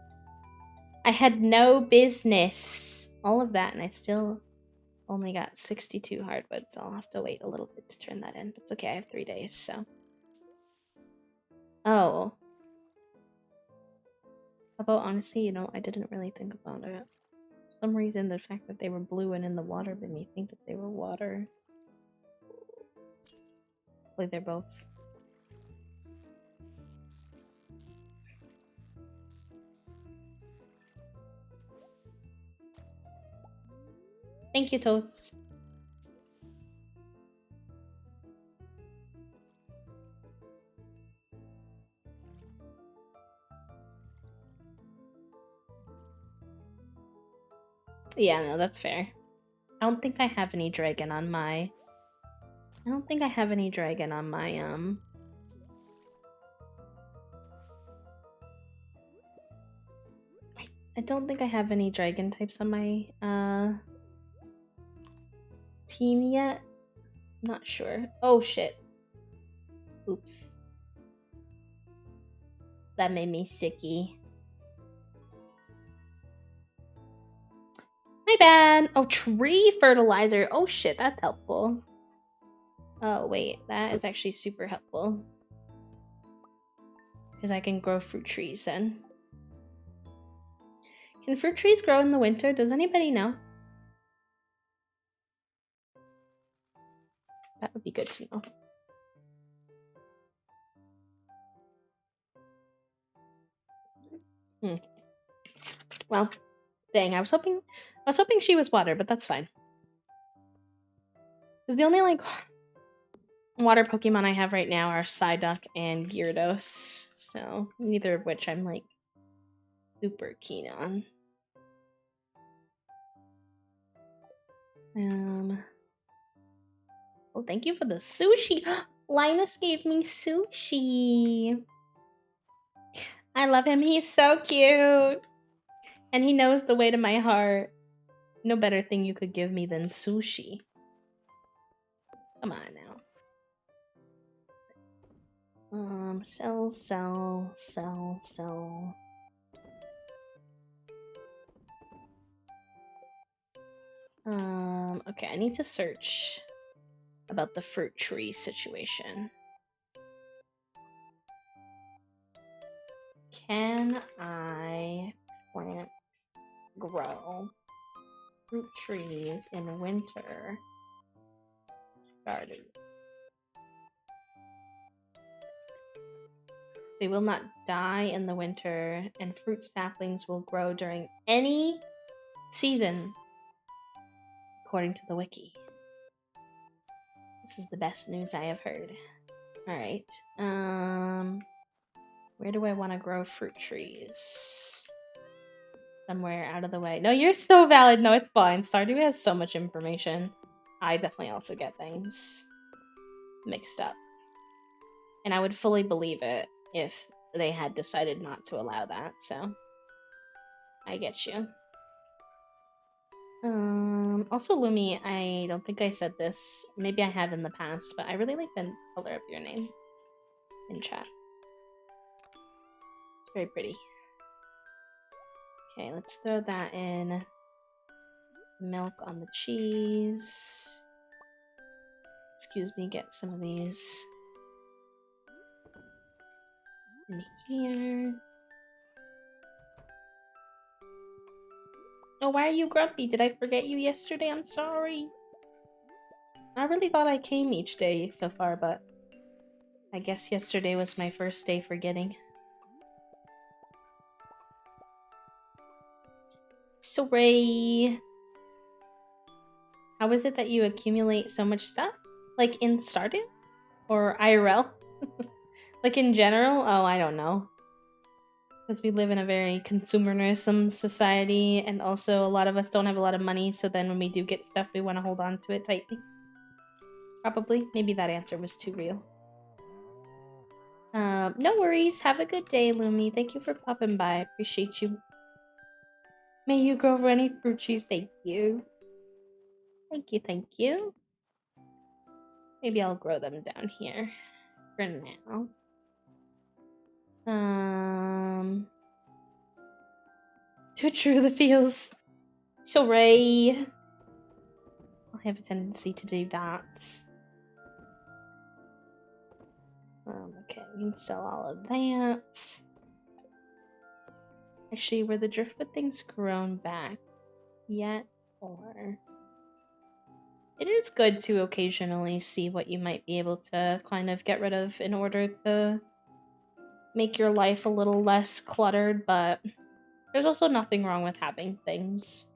I had no business. All of that, and I still only got 62 hardwood, so I'll have to wait a little bit to turn that in. It's okay, I have 3 days, so. Oh. How about, honestly, you know, I didn't really think about it. For some reason, the fact that they were blue and in the water made me think that they were water. Hopefully they're both. Thank you, Toast. Yeah, no, that's fair. I don't think I have any dragon on my... I don't think I have any dragon on my, I don't think I have any dragon types on my, team yet. Not sure. Oh, shit. Oops. That made me sicky. My bad. Oh, tree fertilizer. Oh, shit, that's helpful. Oh, wait. That is actually super helpful. Because I can grow fruit trees then. Can fruit trees grow in the winter? Does anybody know? That would be good to know. Well, dang, I was hoping she was water, but that's fine. Because the only, like, water Pokemon I have right now are Psyduck and Gyarados. So, neither of which I'm, like, super keen on. Oh, thank you for the sushi. Linus gave me sushi. I love him. He's so cute. And he knows the way to my heart. No better thing you could give me than sushi. Come on now. Sell. Okay, I need to search about the fruit tree situation. Can I grow fruit trees in winter? Started. They will not die in the winter, and fruit saplings will grow during any season, according to the wiki. This is the best news I have heard. Alright. Where do I want to grow fruit trees? Somewhere out of the way. No, you're so valid. No, it's fine. Stardew has so much information. I definitely also get things mixed up. And I would fully believe it if they had decided not to allow that, so I get you. Also, Lumi, I don't think I said this. Maybe I have in the past, but I really like the color of your name in chat. It's very pretty. Okay, let's throw that in. Milk on the cheese. Excuse me, get some of these in here. Oh, why are you grumpy? Did I forget you yesterday? I'm sorry. I really thought I came each day so far, but I guess yesterday was my first day forgetting. Sorry. How is it that you accumulate so much stuff? Like in Stardew? Or IRL? Like in general? Oh, I don't know. Because we live in a very consumerism society, and also a lot of us don't have a lot of money, so then when we do get stuff, we want to hold on to it tightly. Probably. Maybe that answer was too real. No worries. Have a good day, Lumi. Thank you for popping by. I appreciate you. May you grow many fruit trees. Thank you. Thank you. Maybe I'll grow them down here for now. Too true, the feels. Sorry. I have a tendency to do that. Okay, we can sell all of that. Actually, were the driftwood things grown back yet? Or... It is good to occasionally see what you might be able to kind of get rid of in order to make your life a little less cluttered, but there's also nothing wrong with having things.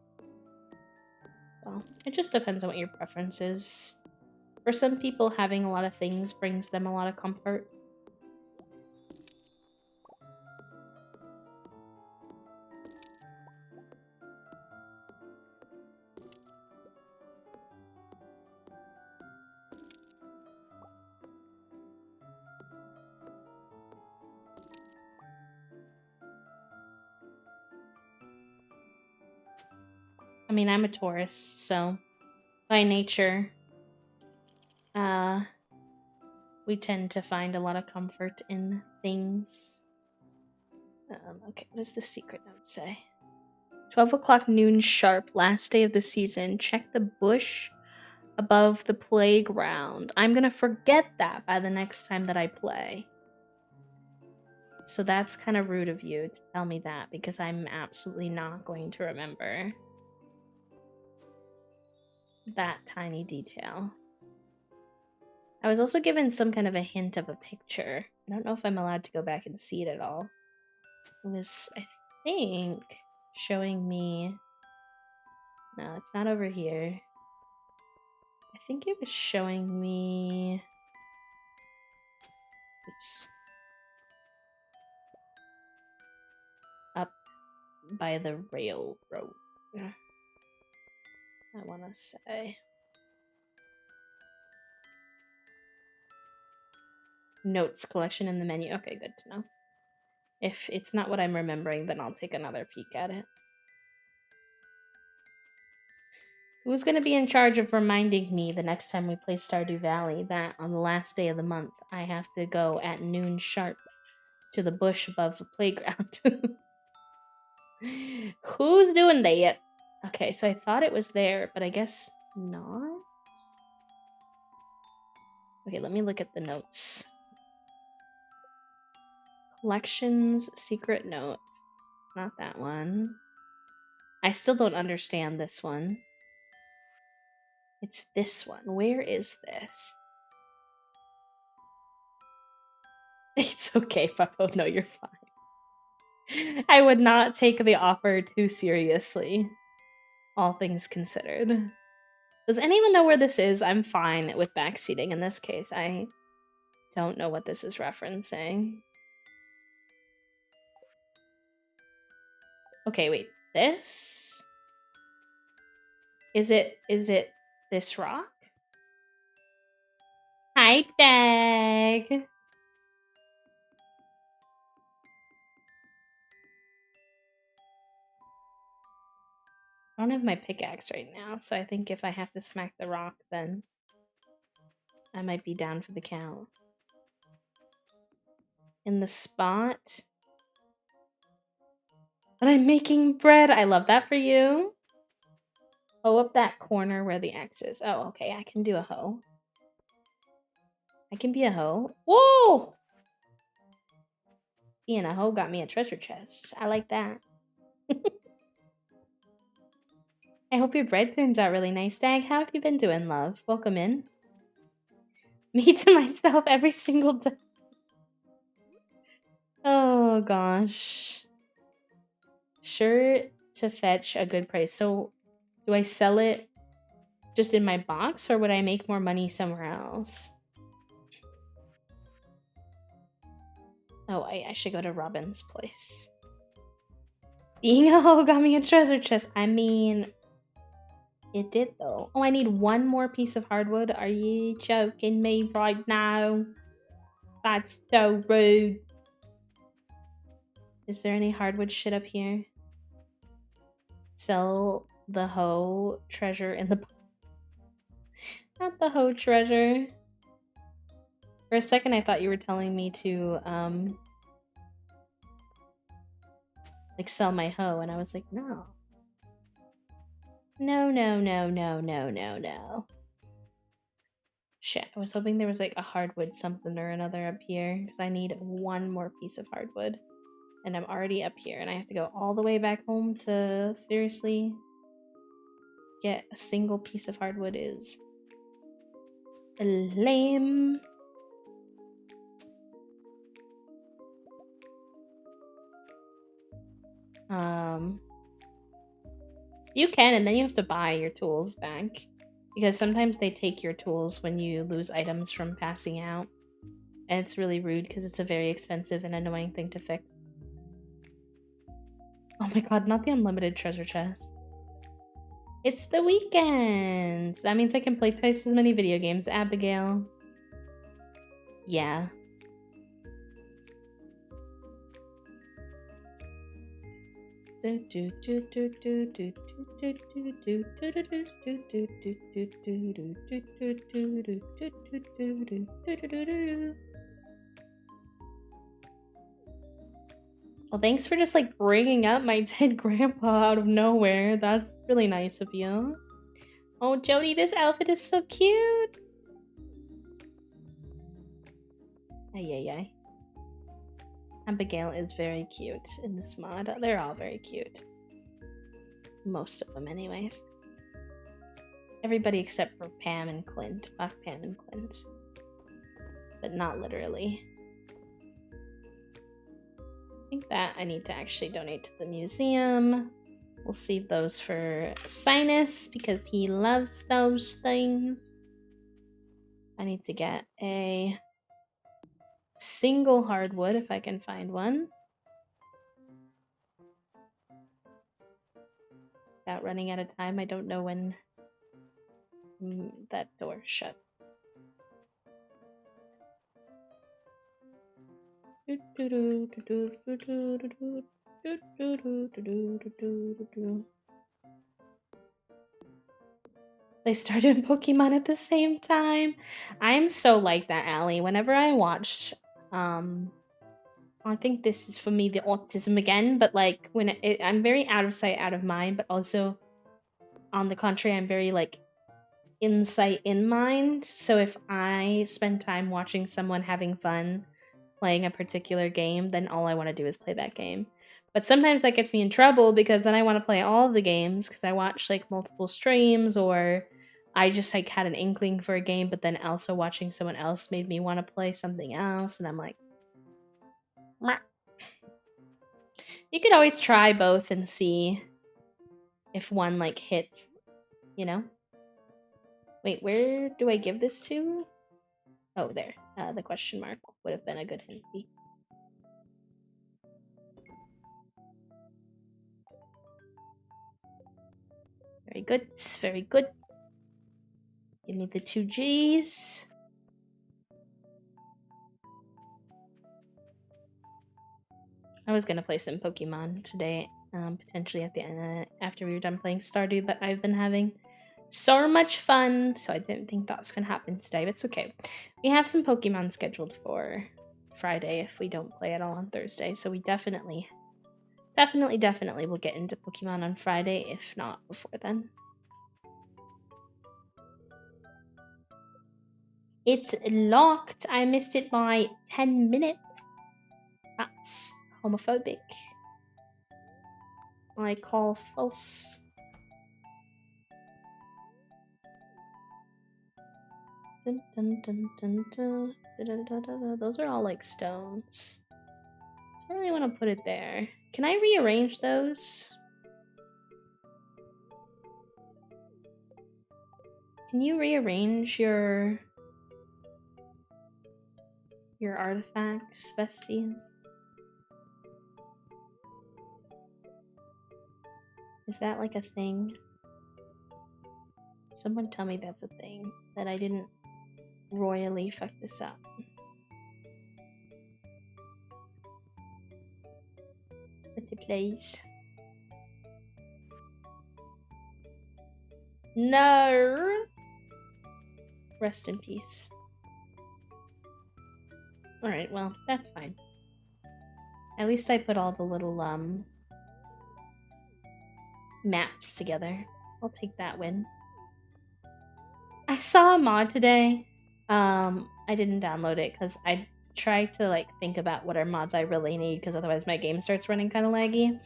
So it just depends on what your preference is. For some people, having a lot of things brings them a lot of comfort. I mean, I'm a Taurus, so by nature, we tend to find a lot of comfort in things. Okay, what does the secret note say? 12 o'clock noon sharp, last day of the season. Check the bush above the playground. I'm gonna forget that by the next time that I play. So that's kind of rude of you to tell me that, because I'm absolutely not going to remember that tiny detail. I was also given some kind of a hint of a picture. I don't know if I'm allowed to go back and see it at all. It was, I think, showing me... No, it's not over here. I think it was showing me... Oops. Up by the railroad. I want to say. Notes collection in the menu. Okay, good to know. If it's not what I'm remembering, then I'll take another peek at it. Who's going to be in charge of reminding me the next time we play Stardew Valley that on the last day of the month, I have to go at noon sharp to the bush above the playground? Who's doing that? Okay, so I thought it was there, but I guess not. Okay, let me look at the notes. Collections, secret notes. Not that one. I still don't understand this one. It's this one. Where is this? It's okay, Puppo. No, you're fine. I would not take the offer too seriously, all things considered. Does anyone know where this is? I'm fine with backseating in this case. I don't know what this is referencing. Okay, wait. This? Is it this rock? Hi, Dag! I don't have my pickaxe right now, so I think if I have to smack the rock, then I might be down for the count. In the spot. But I'm making bread. I love that for you. Hoe up that corner where the X is. Oh, okay. I can do a hoe. I can be a hoe. Whoa! Being a hoe got me a treasure chest. I like that. I hope your bread turns out really nice, Dag. How have you been doing, love? Welcome in. Me to myself every single day. Oh, gosh. Sure to fetch a good price. So, do I sell it just in my box, or would I make more money somewhere else? Oh, I should go to Robin's place. Being a hoe got me a treasure chest. I mean, it did though. Oh, I need one more piece of hardwood. Are you joking me right now? That's so rude. Is there any hardwood shit up here? Sell the hoe treasure in the... Not the hoe treasure. For a second, I thought you were telling me to, like, sell my hoe, and I was like, no. No, no, no, no, no, no, no. Shit, I was hoping there was, like, a hardwood something or another up here, because I need one more piece of hardwood. And I'm already up here, and I have to go all the way back home to, seriously, get a single piece of hardwood is lame. You can, and then you have to buy your tools back. Because sometimes they take your tools when you lose items from passing out. And it's really rude because it's a very expensive and annoying thing to fix. Oh my god, not the unlimited treasure chest. It's the weekend! That means I can play twice as many video games, Abigail. Yeah. Well, thanks for just like bringing up my dead grandpa out of nowhere. That's really nice of you. Oh, Jody, this outfit is so cute. Ay, ay, ay. Abigail is very cute in this mod. They're all very cute. Most of them, anyways. Everybody except for Pam and Clint. Fuck Pam and Clint. But not literally. I think that I need to actually donate to the museum. We'll save those for Sinus because he loves those things. I need to get a single hardwood if I can find one. Without running out of time, I don't know when that door shuts. They started Pokemon at the same time. I'm so like that, Allie. Whenever I watch, I think this is for me the autism again, but like when I'm very out of sight, out of mind, but also on the contrary, I'm very like in sight, in mind. So if I spend time watching someone having fun playing a particular game, then all I want to do is play that game. But sometimes that gets me in trouble because then I want to play all the games because I watch like multiple streams or I just like had an inkling for a game, but then also watching someone else made me want to play something else, and I'm like, meh. You could always try both and see if one like hits, you know? Wait, where do I give this to? Oh, there. The question mark would have been a good hint. Very good, very good. Give me the 2 Gs. I was gonna play some Pokemon today, potentially at the end after we were done playing Stardew, but I've been having so much fun, so I didn't think that was gonna happen today, but it's okay. We have some Pokemon scheduled for Friday if we don't play at all on Thursday, so we definitely will get into Pokemon on Friday, if not before then. It's locked. I missed it by 10 minutes. That's homophobic. I call false. Dun, dun, dun, dun, dun. Dun, dun, dun, dun. Those are all like stones. I don't really want to put it there. Can I rearrange those? Can you rearrange your artifacts, besties? Is that like a thing? Someone tell me that's a thing, that I didn't royally fuck this up. Pretty please. No! Rest in peace. Alright, well, that's fine. At least I put all the little, maps together. I'll take that win. I saw a mod today. I didn't download it because I tried to, like, think about what are mods I really need because otherwise my game starts running kind of laggy,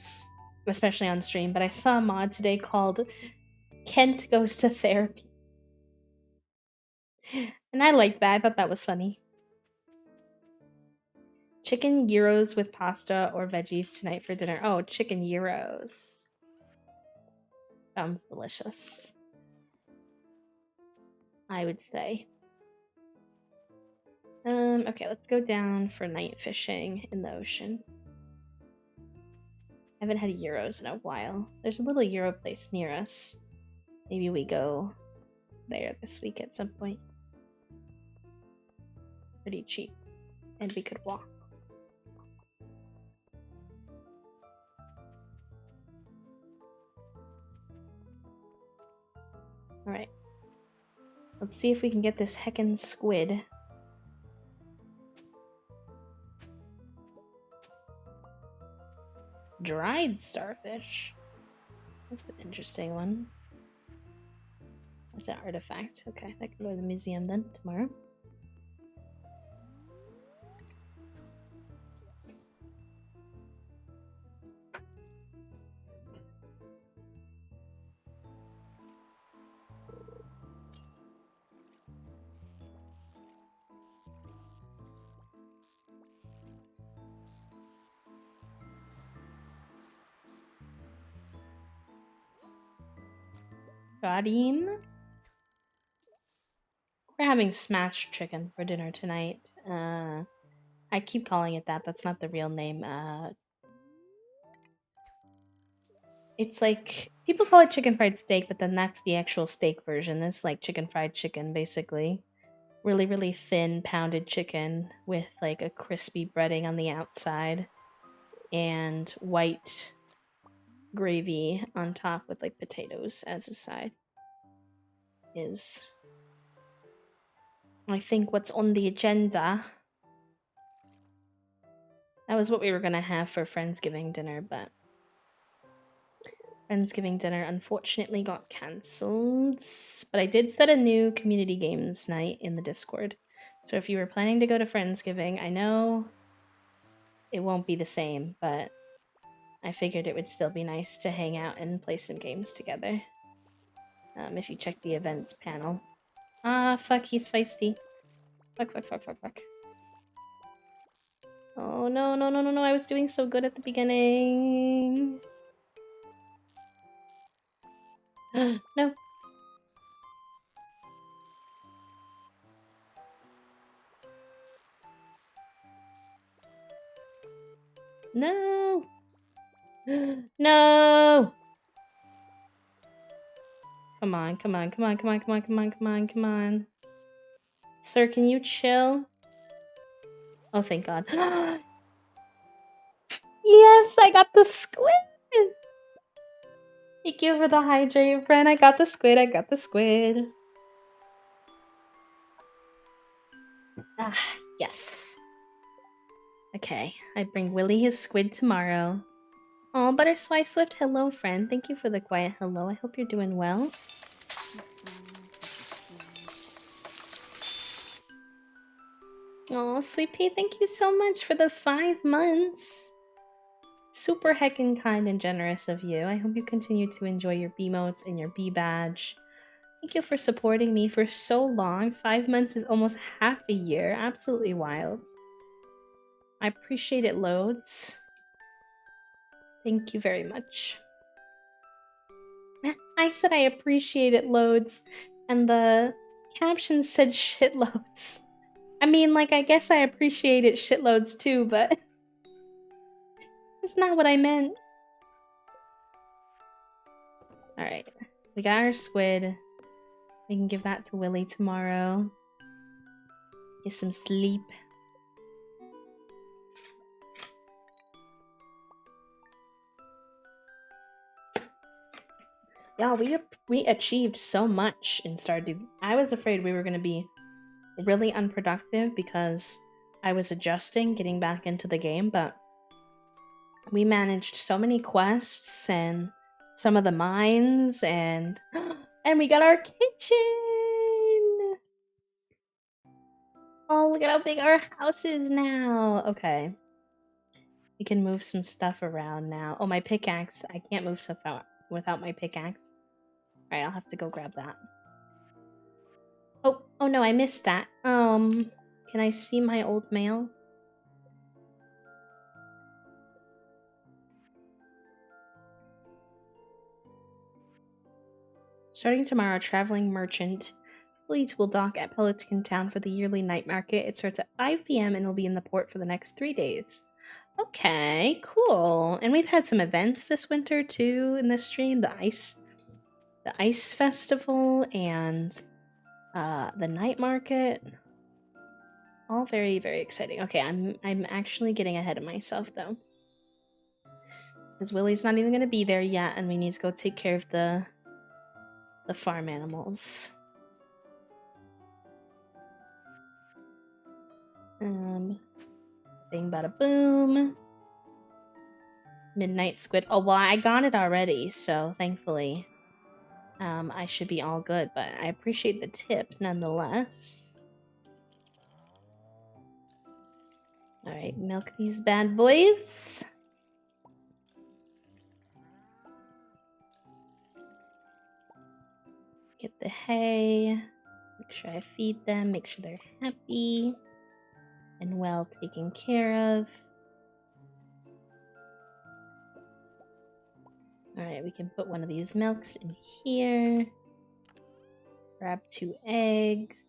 especially on stream. But I saw a mod today called Kent Goes to Therapy. And I liked that. I thought that was funny. Chicken gyros with pasta or veggies tonight for dinner. Oh, chicken gyros. Sounds delicious, I would say. Okay, let's go down for night fishing in the ocean. I haven't had gyros in a while. There's a little gyro place near us. Maybe we go there this week at some point. Pretty cheap. And we could walk. Alright. Let's see if we can get this heckin' squid. Dried starfish. That's an interesting one. That's an artifact. Okay, I can go to the museum then tomorrow. Got him. We're having smashed chicken for dinner tonight. I keep calling it that. That's not the real name. It's like, people call it chicken fried steak, but then that's the actual steak version. This is like chicken fried chicken, basically. Really, really thin pounded chicken with like a crispy breading on the outside and white gravy on top with like potatoes as a side is, I think, what's on the agenda. That was what we were gonna have for Friendsgiving dinner, but Friendsgiving dinner unfortunately got cancelled. But I did set a new community games night in the Discord. So if you were planning to go to Friendsgiving, I know it won't be the same, but I figured it would still be nice to hang out and play some games together. If you check the events panel. Ah, fuck, he's feisty. Fuck, fuck, fuck, fuck, fuck. Oh, no, no, no, no, no, I was doing so good at the beginning. No. No. No. Come on, come on, come on, come on, come on, come on, come on, come on. Sir, can you chill? Oh, thank God. Yes, I got the squid! Thank you for the hydrate, friend. I got the squid, I got the squid. Ah, yes. Okay, I bring Willy his squid tomorrow. Oh, Buttersfly Swift, hello, friend. Thank you for the quiet hello. I hope you're doing well. Oh, Sweet Pea, thank you so much for the 5 months. Super heckin' kind and generous of you. I hope you continue to enjoy your B-motes and your B-badge. Thank you for supporting me for so long. 5 months is almost half a year. Absolutely wild. I appreciate it loads. Thank you very much. I said I appreciate it loads, and the caption said shitloads. I mean, like, I guess I appreciate it shitloads too, but it's not what I meant. Alright, we got our squid. We can give that to Willy tomorrow. Get some sleep. Yeah, we achieved so much in Stardew. I was afraid we were going to be really unproductive because I was adjusting, getting back into the game, but we managed so many quests and some of the mines and we got our kitchen. Oh, look at how big our house is now. Okay. We can move some stuff around now. Oh, my pickaxe. I can't move stuff out without my pickaxe. Alright, I'll have to go grab that. Oh no, I missed that. Can I see my old mail? Starting tomorrow, traveling merchant fleet will dock at Pelican Town for the yearly night market. It starts at 5 p.m. and will be in the port for the next 3 days. Okay, cool. And we've had some events this winter too in this stream. The ice festival and the night market. All very, very exciting. Okay, I'm actually getting ahead of myself though. Because Willie's not even gonna be there yet, and we need to go take care of the farm animals. Bing bada boom. Midnight squid. Oh, well, I got it already, so thankfully, I should be all good, but I appreciate the tip nonetheless. Alright, milk these bad boys. Get the hay. Make sure I feed them, make sure they're happy and well taken care of. Alright, we can put one of these milks in here. Grab 2 eggs.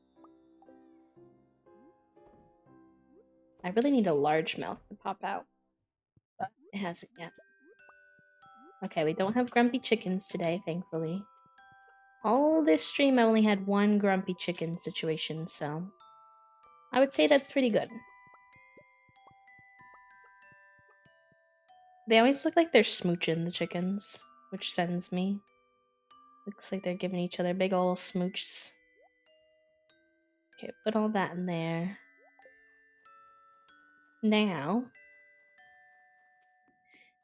I really need a large milk to pop out, but it hasn't yet. Okay, we don't have grumpy chickens today, thankfully. All this stream, I only had 1 grumpy chicken situation, so I would say that's pretty good. They always look like they're smooching, the chickens, which sends me. Looks like they're giving each other big ol' smooches. Okay, put all that in there. Now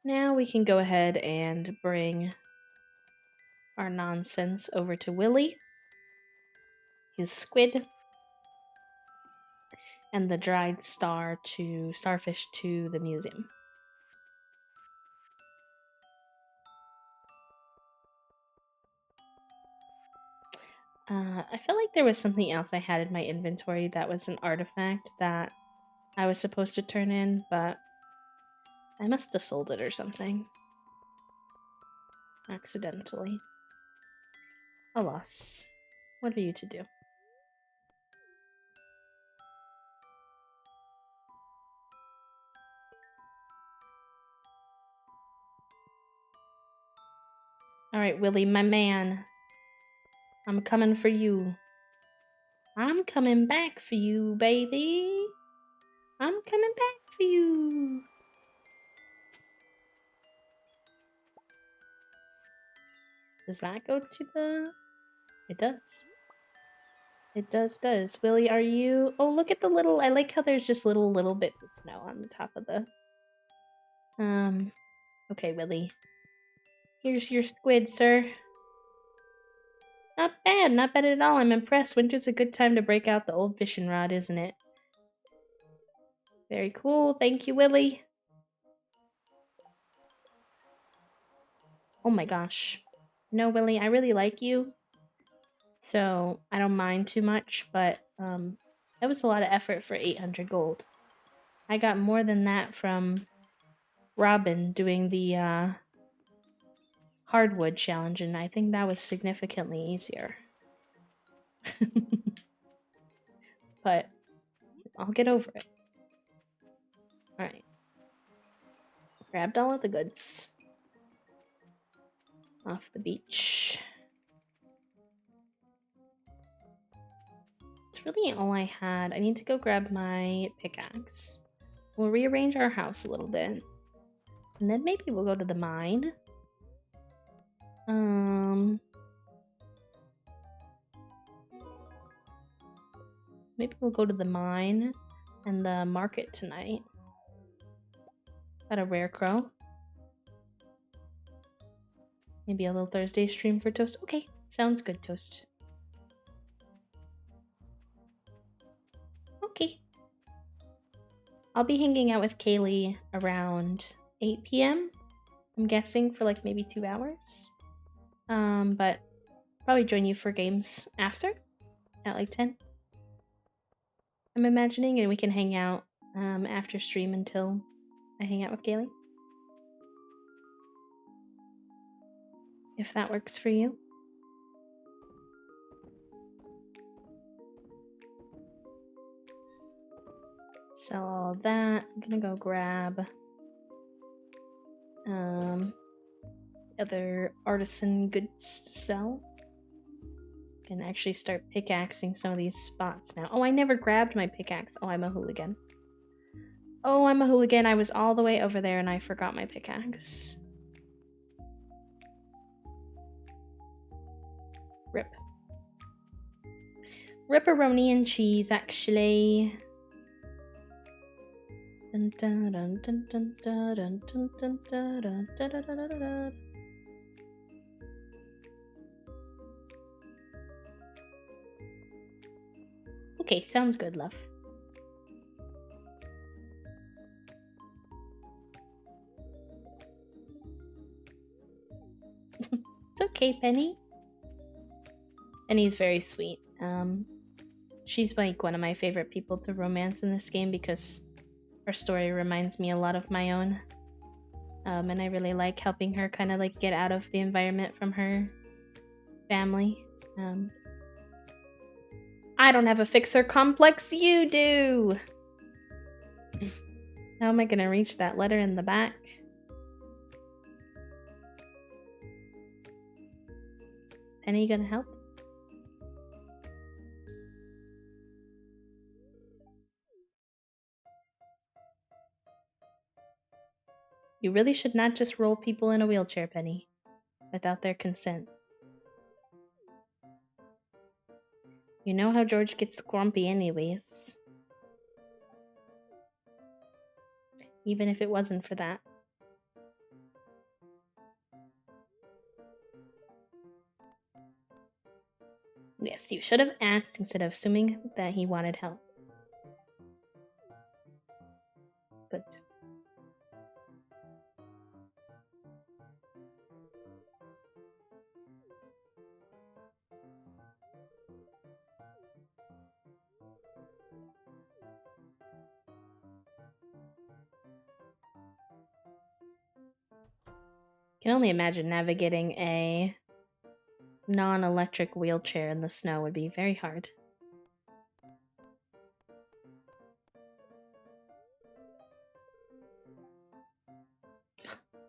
we can go ahead and bring our nonsense over to Willie, his squid, and the dried starfish to the museum. I felt like there was something else I had in my inventory that was an artifact that I was supposed to turn in, but I must have sold it or something. Accidentally. Alas. What are you to do? Alright, Willie, my man. I'm coming for you. I'm coming back for you, baby. I'm coming back for you. Does that go to the... It does. It does. Willie, are you... Oh, look at the little... I like how there's just little bits of snow on the top of the... Okay, Willie. Here's your squid, sir. Not bad at all. I'm impressed. Winter's a good time to break out the old fishing rod, isn't it? Very cool. Thank you, Willie. Oh my gosh. No, Willie, I really like you. So, I don't mind too much, but, that was a lot of effort for 800 gold. I got more than that from Robin doing the, hardwood challenge, and I think that was significantly easier. But I'll get over it. Alright. Grabbed all of the goods. Off the beach. It's really all I had. I need to go grab my pickaxe. We'll rearrange our house a little bit. And then maybe we'll go to the mine. Maybe we'll go to the mine. and the market tonight. Got a rare crow. Maybe a little Thursday stream for Toast. Okay, sounds good, Toast. Okay. I'll be hanging out with Kaylee around 8 p.m. I'm guessing for like maybe 2 hours. But probably join you for games after at like 10. I'm imagining, and we can hang out after stream until I hang out with Kaylee. If that works for you. Sell all of that. I'm gonna go grab other artisan goods to sell. Can actually start pickaxing some of these spots now. Oh, I never grabbed my pickaxe. Oh, I'm a hooligan. Oh, I'm a hooligan. I was all the way over there and I forgot my pickaxe. Rip. Ripperoni and cheese, actually. Dun, dun, dun, dun, dun, dun, dun, dun, dun, dun, dun, dun, dun, dun, dun, dun. Okay, sounds good, love. It's okay, Penny. Penny's very sweet. She's like one of my favorite people to romance in this game because her story reminds me a lot of my own. And I really like helping her kind of like get out of the environment from her family. I don't have a fixer complex, you do! How am I gonna reach that letter in the back? Penny gonna help? You really should not just roll people in a wheelchair, Penny, without their consent. You know how George gets grumpy anyways. Even if it wasn't for that. Yes, you should have asked instead of assuming that he wanted help. Good. I can only imagine navigating a non-electric wheelchair in the snow would be very hard.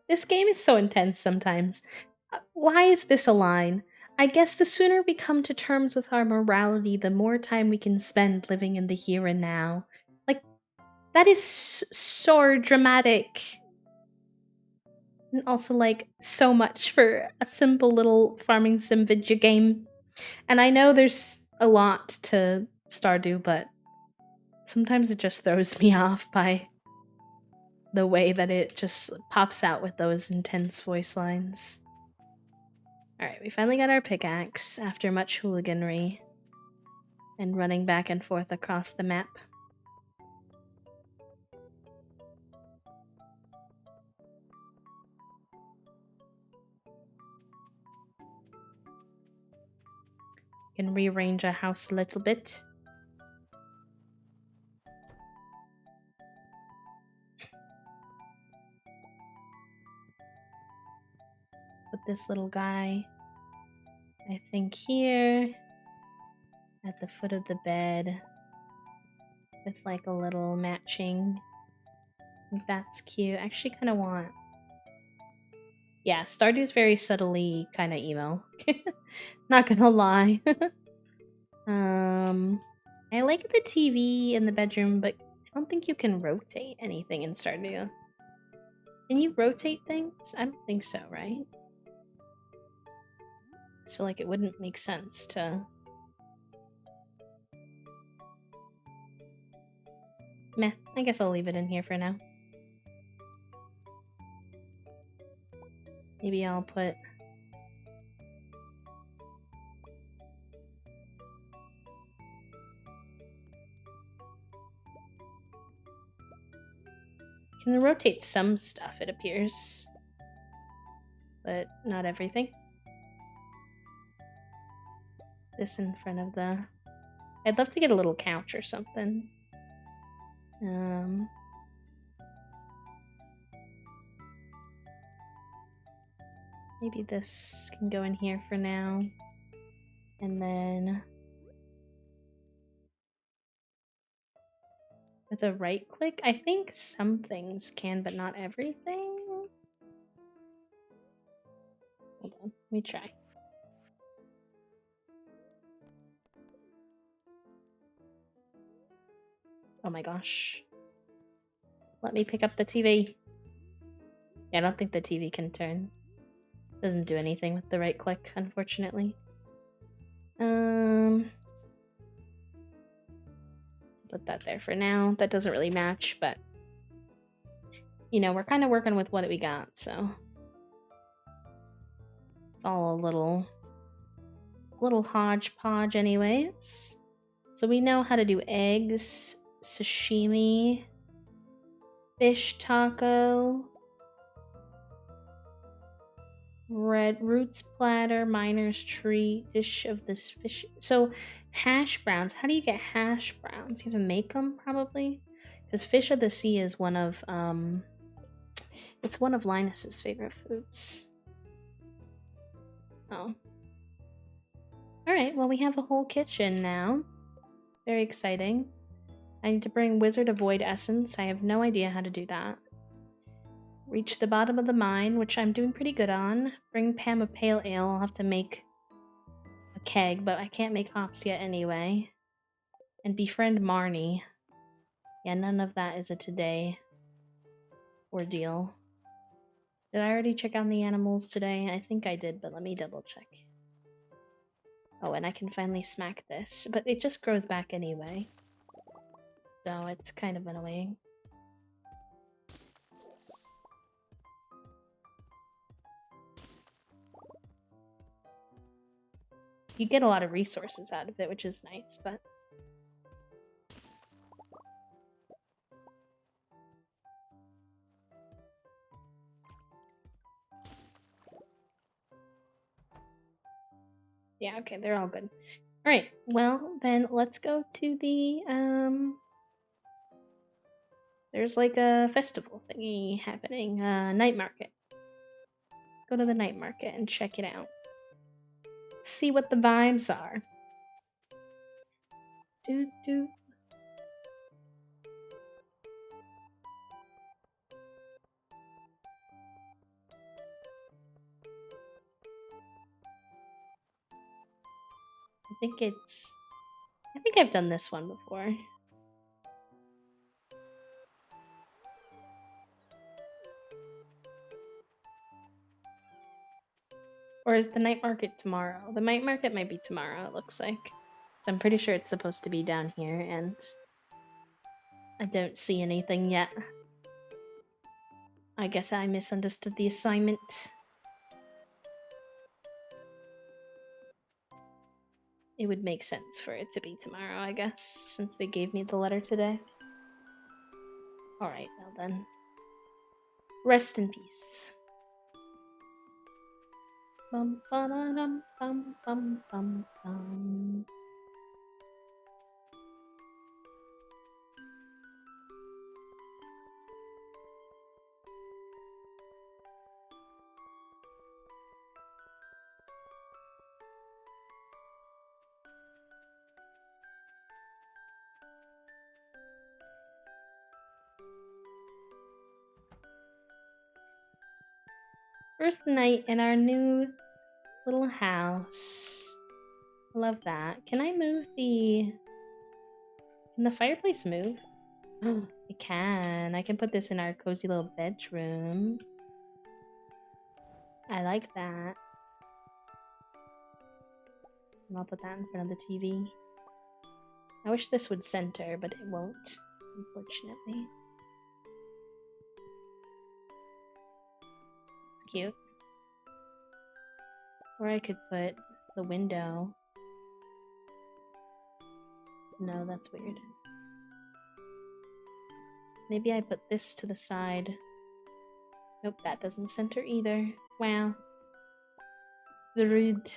This game is so intense sometimes. Why is this a line? I guess the sooner we come to terms with our morality, the more time we can spend living in the here and now. Like, that is so dramatic. And also, like, so much for a simple little farming sim video game. And I know there's a lot to Stardew, but sometimes it just throws me off by the way that it just pops out with those intense voice lines. Alright, we finally got our pickaxe after much hooliganry and running back and forth across the map. Can rearrange our house a little bit. Put this little guy, I think, here at the foot of the bed with like a little matching. I think that's cute. I actually kind of want... Yeah, Stardew's very subtly kind of emo. Not gonna lie. I like the TV in the bedroom, but I don't think you can rotate anything in Stardew. Can you rotate things? I don't think so, right? So, like, it wouldn't make sense to... Meh, I guess I'll leave it in here for now. Maybe I'll put... Can rotate some stuff, it appears. But not everything. This in front of the... I'd love to get a little couch or something. Maybe this can go in here for now. And then... with a right click? I think some things can, but not everything. Hold on, let me try. Oh my gosh. Let me pick up the TV. Yeah, I don't think the TV can turn. Doesn't do anything with the right click, unfortunately. Put that there for now. That doesn't really match, but you know, we're kind of working with what we got, so it's all a little hodgepodge anyways. So we know how to do eggs, sashimi, fish taco, red roots platter, miner's treat, dish of this fish. So hash browns. How do you get hash browns? You have to make them probably, because fish of the sea is one of it's one of Linus's favorite foods. Oh. Alright, well we have a whole kitchen now. Very exciting. I need to bring Wizard of Void Essence. I have no idea how to do that. Reach the bottom of the mine, which I'm doing pretty good on. Bring Pam a pale ale. I'll have to make a keg, but I can't make hops yet anyway. And befriend Marnie. Yeah, none of that is a today ordeal. Did I already check on the animals today? I think I did, but let me double check. Oh, and I can finally smack this, but it just grows back anyway. So it's kind of annoying. You get a lot of resources out of it, which is nice, but... yeah, okay, they're all good. Alright, well, then let's go to the, there's like a festival thingy happening, night market. Let's go to the night market and check it out. See what the vibes are. Doo doo. I think I've done this one before. Or is the night market tomorrow? The night market might be tomorrow, it looks like. So I'm pretty sure it's supposed to be down here, and I don't see anything yet. I guess I misunderstood the assignment. It would make sense for it to be tomorrow, I guess, since they gave me the letter today. Alright, well then. Rest in peace. Bum, ba-da-dum, bum, bum, bum, bum. First night in our new little house. Love that. Can I move the... Can the fireplace move? Oh, it can. I can put this in our cozy little bedroom. I like that. And I'll put that in front of the TV. I wish this would center, but it won't. unfortunately. It's cute. Or I could put the window. No, that's weird. Maybe I put this to the side. Nope, that doesn't center either. Wow. The rude.